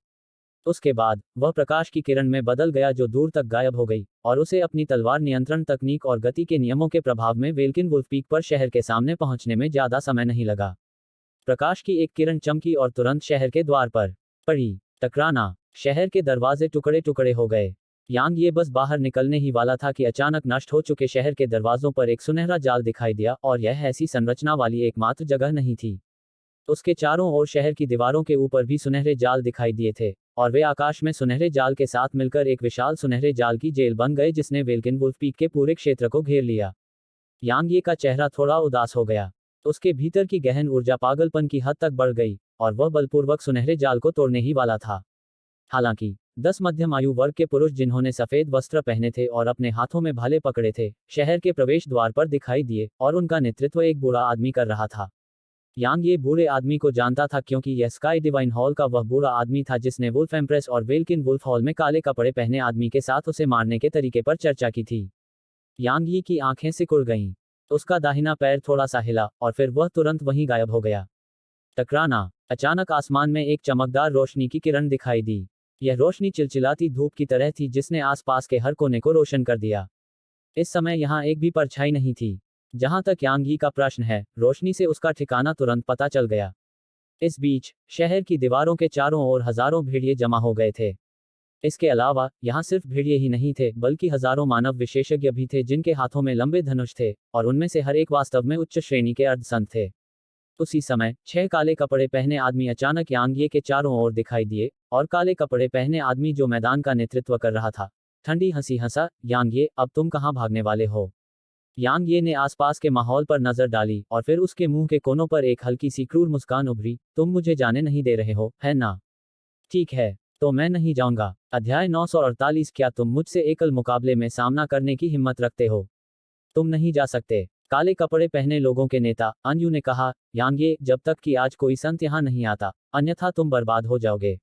Speaker 1: उसके बाद वह प्रकाश की किरण में बदल गया जो दूर तक गायब हो गई और उसे अपनी तलवार नियंत्रण तकनीक और गति के नियमों के प्रभाव में वेल्किन वुल्फ पीक पर शहर के सामने पहुंचने में ज्यादा समय नहीं लगा। प्रकाश की एक किरण चमकी और तुरंत शहर के द्वार पर पड़ी। टकराना। शहर के दरवाजे टुकड़े टुकड़े हो गए। यांग ये बस बाहर निकलने ही वाला था कि अचानक नष्ट हो चुके शहर के दरवाजों पर एक सुनहरा जाल दिखाई दिया और यह ऐसी संरचना वाली एकमात्र जगह नहीं थी। उसके चारों ओर शहर की दीवारों के ऊपर भी सुनहरे जाल दिखाई दिए थे और वे आकाश में सुनहरे जाल के साथ मिलकर एक विशाल सुनहरे जाल की जेल बन गए जिसने वेल्किन वुल्फ पीक के पूरे क्षेत्र को घेर लिया। यांगे का चेहरा थोड़ा उदास हो गया। उसके भीतर की गहन ऊर्जा पागलपन की हद तक बढ़ गई और वह बलपूर्वक सुनहरे जाल को तोड़ने ही वाला था। हालांकि 10 मध्यम आयु वर्ग के पुरुष जिन्होंने सफेद वस्त्र पहने थे और अपने हाथों में भाले पकड़े थे, शहर के प्रवेश द्वार पर दिखाई दिए और उनका नेतृत्व एक बूढ़ा आदमी कर रहा था। यांग ये बूढ़े आदमी को जानता था क्योंकि यह स्काई डिवाइन हॉल का वह बूढ़ा आदमी था जिसने वुल्फ एम्प्रेस और वेल्किन वुल्फ हॉल में काले कपड़े पहने आदमी के साथ उसे मारने के तरीके पर चर्चा की थी। यांग यी की आंखें सिकुड़ गईं। उसका दाहिना पैर थोड़ा सा हिला और फिर वह तुरंत वहीं गायब हो गया। टकराना। अचानक आसमान में एक चमकदार रोशनी की किरण दिखाई दी। यह रोशनी चिलचिलाती धूप की तरह थी जिसने आसपास के हर कोने को रोशन कर दिया। इस समय यहाँ एक भी परछाई नहीं थी। जहां तक यांग यी का प्रश्न है, रोशनी से उसका ठिकाना तुरंत पता चल गया। इस बीच शहर की दीवारों के चारों ओर हजारों भेड़िए जमा हो गए थे। इसके अलावा यहाँ सिर्फ भेड़िए ही नहीं थे बल्कि हजारों मानव विशेषज्ञ भी थे जिनके हाथों में लंबे धनुष थे और उनमें से हर एक वास्तव में उच्च श्रेणी के अर्धसंत थे। उसी समय 6 काले कपड़े पहने आदमी अचानक यांगे के चारों ओर दिखाई दिए और काले कपड़े पहने आदमी जो मैदान का नेतृत्व कर रहा था ठंडी हंसी हंसा, यांगे अब तुम कहाँ भागने वाले हो। यांगे ने आसपास के माहौल पर नजर डाली और फिर उसके मुंह के कोनों पर एक हल्की सी क्रूर मुस्कान उभरी। तुम मुझे जाने नहीं दे रहे हो, है ना? ठीक है, तो मैं नहीं जाऊंगा। अध्याय 948। क्या तुम मुझसे एकल मुकाबले में सामना करने की हिम्मत रखते हो? तुम नहीं जा सकते। काले कपड़े पहने लोगों के नेता अन्यू ने कहा, यांगे, जब तक कि आज कोई संत यहाँ नहीं आता, अन्यथा तुम बर्बाद हो जाओगे।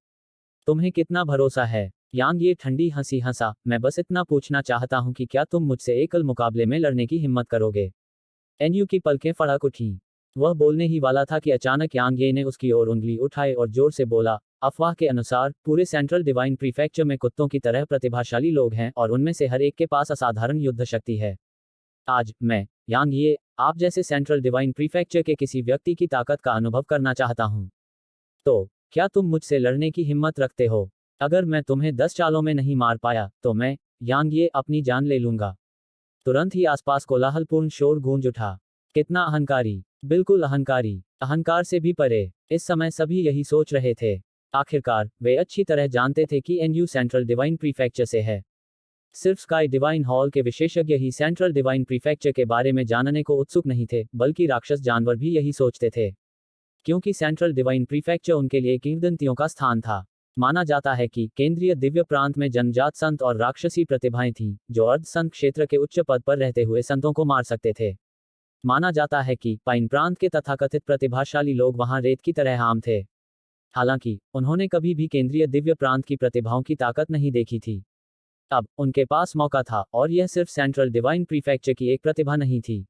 Speaker 1: तुम्हें कितना भरोसा है? यांगे ठंडी हंसी हंसा, मैं बस इतना पूछना चाहता हूं कि क्या तुम मुझसे एकल मुकाबले में लड़ने की हिम्मत करोगे? एनयू की पलकें फड़क उठीं। वह बोलने ही वाला था कि अचानक यांगे ने उसकी ओर उंगली उठाई और जोर से बोला, अफवाह के अनुसार पूरे सेंट्रल डिवाइन प्रीफेक्चर में कुत्तों की तरह प्रतिभाशाली लोग हैं और उनमें से हर एक के पास असाधारण युद्ध शक्ति है। आज मैं यांगे आप जैसे सेंट्रल डिवाइन प्रीफेक्चर के किसी व्यक्ति की ताकत का अनुभव करना चाहता हूं। तो क्या तुम मुझसे लड़ने की हिम्मत रखते हो? अगर मैं तुम्हें 10 चालों में नहीं मार पाया तो मैं, यांग ये, अपनी जान ले लूंगा। तुरंत ही आसपास कोलाहलपूर्ण शोर गूंज उठा। कितना अहंकारी, बिल्कुल अहंकारी, अहंकार से भी परे। इस समय सभी यही सोच रहे थे। आखिरकार वे अच्छी तरह जानते थे कि एनयू सेंट्रल डिवाइन प्रीफेक्चर से है। सिर्फ स्काई डिवाइन हॉल के विशेषज्ञ ही सेंट्रल डिवाइन प्रीफेक्चर के बारे में जानने को उत्सुक नहीं थे, बल्कि राक्षस जानवर भी यही सोचते थे। क्योंकि सेंट्रल डिवाइन प्रीफेक्चर उनके लिए किंवदंतियों का स्थान था। माना जाता है कि केंद्रीय दिव्य प्रांत में जन्मजात संत और राक्षसी प्रतिभाएं थीं, जो अर्ध संत क्षेत्र के उच्च पद पर रहते हुए संतों को मार सकते थे। माना जाता है कि पाइन प्रांत के तथाकथित प्रतिभाशाली लोग वहां रेत की तरह आम थे। हालांकि उन्होंने कभी भी केंद्रीय दिव्य प्रांत की प्रतिभाओं की ताकत नहीं देखी थी। अब उनके पास मौका था, और यह सिर्फ सेंट्रल डिवाइन प्रीफेक्चर की एक प्रतिभा नहीं थी।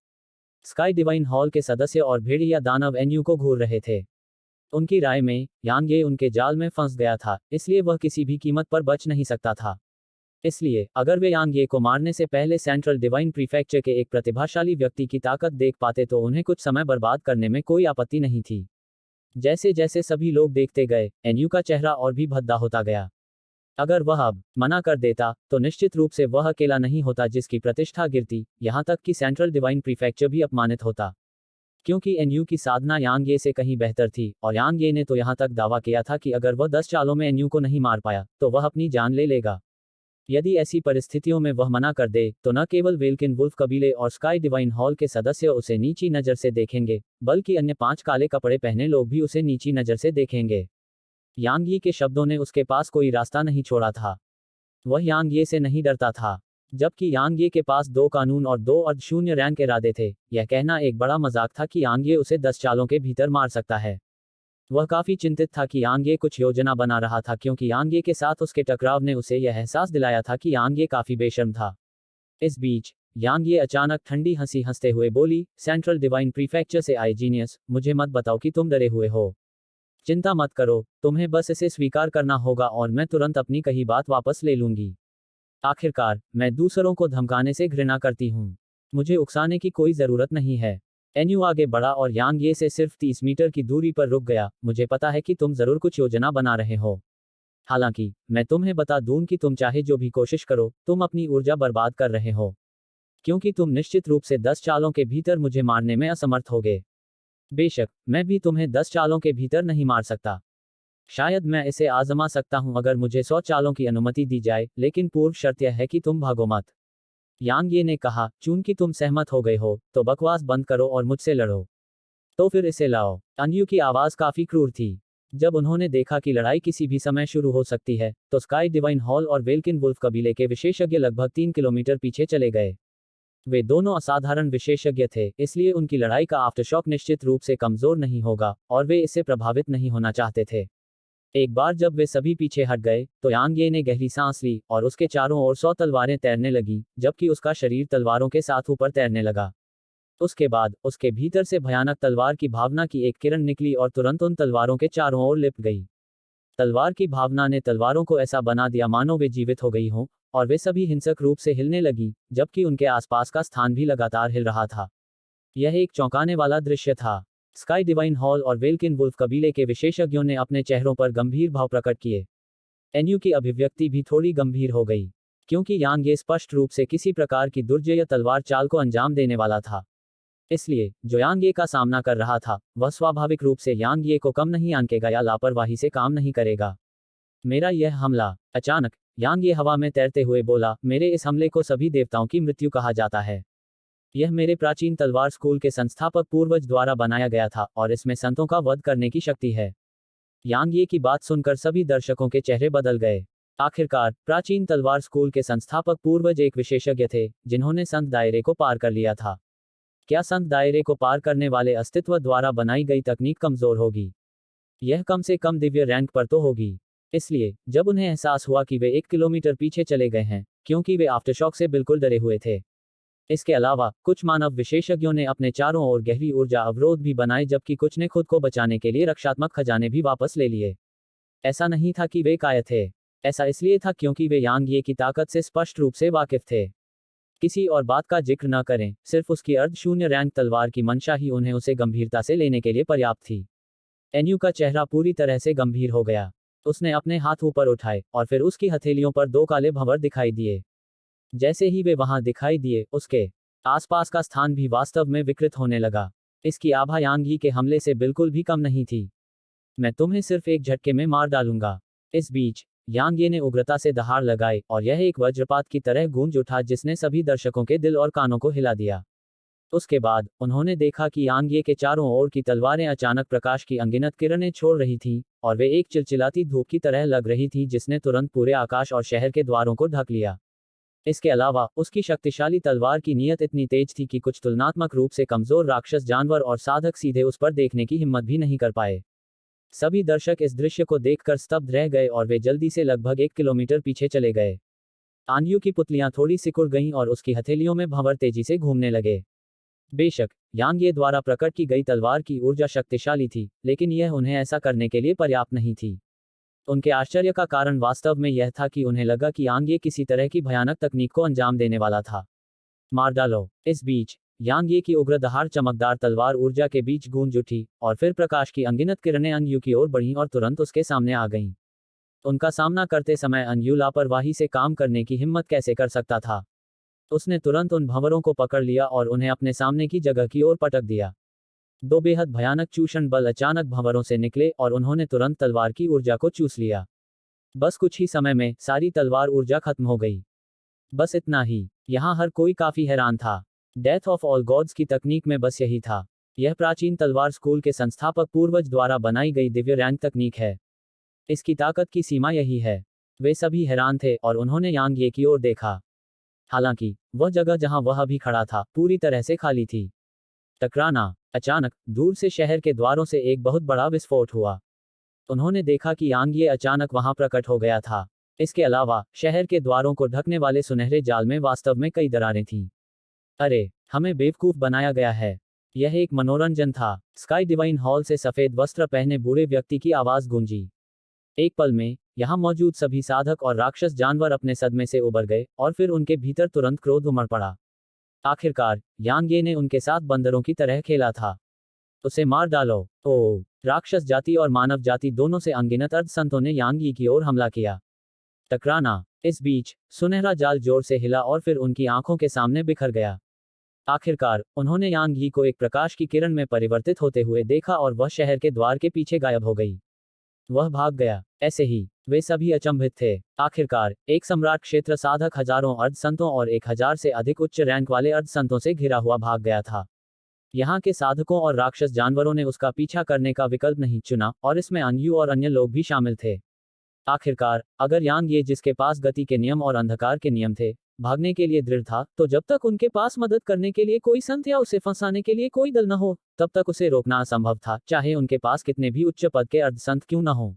Speaker 1: स्काई डिवाइन हॉल के सदस्य और भेड़िया दानव एनयू को घूर रहे थे। उनकी राय में यांग ये उनके जाल में फंस गया था, इसलिए वह किसी भी कीमत पर बच नहीं सकता था। इसलिए अगर वे यांग ये को मारने से पहले सेंट्रल डिवाइन प्रीफेक्चर के एक प्रतिभाशाली व्यक्ति की ताकत देख पाते तो उन्हें कुछ समय बर्बाद करने में कोई आपत्ति नहीं थी। जैसे जैसे सभी लोग देखते गए, एनयू का चेहरा और भी भद्दा होता गया। अगर वह अब मना कर देता तो निश्चित रूप से वह अकेला नहीं होता जिसकी प्रतिष्ठा गिरती, यहां तक कि सेंट्रल डिवाइन प्रीफेक्चर भी अपमानित होता। क्योंकि एनयू की साधना यांग ये से कहीं बेहतर थी, और यांग ये ने तो यहां तक दावा किया था कि अगर वह 10 चालों में एनयू को नहीं मार पाया तो वह अपनी जान ले लेगा। यदि ऐसी परिस्थितियों में वह मना कर दे तो न केवल वेल्किन वुल्फ कबीले और स्काई डिवाइन हॉल के सदस्य उसे नीची नज़र से देखेंगे, बल्कि अन्य 5 काले कपड़े पहने लोग भी उसे नीची नज़र से देखेंगे। यांग यी के शब्दों ने उसके पास कोई रास्ता नहीं छोड़ा था। वह यांग ये से नहीं डरता था। जबकि यांग ये के पास 2 कानून और 2 अर्धशून्य रैंक इरादे थे, यह कहना एक बड़ा मजाक था कि यांग ये उसे 10 चालों के भीतर मार सकता है। वह काफी चिंतित था कि यांग ये कुछ योजना बना रहा था, क्योंकि यांग ये के साथ उसके टकराव ने उसे यह एहसास दिलाया था कि यांग ये काफी बेशर्म था। इस बीच यांग ये अचानक ठंडी हंसी हंसते हुए बोली, सेंट्रल डिवाइन प्रीफेक्चर से आए जीनियस, मुझे मत बताओ कि तुम डरे हुए हो। चिंता मत करो, तुम्हें बस इसे स्वीकार करना होगा और मैं तुरंत अपनी कही बात वापस ले लूंगी। आखिरकार मैं दूसरों को धमकाने से घृणा करती हूँ। मुझे उकसाने की कोई जरूरत नहीं है। एनयू आगे बढ़ा और यांग ये से सिर्फ 30 मीटर की दूरी पर रुक गया। मुझे पता है कि तुम जरूर कुछ योजना बना रहे हो। हालांकि मैं तुम्हें बता दूं कि तुम चाहे जो भी कोशिश करो, तुम अपनी ऊर्जा बर्बाद कर रहे हो, क्योंकि तुम निश्चित रूप से 10 चालों के भीतर मुझे मारने में असमर्थ होगे। बेशक मैं भी तुम्हें 10 चालों के भीतर नहीं मार सकता। शायद मैं इसे आजमा सकता हूं अगर मुझे 100 चालों की अनुमति दी जाए, लेकिन पूर्व शर्त यह है कि तुम भागो मत। यांग ये ने कहा, चूंकि तुम सहमत हो गए हो तो बकवास बंद करो और मुझसे लड़ो। तो फिर इसे लाओ। अन्यू की आवाज काफी क्रूर थी। जब उन्होंने देखा कि लड़ाई किसी भी समय शुरू हो सकती है, तो स्काई डिवाइन हॉल और वेल्किन वुल्फ कबीले के विशेषज्ञ लगभग 3 किलोमीटर पीछे चले गए। वे दोनों असाधारण विशेषज्ञ थे, इसलिए उनकी लड़ाई का आफ्टरशॉक निश्चित रूप से कमजोर नहीं होगा, और वे इससे प्रभावित नहीं होना चाहते थे। एक बार जब वे सभी पीछे हट गए तो यांग ये ने गहरी सांस ली और उसके चारों ओर 100 तलवारें तैरने लगी, जबकि उसका शरीर तलवारों के साथ ऊपर तैरने लगा। उसके बाद उसके भीतर से भयानक तलवार की भावना की एक किरण निकली और तुरंत उन तलवारों के चारों ओर लिपट गई। तलवार की भावना ने तलवारों को ऐसा बना दिया मानो वे जीवित हो गई हों, और वे सभी हिंसक रूप से हिलने लगी, जबकि उनके आसपास का स्थान भी लगातार हिल रहा था। यह एक चौंकाने वाला दृश्य था। स्काई डिवाइन हॉल और वेल्किन वुल्फ कबीले के विशेषज्ञों ने अपने चेहरों पर गंभीर भाव प्रकट किए। एनयू की अभिव्यक्ति भी थोड़ी गंभीर हो गई, क्योंकि यांग ये स्पष्ट रूप से किसी प्रकार की दुर्जय तलवार चाल को अंजाम देने वाला था। इसलिए जो यांग ये का सामना कर रहा था, वह स्वाभाविक रूप से यांग ये को कम नहीं आंकेगा या लापरवाही से काम नहीं करेगा। मेरा यह हमला। अचानक यांग ये हवा में तैरते हुए बोला, मेरे इस हमले को सभी देवताओं की मृत्यु कहा जाता है। यह मेरे प्राचीन तलवार स्कूल के संस्थापक पूर्वज द्वारा बनाया गया था, और इसमें संतों का वध करने की शक्ति है। यांग ये की बात सुनकर सभी दर्शकों के चेहरे बदल गए। आखिरकार प्राचीन तलवार स्कूल के संस्थापक पूर्वज एक विशेषज्ञ थे, जिन्होंने संत दायरे को पार कर लिया था। क्या संत दायरे को पार करने वाले अस्तित्व द्वारा बनाई गई तकनीक कमजोर होगी? यह कम से कम दिव्य रैंक पर तो होगी। इसलिए जब उन्हें एहसास हुआ कि वे 1 किलोमीटर पीछे चले गए हैं, क्योंकि वे आफ्टरशॉक से बिल्कुल डरे हुए थे। इसके अलावा कुछ मानव विशेषज्ञों ने अपने चारों ओर गहरी ऊर्जा अवरोध भी बनाए, जबकि कुछ ने खुद को बचाने के लिए रक्षात्मक खजाने भी वापस ले लिए। ऐसा नहीं था कि वे कायर थे, ऐसा इसलिए था क्योंकि वे यांग ये की ताकत से स्पष्ट रूप से वाकिफ थे। किसी और बात का जिक्र न करें, सिर्फ उसकी अर्धशून्य रैंक तलवार की मंशा ही उन्हें उसे गंभीरता से लेने के लिए पर्याप्त थी। एन्यू का चेहरा पूरी तरह से गंभीर हो गया। उसने अपने हाथ ऊपर उठाए और फिर उसकी हथेलियों पर 2 काले भंवर दिखाई दिए। जैसे ही वे वहां दिखाई दिए, उसके आसपास का स्थान भी वास्तव में विकृत होने लगा। इसकी आभा यांग यी के हमले से बिल्कुल भी कम नहीं थी। मैं तुम्हें सिर्फ एक झटके में मार डालूंगा। इस बीच यांग ये ने उग्रता से दहाड़ लगाई और यह एक वज्रपात की तरह गूंज उठा जिसने सभी दर्शकों के दिल और कानों को हिला दिया। उसके बाद उन्होंने देखा कि यांग ये के चारों ओर की तलवारें अचानक प्रकाश की अनगिनत किरणें छोड़ रही थीं, और वे एक चिलचिलाती धूप की तरह लग रही थी जिसने तुरंत पूरे आकाश और शहर के द्वारों को ढक लिया। इसके अलावा उसकी शक्तिशाली तलवार की नीयत इतनी तेज थी कि कुछ तुलनात्मक रूप से कमजोर राक्षस जानवर और साधक सीधे उस पर देखने की हिम्मत भी नहीं कर पाए। सभी दर्शक इस दृश्य को देखकर स्तब्ध रह गए और वे जल्दी से लगभग 1 किलोमीटर पीछे चले गए। आन्यू की पुतलियां थोड़ी सिकुड़ गईं और उसकी हथेलियों में भंवर तेजी से घूमने लगे। बेशक यांग ये द्वारा प्रकट की गई तलवार की ऊर्जा शक्तिशाली थी, लेकिन यह उन्हें ऐसा करने के लिए पर्याप्त नहीं थी। उनके आश्चर्य का कारण वास्तव में यह था कि उन्हें लगा कि यांग ये किसी तरह की भयानक तकनीक को अंजाम देने वाला था। मार डालो। इस बीच यांग ये की उग्र दहाड़ चमकदार तलवार ऊर्जा के बीच गूंज उठी और फिर प्रकाश की अनगिनत किरणें अनयू की ओर बढ़ीं और तुरंत उसके सामने आ गईं। उनका सामना करते समय अनयू लापरवाही से काम करने की हिम्मत कैसे कर सकता था। उसने तुरंत उन भंवरों को पकड़ लिया और उन्हें अपने सामने की जगह की ओर पटक दिया। 2 बेहद भयानक चूषण बल अचानक भंवरों से निकले और उन्होंने तुरंत तलवार की ऊर्जा को चूस लिया। बस कुछ ही समय में सारी तलवार ऊर्जा खत्म हो गई। बस इतना ही। यहाँ हर कोई काफी हैरान था। डेथ ऑफ ऑल गॉड्स की तकनीक में बस यही था। यह प्राचीन तलवार स्कूल के संस्थापक पूर्वज द्वारा बनाई गई दिव्य रैंक तकनीक है। इसकी ताकत की सीमा यही है। वे सभी हैरान थे और उन्होंने यांग ये की ओर देखा। हालांकि वह जगह जहां वह अभी खड़ा था पूरी तरह से खाली थी। टकराना। अचानक दूर से शहर के द्वारों से एक बहुत बड़ा विस्फोट हुआ। उन्होंने देखा कि यांग ये अचानक वहां प्रकट हो गया था। इसके अलावा शहर के द्वारों को ढकने वाले सुनहरे जाल में वास्तव में कई दरारें थीं। अरे, हमें बेवकूफ बनाया गया है। यह एक मनोरंजन था। स्काई डिवाइन हॉल से सफेद वस्त्र पहने बूढ़े व्यक्ति की आवाज गूंजी। एक पल में यहां मौजूद सभी साधक और राक्षस जानवर अपने सदमे से उबर गए और फिर उनके भीतर तुरंत क्रोध उमड़ पड़ा। आखिरकार यांग ये ने उनके साथ बंदरों की तरह खेला था। उसे मार डालो। ओह! राक्षस जाति और मानव जाति दोनों से अनगिनत अर्धसंतों ने यांग यी की ओर हमला किया। टकराना। इस बीच सुनहरा जाल जोर से हिला और फिर उनकी आंखों के सामने बिखर गया। आखिरकार उन्होंने यांग यी को एक प्रकाश की किरण में परिवर्तित होते हुए देखा और वह शहर के द्वार के पीछे गायब हो गई। वह भाग गया। ऐसे ही वे सभी अचंभित थे। आखिरकार एक सम्राट क्षेत्र साधक हजारों अर्धसंतों और 1000 से अधिक उच्च रैंक वाले अर्धसंतों से घिरा हुआ भाग गया था। यहाँ के साधकों और राक्षस जानवरों ने उसका पीछा करने का विकल्प नहीं चुना और इसमें अनयू और अन्य लोग भी शामिल थे। आखिरकार अगर यांग ये जिसके पास गति के नियम और अंधकार के नियम थे, भागने के लिए दृढ़ था, तो जब तक उनके पास मदद करने के लिए कोई संत या उसे फंसाने के लिए कोई दल न हो, तब तक उसे रोकना असंभव था, चाहे उनके पास कितने भी उच्च पद के अर्धसंत क्यों न हो।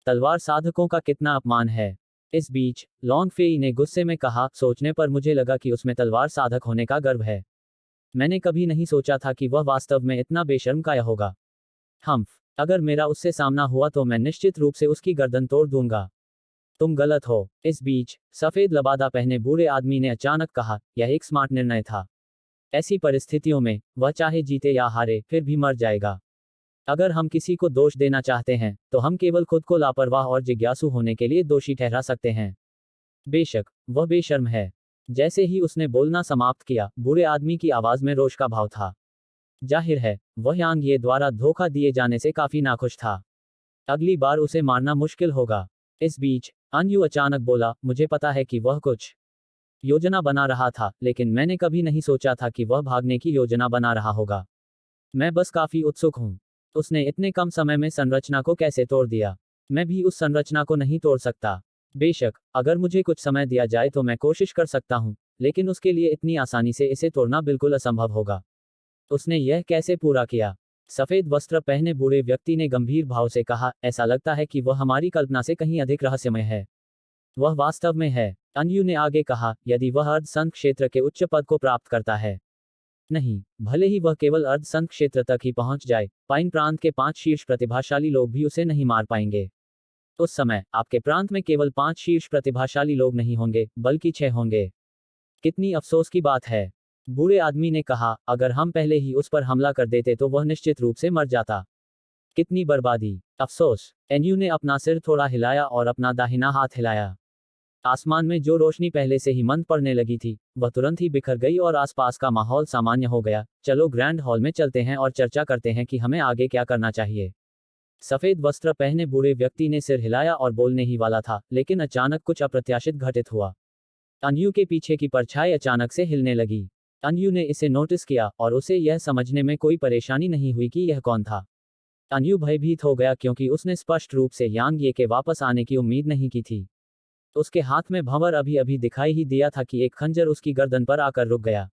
Speaker 1: तलवार साधकों का कितना अपमान है। इस बीच लॉन्ग फेई ने गुस्से में कहा, सोचने पर मुझे लगा कि उसमें तलवार साधक होने का गर्व है। मैंने कभी नहीं सोचा था कि वह वास्तव में इतना बेशर्म काया होगा। हम्फ, अगर मेरा उससे सामना हुआ तो मैं निश्चित रूप से उसकी गर्दन तोड़ दूंगा। तुम गलत हो। इस बीच सफेद लबादा पहने बूढ़े आदमी ने अचानक कहा, यह एक स्मार्ट निर्णय था। ऐसी परिस्थितियों में वह चाहे जीते या हारे फिर भी मर जाएगा। अगर हम किसी को दोष देना चाहते हैं तो हम केवल खुद को लापरवाह और जिज्ञासु होने के लिए दोषी ठहरा सकते हैं। बेशक वह बेशर्म है। जैसे ही उसने बोलना समाप्त किया, बूढ़े आदमी की आवाज में रोष का भाव था। जाहिर है वह यांग ये द्वारा धोखा दिए जाने से काफी नाखुश था। अगली बार उसे मारना मुश्किल होगा। इस बीच अनयू अचानक बोला, मुझे पता है कि वह कुछ योजना बना रहा था, लेकिन मैंने कभी नहीं सोचा था कि वह भागने की योजना बना रहा होगा। मैं बस काफी उत्सुक हूँ। उसने इतने कम समय में संरचना को कैसे तोड़ दिया। मैं भी उस संरचना को नहीं तोड़ सकता। बेशक अगर मुझे कुछ समय दिया जाए तो मैं कोशिश कर सकता हूँ, लेकिन उसके लिए इतनी आसानी से इसे तोड़ना बिल्कुल असंभव होगा। उसने यह कैसे पूरा किया? सफेद वस्त्र पहने बूढ़े व्यक्ति ने गंभीर भाव से कहा, ऐसा लगता है कि वह हमारी कल्पना से कहीं अधिक रहस्यमय है। वह वास्तव में है। अनयू ने आगे कहा, यदि वह अर्धसंत क्षेत्र के उच्च पद को प्राप्त करता है। नहीं, भले ही वह केवल अर्धसंत क्षेत्र तक ही पहुंच जाए, पाइन प्रांत के 5 शीर्ष प्रतिभाशाली लोग भी उसे नहीं मार पाएंगे। उस समय आपके प्रांत में केवल 5 शीर्ष प्रतिभाशाली लोग नहीं होंगे, बल्कि 6 होंगे। कितनी अफसोस की बात है। बूढ़े आदमी ने कहा, अगर हम पहले ही उस पर हमला कर देते तो वह निश्चित रूप से मर जाता। कितनी बर्बादी, अफसोस। एनयू ने अपना सिर थोड़ा हिलाया और अपना दाहिना हाथ हिलाया। आसमान में जो रोशनी पहले से ही मंद पड़ने लगी थी, वह तुरंत ही बिखर गई और आसपास का माहौल सामान्य हो गया। चलो ग्रैंड हॉल में चलते हैं और चर्चा करते हैं कि हमें आगे क्या करना चाहिए। सफेद वस्त्र पहने बूढ़े व्यक्ति ने सिर हिलाया और बोलने ही वाला था, लेकिन अचानक कुछ अप्रत्याशित घटित हुआ। अनयू के पीछे की परछाई अचानक से हिलने लगी। अनयू ने इसे नोटिस किया और उसे यह समझने में कोई परेशानी नहीं हुई कि यह कौन था। अनयू भयभीत हो गया क्योंकि उसने स्पष्ट रूप से यांग ये के वापस आने की उम्मीद नहीं की थी। उसके हाथ में भंवर अभी अभी दिखाई ही दिया था कि एक खंजर उसकी गर्दन पर आकर रुक गया।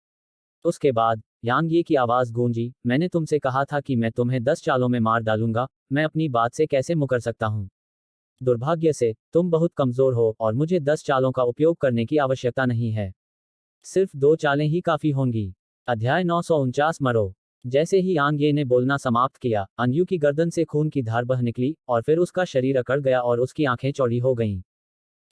Speaker 1: उसके बाद यांग ये की आवाज गूंजी, मैंने तुमसे कहा था कि मैं तुम्हें 10 चालों में मार डालूंगा, मैं अपनी बात से कैसे मुकर सकता हूं। दुर्भाग्य से तुम बहुत कमजोर हो और मुझे 10 चालों का उपयोग करने की आवश्यकता नहीं है। सिर्फ 2 चालें ही काफी होंगी। अध्याय 949 मरो। जैसे ही यांग ये ने बोलना समाप्त किया, अनयू की गर्दन से खून की धार बह निकली और फिर उसका शरीर अकड़ गया और उसकी आंखें चौड़ी हो गईं।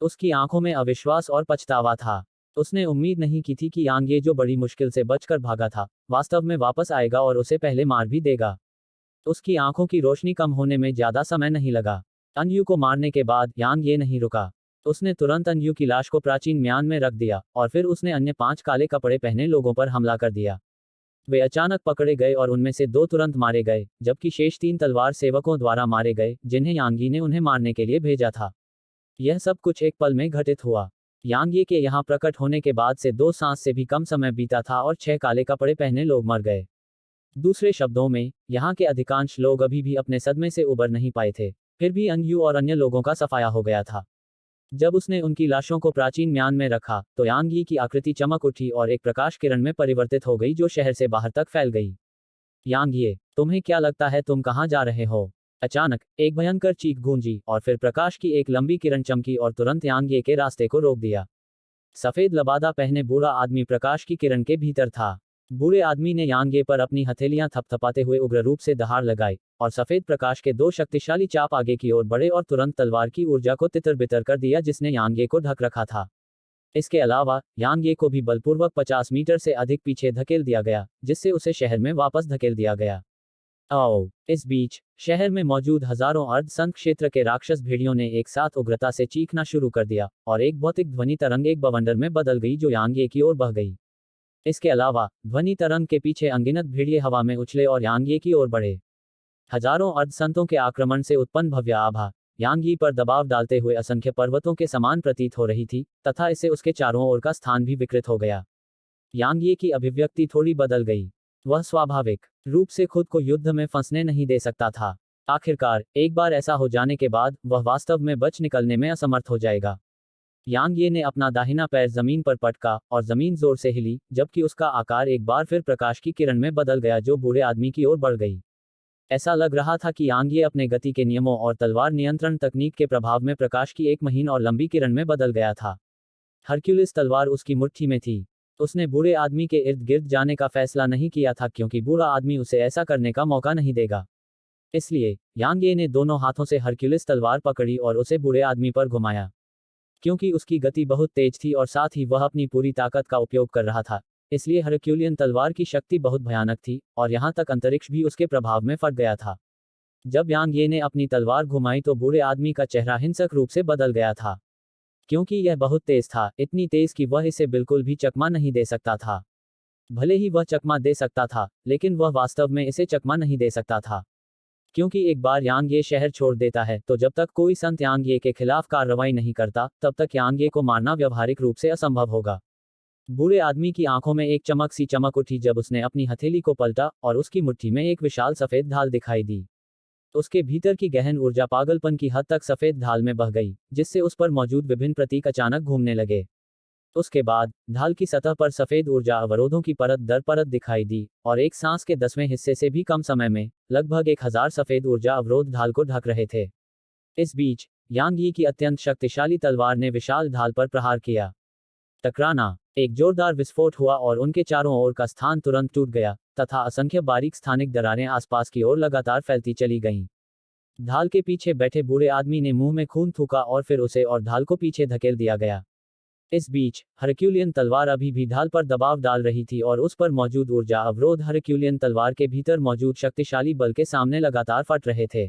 Speaker 1: उसकी आंखों में अविश्वास और पछतावा था। उसने उम्मीद नहीं की थी कि यांग ये जो बड़ी मुश्किल से बचकर भागा था, वास्तव में वापस आएगा और उसे पहले मार भी देगा। उसकी आंखों की रोशनी कम होने में ज्यादा समय नहीं लगा। अनयू को मारने के बाद यांग ये नहीं रुका। उसने तुरंत अनयू की लाश को प्राचीन म्यान में रख दिया और फिर उसने अन्य 5 काले कपड़े पहने लोगों पर हमला कर दिया। वे अचानक पकड़े गए और उनमें से 2 तुरंत मारे गए, जबकि शेष 3 तलवार सेवकों द्वारा मारे गए, जिन्हें यांगी ने उन्हें मारने के लिए भेजा था। यह सब कुछ एक पल में घटित हुआ। यांगी के यहाँ प्रकट होने के बाद से 2 सांस से भी कम समय बीता था और 6 काले कपड़े पहने लोग मर गए। दूसरे शब्दों में, यहाँ के अधिकांश लोग अभी भी अपने सदमे से उबर नहीं पाए थे। फिर भी अनयू और अन्य लोगों का सफाया हो गया था। जब उसने उनकी लाशों को प्राचीन म्यान में रखा, तो यांग यी की आकृति चमक उठी और एक प्रकाश किरण में परिवर्तित हो गई जो शहर से बाहर तक फैल गई। यांग ये, तुम्हें क्या लगता है तुम कहाँ जा रहे हो? अचानक एक भयंकर चीख गूंजी और फिर प्रकाश की एक लंबी किरण चमकी और तुरंत यांग ये के रास्ते को रोक दिया। सफेद लबादा पहने बूढ़ा आदमी प्रकाश की किरण के भीतर था। बूढ़े आदमी ने यांग ये पर अपनी हथेलियां थपथपाते हुए उग्र रूप से दहाड़ लगाई और सफेद प्रकाश के 2 शक्तिशाली चाप आगे की ओर बढ़े और तुरंत तलवार की ऊर्जा को तितर बितर कर दिया जिसने यांग ये को ढक रखा था। इसके अलावा यांग ये को भी बलपूर्वक 50 मीटर से अधिक पीछे धकेल दिया गया, जिससे उसे शहर में वापस धकेल दिया गया। आओ। इस बीच शहर में मौजूद हजारों अर्धसंत क्षेत्र के राक्षस भेड़ियों ने एक साथ उग्रता से चीखना शुरू कर दिया और एक भौतिक ध्वनि तरंग एक बवंडर में बदल गई जो यांग ये की ओर बह गई। इसके अलावा ध्वनि तरंग के पीछे अनगिनत भेड़िए हवा में उछले और यांग ये की ओर बढ़े। हजारों अर्धसंतों के आक्रमण से उत्पन्न भव्य आभा यांग यी पर दबाव डालते हुए असंख्य पर्वतों के समान प्रतीत हो रही थी, तथा इससे उसके चारों ओर का स्थान भी विकृत हो गया। यांग ये की अभिव्यक्ति थोड़ी बदल गई। वह स्वाभाविक रूप से खुद को युद्ध में फंसने नहीं दे सकता था। आखिरकार एक बार ऐसा हो जाने के बाद वह वास्तव में बच निकलने में असमर्थ हो जाएगा। यांग ये ने अपना दाहिना पैर जमीन पर पटका और जमीन जोर से हिली, जबकि उसका आकार एक बार फिर प्रकाश की किरण में बदल गया जो बूढ़े आदमी की ओर बढ़ गई। ऐसा लग रहा था कि यांग ये अपने गति के नियमों और तलवार नियंत्रण तकनीक के प्रभाव में प्रकाश की एक महीन और लंबी किरण में बदल गया था। हरक्यूलिस तलवार उसकी मुट्ठी में थी। उसने बूढ़े आदमी के इर्द गिर्द जाने का फैसला नहीं किया था क्योंकि बूढ़ा आदमी उसे ऐसा करने का मौका नहीं देगा। इसलिए यांग ये ने दोनों हाथों से हरक्यूलिस तलवार पकड़ी और उसे बूढ़े आदमी पर घुमाया। क्योंकि उसकी गति बहुत तेज थी और साथ ही वह अपनी पूरी ताकत का उपयोग कर रहा था, इसलिए हरक्यूलियन तलवार की शक्ति बहुत भयानक थी और यहाँ तक अंतरिक्ष भी उसके प्रभाव में फट गया था। जब यांग ये ने अपनी तलवार घुमाई तो बूढ़े आदमी का चेहरा हिंसक रूप से बदल गया था। क्योंकि यह बहुत तेज था, इतनी तेज कि वह इसे बिल्कुल भी चकमा नहीं दे सकता था। भले ही वह चकमा दे सकता था, लेकिन वह वास्तव में इसे चकमा नहीं दे सकता था। क्योंकि एक बार यांग ये शहर छोड़ देता है तो जब तक कोई संत यांग ये के खिलाफ कार्रवाई नहीं करता, तब तक यांग ये को मारना व्यवहारिक रूप से असंभव होगा। बूढ़े आदमी की आंखों में एक चमक सी चमक उठी जब उसने अपनी हथेली को पलटा और उसकी मुट्ठी में एक विशाल सफेद ढाल दिखाई दी। उसके भीतर की गहन ऊर्जा पागलपन की हद तक सफेद ढाल में बह गई, जिससे उस पर मौजूद विभिन्न प्रतीक अचानक घूमने लगे। उसके बाद ढाल की सतह पर सफेद ऊर्जा अवरोधों की परत दर परत दिखाई दी और एक सांस के 10वें हिस्से से भी कम समय में लगभग 1000 सफेद ऊर्जा अवरोध ढाल को ढक रहे थे। इस बीच यांग यी की अत्यंत शक्तिशाली तलवार ने विशाल ढाल पर प्रहार किया। टकराना, एक जोरदार विस्फोट हुआ और उनके चारों ओर का स्थान तुरंत टूट गया तथा असंख्य बारीक स्थानिक दरारें आसपास की ओर लगातार फैलती चली गईं। ढाल के पीछे बैठे बूढ़े आदमी ने मुंह में खून थूका और फिर उसे और ढाल को पीछे धकेल दिया गया। इस बीच हरक्यूलियन तलवार अभी भी ढाल पर दबाव डाल रही थी और उस पर मौजूद ऊर्जा अवरोध हरक्यूलियन तलवार के भीतर मौजूद शक्तिशाली बल के सामने लगातार फट रहे थे।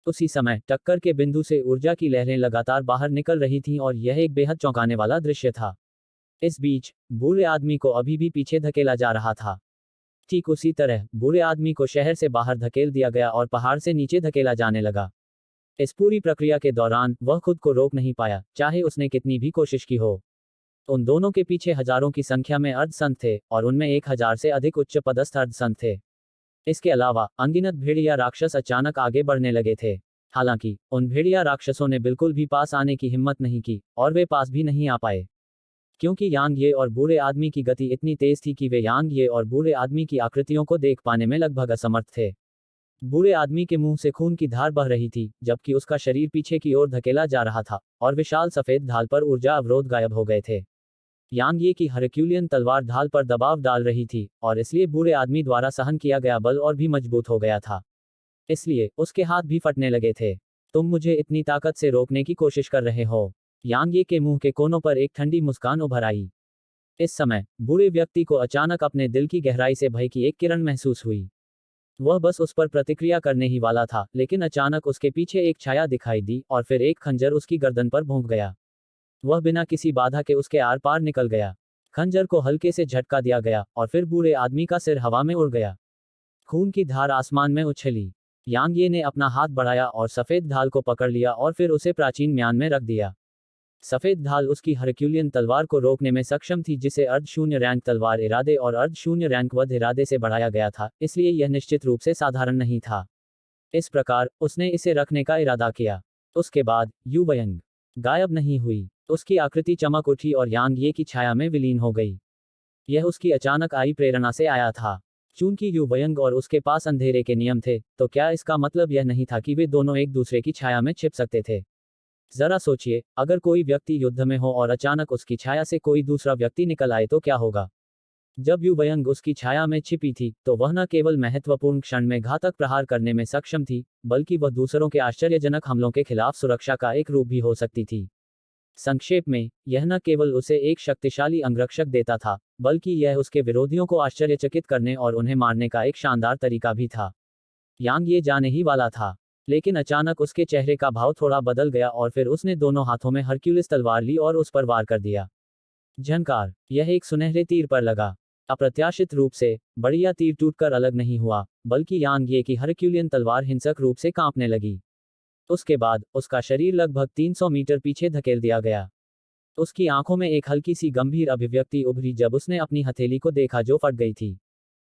Speaker 1: उसी समय टक्कर के बिंदु से ऊर्जा की लहरें लगातार बाहर निकल रही थीं और यह एक बेहद चौंकाने वाला दृश्य था। इस बीच बूढ़े आदमी को अभी भी पीछे धकेला जा रहा था। ठीक उसी तरह बूढ़े आदमी को शहर से बाहर धकेल दिया गया और पहाड़ से नीचे धकेला जाने लगा। इस पूरी प्रक्रिया के दौरान वह खुद को रोक नहीं पाया, चाहे उसने कितनी भी कोशिश की हो। उन दोनों के पीछे हजारों की संख्या में अर्धसंत थे और उनमें 1000 से अधिक उच्च पदस्थ अर्धसंत थे। इसके अलावा अनगिनत भेड़िया राक्षस अचानक आगे बढ़ने लगे थे। हालांकि उन भेड़िया राक्षसों ने बिल्कुल भी पास आने की हिम्मत नहीं की और वे पास भी नहीं आ पाए, क्योंकि यांग ये और बूढ़े आदमी की गति इतनी तेज थी कि वे यांग ये और बूढ़े आदमी की आकृतियों को देख पाने में लगभग असमर्थ थे। बूढ़े आदमी के मुंह से खून की धार बह रही थी, जबकि उसका शरीर पीछे की ओर धकेला जा रहा था और विशाल सफेद ढाल पर ऊर्जा अवरोध गायब हो गए थे। यांग ये की हरक्यूलियन तलवार ढाल पर दबाव डाल रही थी और इसलिए बूढ़े आदमी द्वारा सहन किया गया बल और भी मजबूत हो गया था, इसलिए उसके हाथ भी फटने लगे थे। तुम मुझे इतनी ताकत से रोकने की कोशिश कर रहे हो। यांग ये के मुंह के कोनों पर एक ठंडी मुस्कान उभर आई। इस समय बूढ़े व्यक्ति को अचानक अपने दिल की गहराई से भय की एक किरण महसूस हुई। वह बस उस पर प्रतिक्रिया करने ही वाला था, लेकिन अचानक उसके पीछे एक छाया दिखाई दी और फिर एक खंजर उसकी गर्दन पर भोंक गया। वह बिना किसी बाधा के उसके आर पार निकल गया। खंजर को हल्के से झटका दिया गया और फिर बूढ़े आदमी का सिर हवा में उड़ गया। खून की धार आसमान में उछली। यांग ये ने अपना हाथ बढ़ाया और सफेद ढाल को पकड़ लिया और फिर उसे प्राचीन म्यान में रख दिया। सफेद ढाल उसकी हरक्यूलियन तलवार को रोकने में सक्षम थी, जिसे अर्ध शून्य रैंक तलवार इरादे और अर्ध शून्य रैंक वध इरादे से बढ़ाया गया था, इसलिए यह निश्चित रूप से साधारण नहीं था। इस प्रकार उसने इसे रखने का इरादा किया। उसके बाद यू वयंग गायब नहीं हुई। उसकी आकृति चमक उठी और यांग ये की छाया में विलीन हो गई। यह उसकी अचानक आई प्रेरणा से आया था। चूंकि यू वयंग और उसके पास अंधेरे के नियम थे, तो क्या इसका मतलब यह नहीं था कि वे दोनों एक दूसरे की छाया में छिप सकते थे? जरा सोचिए, अगर कोई व्यक्ति युद्ध में हो और अचानक उसकी छाया से कोई दूसरा व्यक्ति निकल आए तो क्या होगा? जब यू वयंग उसकी छाया में छिपी थी, तो वह न केवल महत्वपूर्ण क्षण में घातक प्रहार करने में सक्षम थी, बल्कि वह दूसरों के आश्चर्यजनक हमलों के खिलाफ सुरक्षा का एक रूप भी हो सकती थी। संक्षेप में, यह न केवल उसे एक शक्तिशाली अंगरक्षक देता था, बल्कि यह उसके विरोधियों को आश्चर्यचकित करने और उन्हें मारने का एक शानदार तरीका भी था। यांग ये जाने ही वाला था, लेकिन अचानक उसके चेहरे का भाव थोड़ा बदल गया और फिर उसने दोनों हाथों में हरक्यूलिस तलवार ली और उस पर वार कर दिया। झंकार, यह एक सुनहरे तीर पर लगा। अप्रत्याशित रूप से बढ़िया तीर टूटकर अलग नहीं हुआ, बल्कि यांग ये की हरक्यूलियन तलवार हिंसक रूप से कांपने लगी। उसके बाद उसका शरीर लगभग 300 मीटर पीछे धकेल दिया गया। उसकी आंखों में एक हल्की सी गंभीर अभिव्यक्ति उभरी जब उसने अपनी हथेली को देखा जो फट गई थी।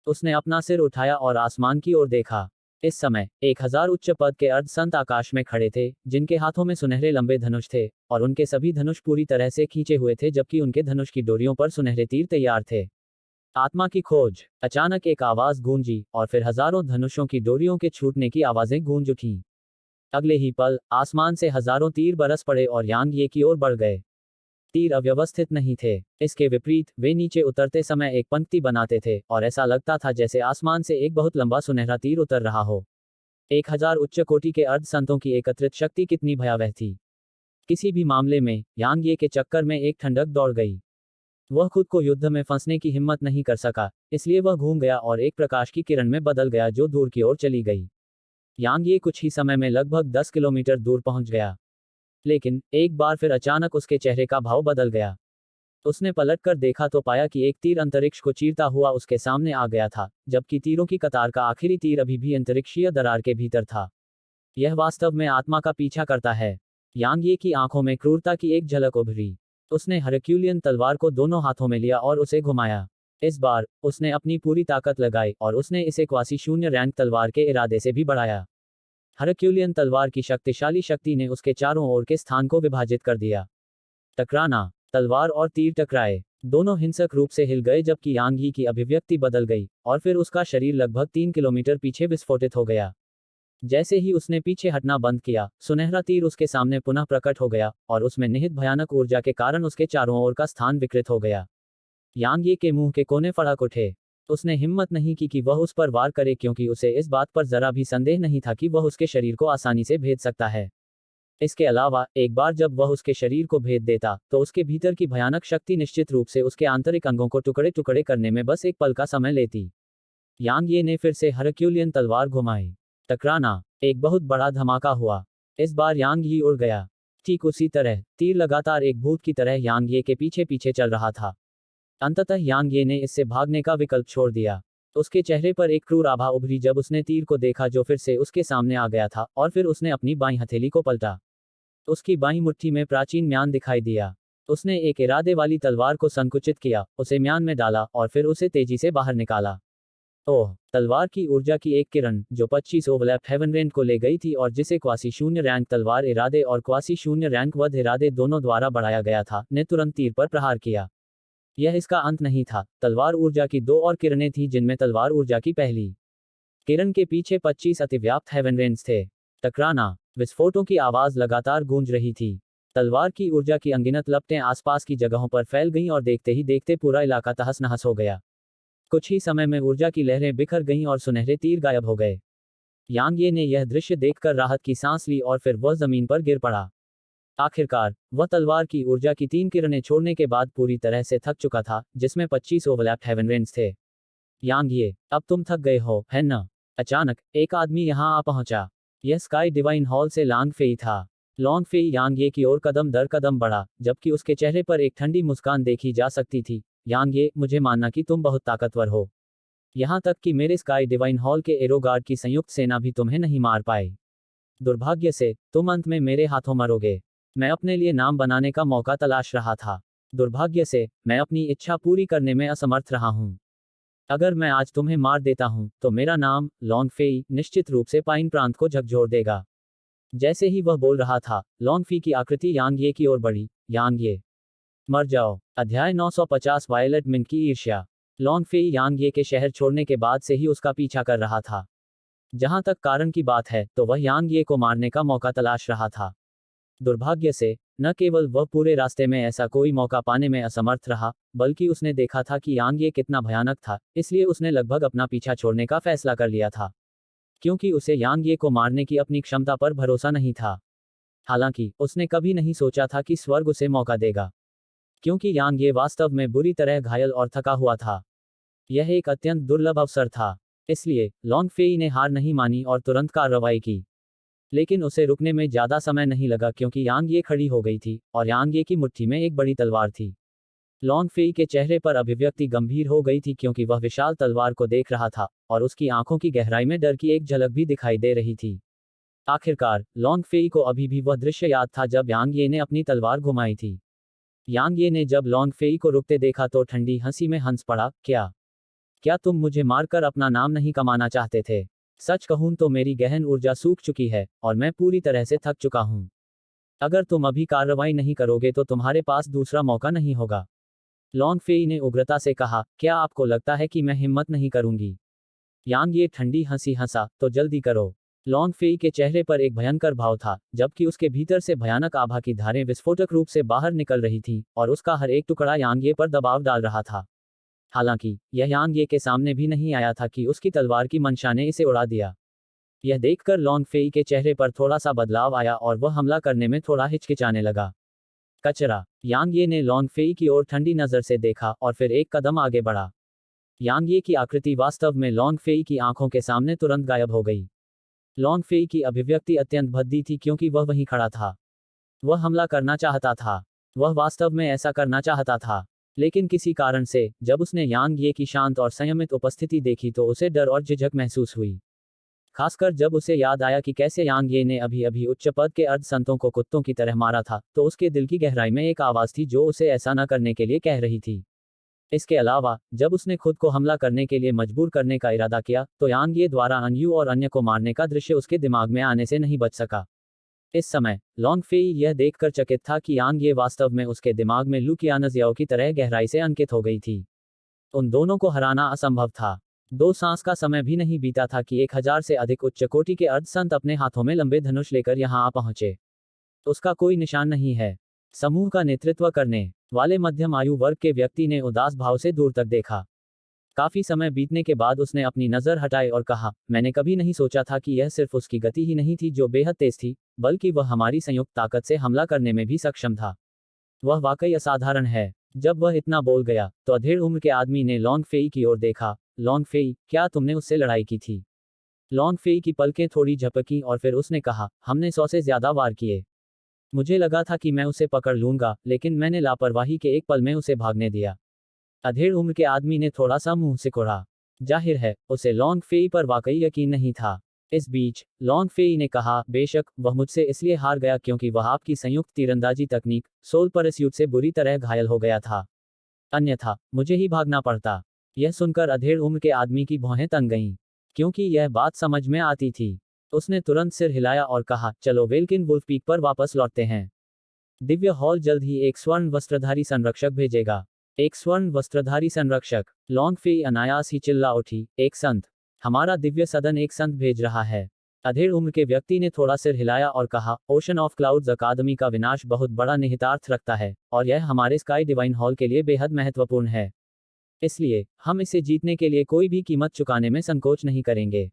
Speaker 1: उसने अपना सिर उठाया और आसमान की ओर देखा। इस समय 1000 उच्च पद के अर्धसंत आकाश में खड़े थे, जिनके हाथों में सुनहरे लंबे धनुष थे और उनके सभी धनुष पूरी तरह से खींचे हुए थे, जबकि उनके धनुष की डोरियों पर सुनहरे तीर तैयार थे। आत्मा की खोज। अचानक एक आवाज गूंजी और फिर हजारों धनुषों की डोरियों के छूटने की आवाजें गूंज उठीं। अगले ही पल आसमान से हजारों तीर बरस पड़े और यांग ये की ओर बढ़ गए। तीर अव्यवस्थित नहीं थे, इसके विपरीत वे नीचे उतरते समय एक पंक्ति बनाते थे और ऐसा लगता था जैसे आसमान से एक बहुत लंबा सुनहरा तीर उतर रहा हो। 1000 उच्च कोटि के अर्ध संतों की एकत्रित शक्ति कितनी भयावह थी। किसी भी मामले में यांग ये के चक्कर में एक ठंडक दौड़ गई। वह खुद को युद्ध में फंसने की हिम्मत नहीं कर सका, इसलिए वह घूम गया और एक प्रकाश की किरण में बदल गया जो दूर की ओर चली गई। यांग ये कुछ ही समय में लगभग 10 किलोमीटर दूर पहुंच गया, लेकिन एक बार फिर अचानक उसके चेहरे का भाव बदल गया। उसने पलटकर देखा तो पाया कि एक तीर अंतरिक्ष को चीरता हुआ उसके सामने आ गया था, जबकि तीरों की कतार का आखिरी तीर अभी भी अंतरिक्षीय दरार के भीतर था। यह वास्तव में आत्मा का पीछा करता है। यांग ये की आंखों में क्रूरता की एक झलक उभरी। उसने हरक्यूलियन तलवार को दोनों हाथों में लिया और उसे घुमाया। इस बार उसने अपनी पूरी ताकत लगाई और उसने इसे क्वासी शून्य रैंक तलवार के इरादे से भी बढ़ाया। हरक्यूलियन तलवार की शक्तिशाली शक्ति ने उसके चारों ओर के स्थान को विभाजित कर दिया। टकराना। तलवार और तीर टकराए। दोनों हिंसक रूप से हिल गए, जबकि यांग यी की अभिव्यक्ति बदल गई और फिर उसका शरीर लगभग 3 किलोमीटर पीछे विस्फोटित हो गया। जैसे ही उसने पीछे हटना बंद किया, सुनहरा तीर उसके सामने पुनः प्रकट हो गया और उसमें निहित भयानक ऊर्जा के कारण उसके चारों ओर का स्थान विकृत हो गया। यांग ये के मुंह के कोने फड़क उठे। उसने हिम्मत नहीं की कि वह उस पर वार करे, क्योंकि उसे इस बात पर जरा भी संदेह नहीं था कि वह उसके शरीर को आसानी से भेद सकता है। इसके अलावा एक बार जब वह उसके शरीर को भेद देता तो उसके भीतर की भयानक शक्ति निश्चित रूप से उसके आंतरिक अंगों को टुकड़े टुकड़े करने में बस एक पल का समय लेती। यांग ये ने फिर से हरक्यूलियन तलवार घुमाई। टकराना। एक बहुत बड़ा धमाका हुआ। इस बार यांग यी उड़ गया। ठीक उसी तरह तीर लगातार एक भूत की तरह यांग ये के पीछे पीछे चल रहा था। अंततः यांग ये ने इससे भागने का विकल्प छोड़ दिया। उसके चेहरे पर एक क्रूर आभा उभरी जब उसने तीर को देखा जो फिर से उसके सामने आ गया था, और फिर उसने अपनी बाईं हथेली को पलटा। उसकी बाईं मुट्ठी में प्राचीन म्यान दिखाई दिया। उसने एक इरादे वाली तलवार को संकुचित किया, उसे म्यान में डाला और फिर उसे तेजी से बाहर निकाला। ओह! तलवार की ऊर्जा की एक किरण जो 25 ओवलैप हेवनरेंट को ले गई थी और जिसे क्वासी शून्य रैंक तलवार इरादे और क्वासी शून्य रैंक वध इरादे दोनों द्वारा बढ़ाया गया था, ने तुरंत तीर पर प्रहार किया। यह इसका अंत नहीं था। तलवार ऊर्जा की दो और किरणें थीं जिनमें तलवार ऊर्जा की पहली किरण के पीछे 25 अतिव्याप्त हेवनरेंट्स थे। टकराना। विस्फोटों की आवाज लगातार गूंज रही थी। तलवार की ऊर्जा की अनगिनत लपटें आसपास की जगहों पर फैल गईं और देखते ही देखते पूरा इलाका तहस नहस हो गया। कुछ ही समय में ऊर्जा की लहरें बिखर गईं और सुनहरे तीर गायब हो गए। यांग ये ने यह दृश्य देखकर राहत की सांस ली और फिर वह जमीन पर गिर पड़ा। आखिरकार वह तलवार की ऊर्जा की 3 किरणें छोड़ने के बाद पूरी तरह से थक चुका था, जिसमें 25 ओवरलैप्ड हेवनरेंट्स थे। यांग ये, अब तुम थक गए हो, है न? अचानक एक आदमी यहां आ पहुंचा। यह स्काई डिवाइन हॉल से लांग फेई था। लॉन्ग फेई यांग ये की ओर कदम दर कदम बढ़ा, जबकि उसके चेहरे पर एक ठंडी मुस्कान देखी जा सकती थी। यांग ये, मुझे मानना कि तुम बहुत ताकतवर हो। यहां तक कि मेरे स्काई डिवाइन हॉल के एरोगार्ड की संयुक्त सेना भी तुम्हें नहीं मार पाए। दुर्भाग्य से तुम अंत में मेरे हाथों मरोगे। मैं अपने लिए नाम बनाने का मौका तलाश रहा था। दुर्भाग्य से मैं अपनी इच्छा पूरी करने में असमर्थ रहा हूं। अगर मैं आज तुम्हें मार देता हूं तो मेरा नाम लॉन्ग फेई निश्चित रूप से पाइन प्रांत को झकझोर देगा। जैसे ही वह बोल रहा था, लॉन्ग फी की आकृति यांग ये की ओर बढ़ी। यांग ये, मर जाओ। अध्याय 950 वायलेट मिन की ईर्ष्या। लॉन्ग फेई यांग ये के शहर छोड़ने के बाद से ही उसका पीछा कर रहा था। जहां तक कारण की बात है तो वह यांग ये को मारने का मौका तलाश रहा था। दुर्भाग्य से न केवल वह पूरे रास्ते में ऐसा कोई मौका पाने में असमर्थ रहा, बल्कि उसने देखा था कि यांग ये कितना भयानक था, इसलिए उसने लगभग अपना पीछा छोड़ने का फैसला कर लिया था। क्योंकि उसे यांग ये को मारने की अपनी क्षमता पर भरोसा नहीं था। हालांकि उसने कभी नहीं सोचा था कि स्वर्ग उसे मौका देगा। क्योंकि यांग ये वास्तव में बुरी तरह घायल और थका हुआ था। यह एक अत्यंत दुर्लभ अवसर था। इसलिए लॉन्ग फेई ने हार नहीं मानी और तुरंत कार्रवाई की। लेकिन उसे रुकने में ज्यादा समय नहीं लगा क्योंकि यांग ये खड़ी हो गई थी और यांग ये की मुट्ठी में एक बड़ी तलवार थी। लॉन्ग फेई के चेहरे पर अभिव्यक्ति गंभीर हो गई थी क्योंकि वह विशाल तलवार को देख रहा था और उसकी आंखों की गहराई में डर की एक झलक भी दिखाई दे रही थी। आखिरकार लॉन्ग फेई को अभी भी वह दृश्य याद था जब यांग ये ने अपनी तलवार घुमाई थी। यांग ये ने जब लॉन्ग फेई को रुकते देखा तो ठंडी हंसी में हंस पड़ा। क्या तुम मुझे मारकर अपना नाम नहीं कमाना चाहते थे? सच कहूं तो मेरी गहन ऊर्जा सूख चुकी है और मैं पूरी तरह से थक चुका हूं। अगर तुम अभी कार्रवाई नहीं करोगे तो तुम्हारे पास दूसरा मौका नहीं होगा। लॉन्ग फेई ने उग्रता से कहा, क्या आपको लगता है कि मैं हिम्मत नहीं करूंगी? यांग ये ठंडी हंसी हंसा, तो जल्दी करो। लॉन्ग फेई के चेहरे पर एक भयंकर भाव था, जबकि उसके भीतर से भयानक आभा की धारें विस्फोटक रूप से बाहर निकल रही थीं, और उसका हर एक टुकड़ा यांग ये पर दबाव डाल रहा था। हालांकि यह यांग ये के सामने भी नहीं आया था कि उसकी तलवार की मंशा ने इसे उड़ा दिया। यह देखकर लॉन्ग फेई के चेहरे पर थोड़ा सा बदलाव आया और वह हमला करने में थोड़ा हिचकिचाने लगा। कचरा। यांग ये ने लॉन्ग फेई की ओर ठंडी नजर से देखा और फिर एक कदम आगे बढ़ा। यांग ये की आकृति वास्तव में लॉन्ग फेई की आंखों के सामने तुरंत गायब हो गई। लॉन्ग फेई की अभिव्यक्ति अत्यंत भद्दी थी क्योंकि वह वहीं खड़ा था। वह हमला करना चाहता था। वह वास्तव में ऐसा करना चाहता था। लेकिन किसी कारण से जब उसने यांग ये की शांत और संयमित उपस्थिति देखी तो उसे डर और झिझक महसूस हुई। खासकर जब उसे याद आया कि कैसे यांग ये ने अभी अभी उच्च पद के अर्ध संतों को कुत्तों की तरह मारा था, तो उसके दिल की गहराई में एक आवाज थी जो उसे ऐसा न करने के लिए कह रही थी। इसके अलावा जब उसने खुद को हमला करने के लिए मजबूर करने का इरादा किया तो यांग ये द्वारा अनयू और अन्य को मारने का दृश्य उसके दिमाग में आने से नहीं बच सका। इस समय लॉन्ग फेई यह देखकर चकित था कि यांग ये वास्तव में उसके दिमाग में लुकियानज याओ की तरह गहराई से अंकित हो गई थी। उन दोनों को हराना असंभव था। 2 सांस का समय भी नहीं बीता था कि 1000 से अधिक उच्च कोटि के अर्ध संत अपने हाथों में लंबे धनुष लेकर यहां आ पहुंचे। उसका कोई निशान नहीं है। समूह का नेतृत्व करने वाले मध्यम आयु वर्ग के व्यक्ति ने उदास भाव से दूर तक देखा। काफी समय बीतने के बाद उसने अपनी नजर हटाई और कहा, मैंने कभी नहीं सोचा था कि यह सिर्फ उसकी गति ही नहीं थी जो बेहद तेज थी, बल्कि वह हमारी संयुक्त ताकत से हमला करने में भी सक्षम था। वह वाकई असाधारण है। जब वह इतना बोल गया तो अधेड़ उम्र के आदमी ने लॉन्ग फेई की ओर देखा। लॉन्ग फेई, क्या तुमने उससे लड़ाई की थी? लॉन्ग फेई की पलकें थोड़ी झपकी और फिर उसने कहा, हमने 100 से ज्यादा वार किए। मुझे लगा था कि मैं उसे पकड़ लूंगा, लेकिन मैंने लापरवाही के एक पल में उसे भागने दिया। अधेड़ उम्र के आदमी ने थोड़ा सा मुंह सिकुड़ा। जाहिर है, उसे लॉन्ग फेई पर वाकई यकीन नहीं था। इस बीच लॉन्ग फेई ने कहा, बेशक वह मुझसे इसलिए हार गया क्योंकि वह आपकी संयुक्त तीरंदाजी तकनीक सोल परस्यूट से बुरी तरह घायल हो गया था। अन्यथा मुझे ही भागना पड़ता। यह सुनकर अधेड़ उम्र के आदमी की भौहें तन गईं, क्योंकि यह बात समझ में आती थी। उसने तुरंत सिर हिलाया और कहा, चलो वेल्किन वुल्फ पीक पर वापस लौटते हैं। दिव्य हॉल जल्द ही एक स्वर्ण वस्त्रधारी संरक्षक भेजेगा। एक स्वर्ण वस्त्रधारी संरक्षक? लॉन्ग फेई अनायास ही चिल्ला उठी, एक संत। हमारा दिव्य सदन एक संत भेज रहा है। अधेड़ उम्र के व्यक्ति ने थोड़ा सिर हिलाया और कहा, ओशन ऑफ क्लाउड्स अकादमी का विनाश बहुत बड़ा निहितार्थ रखता है, और यह हमारे स्काई डिवाइन हॉल के लिए बेहद महत्वपूर्ण है। इसलिए हम इसे जीतने के लिए कोई भी कीमत चुकाने में संकोच नहीं करेंगे।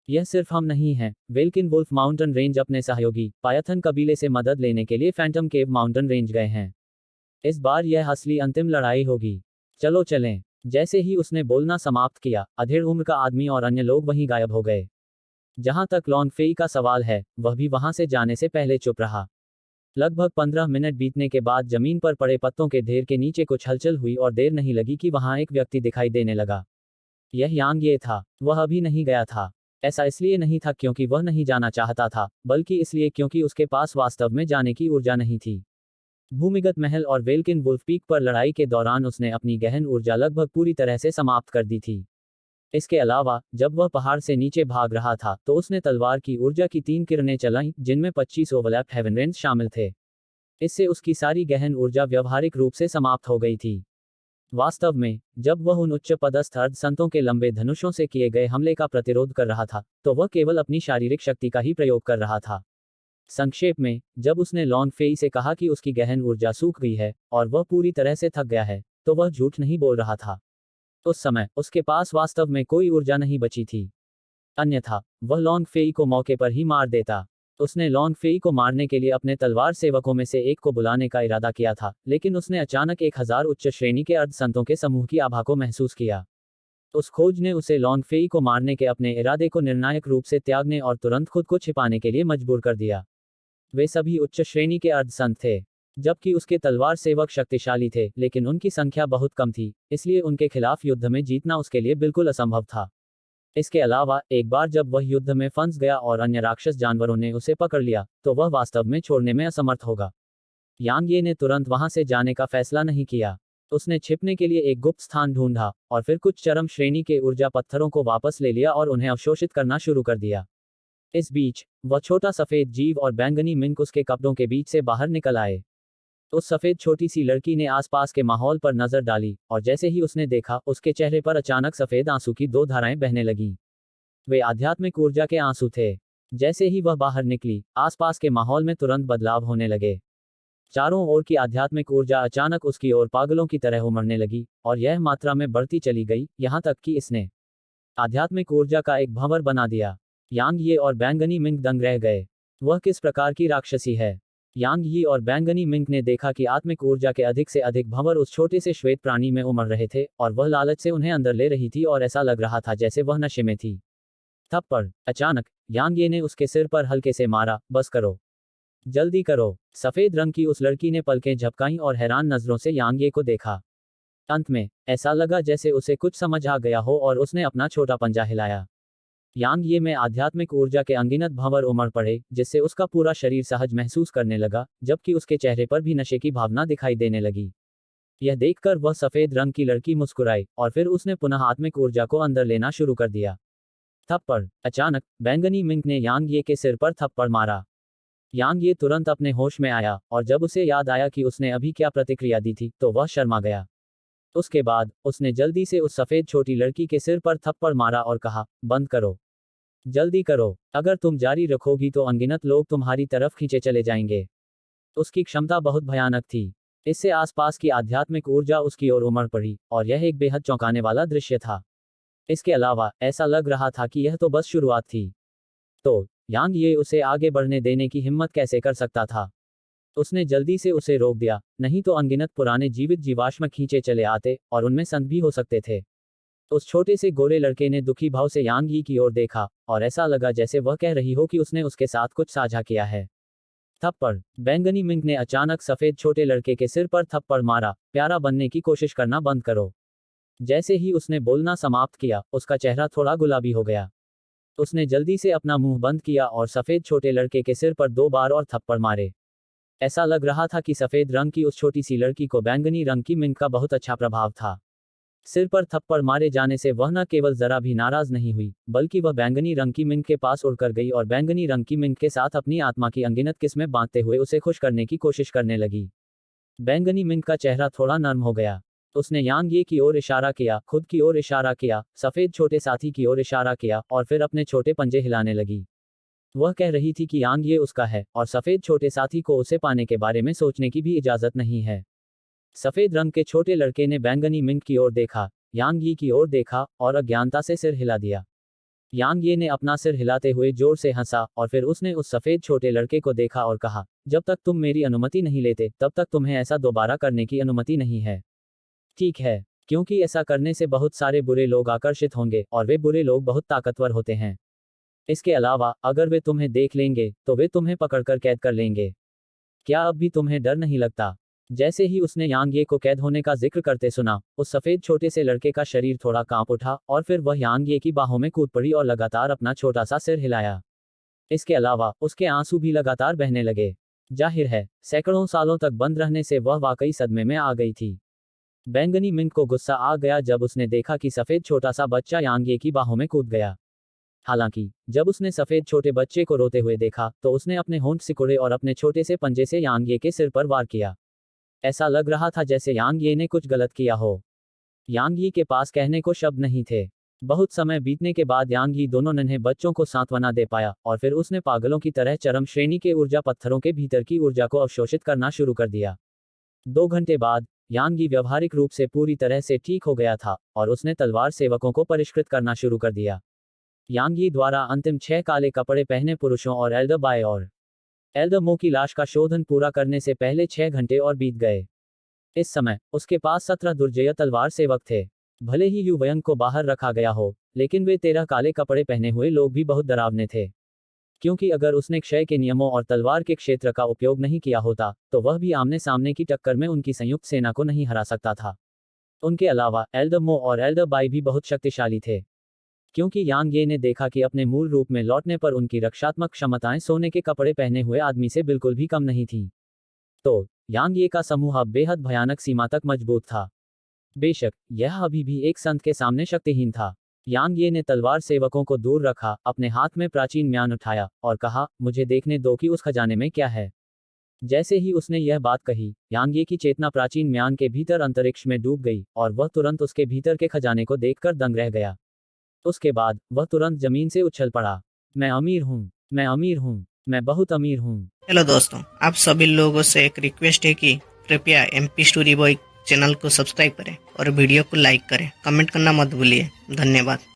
Speaker 1: यह सिर्फ हम नहीं हैं, वेल्किन वुल्फ माउंटेन रेंज अपने सहयोगी पायथन कबीले से मदद लेने के लिए फैंटम केव माउंटेन रेंज गए हैं। इस बार यह असली अंतिम लड़ाई होगी। चलो चलें। जैसे ही उसने बोलना समाप्त किया, अधेड़ उम्र का आदमी और अन्य लोग वहीं गायब हो गए। जहां तक लॉन्ग फेई का सवाल है, वह भी वहां से जाने से पहले चुप रहा। लगभग 15 मिनट बीतने के बाद जमीन पर पड़े पत्तों के ढेर के नीचे कुछ हलचल हुई और देर नहीं लगी कि वहां एक व्यक्ति दिखाई देने लगा। यह यांग ये था। वह अभी नहीं गया था। ऐसा इसलिए नहीं था क्योंकि वह नहीं जाना चाहता था, बल्कि इसलिए क्योंकि उसके पास वास्तव में जाने की ऊर्जा नहीं थी। भूमिगत महल और वेल्किन वुल्फ पीक पर लड़ाई के दौरान उसने अपनी गहन ऊर्जा लगभग पूरी तरह से समाप्त कर दी थी। इसके अलावा जब वह पहाड़ से नीचे भाग रहा था तो उसने तलवार की ऊर्जा की 3 किरणें चलाईं, जिनमें 25 ओवरलैप्ड हेवन रेंज शामिल थे। इससे उसकी सारी गहन ऊर्जा व्यवहारिक रूप से समाप्त हो गई थी। वास्तव में जब वह उन उच्च पदस्थ अर्ध संतों के लंबे धनुषों से किए गए हमले का प्रतिरोध कर रहा था, तो वह केवल अपनी शारीरिक शक्ति का ही प्रयोग कर रहा था। संक्षेप में, जब उसने लॉन्ग फेई से कहा कि उसकी गहन ऊर्जा सूख गई है और वह पूरी तरह से थक गया है, तो वह झूठ नहीं बोल रहा था। उस समय उसके पास वास्तव में कोई ऊर्जा नहीं बची थी। अन्यथा वह लॉन्ग फेई को मौके पर ही मार देता। उसने लॉन्ग फेई को मारने के लिए अपने तलवार सेवकों में से एक को बुलाने का इरादा किया था, लेकिन उसने अचानक 1000 उच्च श्रेणी के अर्ध संतों के समूह की आभा को महसूस किया। उस खोज ने उसे लॉन्ग फेई को मारने के अपने इरादे को निर्णायक रूप से त्यागने और तुरंत खुद को छिपाने के लिए मजबूर कर दिया। वे सभी उच्च श्रेणी के अर्ध संत थे, जबकि उसके तलवार सेवक शक्तिशाली थे, लेकिन उनकी संख्या बहुत कम थी, इसलिए उनके खिलाफ युद्ध में जीतना उसके लिए बिल्कुल असंभव था। इसके अलावा एक बार जब वह युद्ध में फंस गया और अन्य राक्षस जानवरों ने उसे पकड़ लिया, तो वह वास्तव में छोड़ने में असमर्थ होगा। यांग ये ने तुरंत वहां से जाने का फैसला नहीं किया। उसने छिपने के लिए एक गुप्त स्थान ढूंढा और फिर कुछ चरम श्रेणी के ऊर्जा पत्थरों को वापस ले लिया और उन्हें अवशोषित करना शुरू कर दिया। इस बीच वह छोटा सफेद जीव और बैंगनी मिंक उसके कपड़ों के बीच से बाहर निकल आए। उस सफेद छोटी सी लड़की ने आसपास के माहौल पर नजर डाली, और जैसे ही उसने देखा, उसके चेहरे पर अचानक सफेद आंसू की 2 धाराएं बहने लगीं। वे आध्यात्मिक ऊर्जा के आंसू थे। जैसे ही वह बाहर निकली, आसपास के माहौल में तुरंत बदलाव होने लगे। चारों ओर की आध्यात्मिक ऊर्जा अचानक उसकी ओर पागलों की तरह उमड़ने लगी, और यह मात्रा में बढ़ती चली गई, यहां तक कि इसने आध्यात्मिक ऊर्जा का एक भंवर बना दिया। यांग ये और बैंगनी मिंक दंग रह गए। वह किस प्रकार की राक्षसी है? यांग यी और बैंगनी मिंक ने देखा कि आत्मिक ऊर्जा के अधिक से अधिक भंवर उस छोटे से श्वेत प्राणी में उमड़ रहे थे, और वह लालच से उन्हें अंदर ले रही थी और ऐसा लग रहा था जैसे वह नशे में थी। थप्पड़। अचानक यांग ये ने उसके सिर पर हल्के से मारा। बस करो, जल्दी करो। सफेद रंग की उस लड़की ने पलकें झपकाईं और हैरान नजरों से यांग ये को देखा। अंत में ऐसा लगा जैसे उसे कुछ समझ आ गया हो और उसने अपना छोटा पंजा हिलाया। यांग ये में आध्यात्मिक ऊर्जा के अनगिनत भंवर उमड़ पड़े, जिससे उसका पूरा शरीर सहज महसूस करने लगा, जबकि उसके चेहरे पर भी नशे की भावना दिखाई देने लगी। यह देखकर वह सफेद रंग की लड़की मुस्कुराई, और फिर उसने पुनः आत्मिक ऊर्जा को अंदर लेना शुरू कर दिया। थप्पड़। अचानक बैंगनी मिंक ने यांग ये के सिर पर थप्पड़ मारा। यांग ये तुरंत अपने होश में आया, और जब उसे याद आया कि उसने अभी क्या प्रतिक्रिया दी थी, तो वह शर्मा गया। उसके बाद उसने जल्दी से उस सफेद छोटी लड़की के सिर पर थप्पड़ मारा और कहा, बंद करो, जल्दी करो। अगर तुम जारी रखोगी तो अनगिनत लोग तुम्हारी तरफ खींचे चले जाएंगे। उसकी क्षमता बहुत भयानक थी। इससे आसपास की आध्यात्मिक ऊर्जा उसकी ओर उमड़ पड़ी और यह एक बेहद चौंकाने वाला दृश्य था। इसके अलावा ऐसा लग रहा था कि यह तो बस शुरुआत थी। तो यांग ये उसे आगे बढ़ने देने की हिम्मत कैसे कर सकता था? उसने जल्दी से उसे रोक दिया, नहीं तो अनगिनत पुराने जीवित जीवाश्म खींचे चले आते और उनमें संत भी हो सकते थे। उस छोटे से गोरे लड़के ने दुखी भाव से यांग यी की ओर देखा और ऐसा लगा जैसे वह कह रही हो कि उसने उसके साथ कुछ साझा किया है। थप्पड़। बैंगनी मिंक ने अचानक सफेद छोटे लड़के के सिर पर थप्पड़ मारा। प्यारा बनने की कोशिश करना बंद करो। जैसे ही उसने बोलना समाप्त किया, उसका चेहरा थोड़ा गुलाबी हो गया। उसने जल्दी से अपना मुंह बंद किया और सफेद छोटे लड़के के सिर पर 2 बार और थप्पड़ मारे। ऐसा लग रहा था कि सफेद रंग की उस छोटी सी लड़की को बैंगनी रंग की मिंक का बहुत अच्छा प्रभाव था। सिर पर थप्पड़ मारे जाने से वह न केवल जरा भी नाराज नहीं हुई, बल्कि वह बैंगनी रंग की मिंक के पास उड़कर गई और बैंगनी रंग की मिंक के साथ अपनी आत्मा की अनगिनत किस्में बांटते हुए उसे खुश करने की कोशिश करने लगी। बैंगनी मिंक का चेहरा थोड़ा नर्म हो गया। उसने यांग ये की ओर इशारा किया, खुद की ओर इशारा किया, सफेद छोटे साथी की ओर इशारा किया और फिर अपने छोटे पंजे हिलाने लगी। वह कह रही थी कि यांग ये उसका है और सफेद छोटे साथी को उसे पाने के बारे में सोचने की भी इजाजत नहीं है। सफेद रंग के छोटे लड़के ने बैंगनी मिंक की ओर देखा, यांग यी की ओर देखा और अज्ञानता से सिर हिला दिया। यांग ये ने अपना सिर हिलाते हुए जोर से हंसा और फिर उसने उस सफेद छोटे लड़के को देखा और कहा, जब तक तुम मेरी अनुमति नहीं लेते, तब तक तुम्हें ऐसा दोबारा करने की अनुमति नहीं है। ठीक है, क्योंकि ऐसा करने से बहुत सारे बुरे लोग आकर्षित होंगे और वे बुरे लोग बहुत ताकतवर होते हैं। इसके अलावा, अगर वे तुम्हें देख लेंगे, तो वे तुम्हें पकड़कर कैद कर लेंगे। क्या अब भी तुम्हें डर नहीं लगता? जैसे ही उसने यांग ये को कैद होने का जिक्र करते सुना, उस सफेद छोटे से लड़के का शरीर थोड़ा कांप उठा और फिर वह यांग ये की बाहों में कूद पड़ी और लगातार अपना छोटा सा सिर हिलाया। इसके अलावा, उसके आंसू भी लगातार बहने लगे। जाहिर है, सैकड़ों सालों तक बंद रहने से वह वाकई सदमे में आ गई थी। बैंगनी मिंक को गुस्सा आ गया जब उसने देखा कि सफेद छोटा सा बच्चा यांग ये की बाहों में कूद गया। हालांकि, जब उसने सफेद छोटे बच्चे को रोते हुए देखा, तो उसने अपने होंठ सिकुड़े और अपने छोटे से पंजे से यांग ये के सिर पर वार किया। ऐसा लग रहा था जैसे यांग ये ने कुछ गलत किया हो। यांग यी के पास कहने को शब्द नहीं थे। बहुत समय बीतने के बाद यांग यी दोनों नन्हे बच्चों को सांत्वना दे पाया और फिर उसने पागलों की तरह चरम श्रेणी के ऊर्जा पत्थरों के भीतर की ऊर्जा को अवशोषित करना शुरू कर दिया। 2 घंटे बाद, यांग यी व्यवहारिक रूप से पूरी तरह से ठीक हो गया था और उसने तलवार सेवकों को परिष्कृत करना शुरू कर दिया। यांग यी द्वारा अंतिम 6 काले कपड़े पहने पुरुषों और एल्डर बाय और एल्डर मो की लाश का शोधन पूरा करने से पहले 6 घंटे और बीत गए। इस समय, उसके पास 17 दुर्जय तलवार सेवक थे। भले ही यू वयंग को बाहर रखा गया हो, लेकिन वे 13 काले कपड़े पहने हुए लोग भी बहुत डरावने थे। क्योंकि अगर उसने क्षय के नियमों और तलवार के क्षेत्र का उपयोग नहीं किया होता, तो वह भी आमने सामने की टक्कर में उनकी संयुक्त सेना को नहीं हरा सकता था। उनके अलावा, एल्डर मो और एल्डर बाई भी बहुत शक्तिशाली थे। क्योंकि यांग ये ने देखा कि अपने मूल रूप में लौटने पर उनकी रक्षात्मक क्षमताएं सोने के कपड़े पहने हुए आदमी से बिल्कुल भी कम नहीं थीं। तो यांग ये का समूह अब बेहद भयानक सीमा तक मजबूत था। बेशक, यह अभी भी एक संत के सामने शक्तिहीन था। यांग ये ने तलवार सेवकों को दूर रखा, अपने हाथ में प्राचीन म्यान उठाया और कहा, मुझे देखने दो कि उस खजाने में क्या है। जैसे ही उसने यह बात कही, यांग ये की चेतना प्राचीन म्यान के भीतर अंतरिक्ष में डूब गई और वह तुरंत उसके भीतर के खजाने को देखकर दंग रह गया। उसके बाद, वह तुरंत जमीन से उछल पड़ा। मैं अमीर हूँ, मैं अमीर हूँ, मैं बहुत अमीर हूँ।
Speaker 2: हेलो दोस्तों, आप सभी लोगों से एक रिक्वेस्ट है कि कृपया एमपी स्टोरी बॉय चैनल को सब्सक्राइब करें और वीडियो को लाइक करें। कमेंट करना मत भूलिए। धन्यवाद।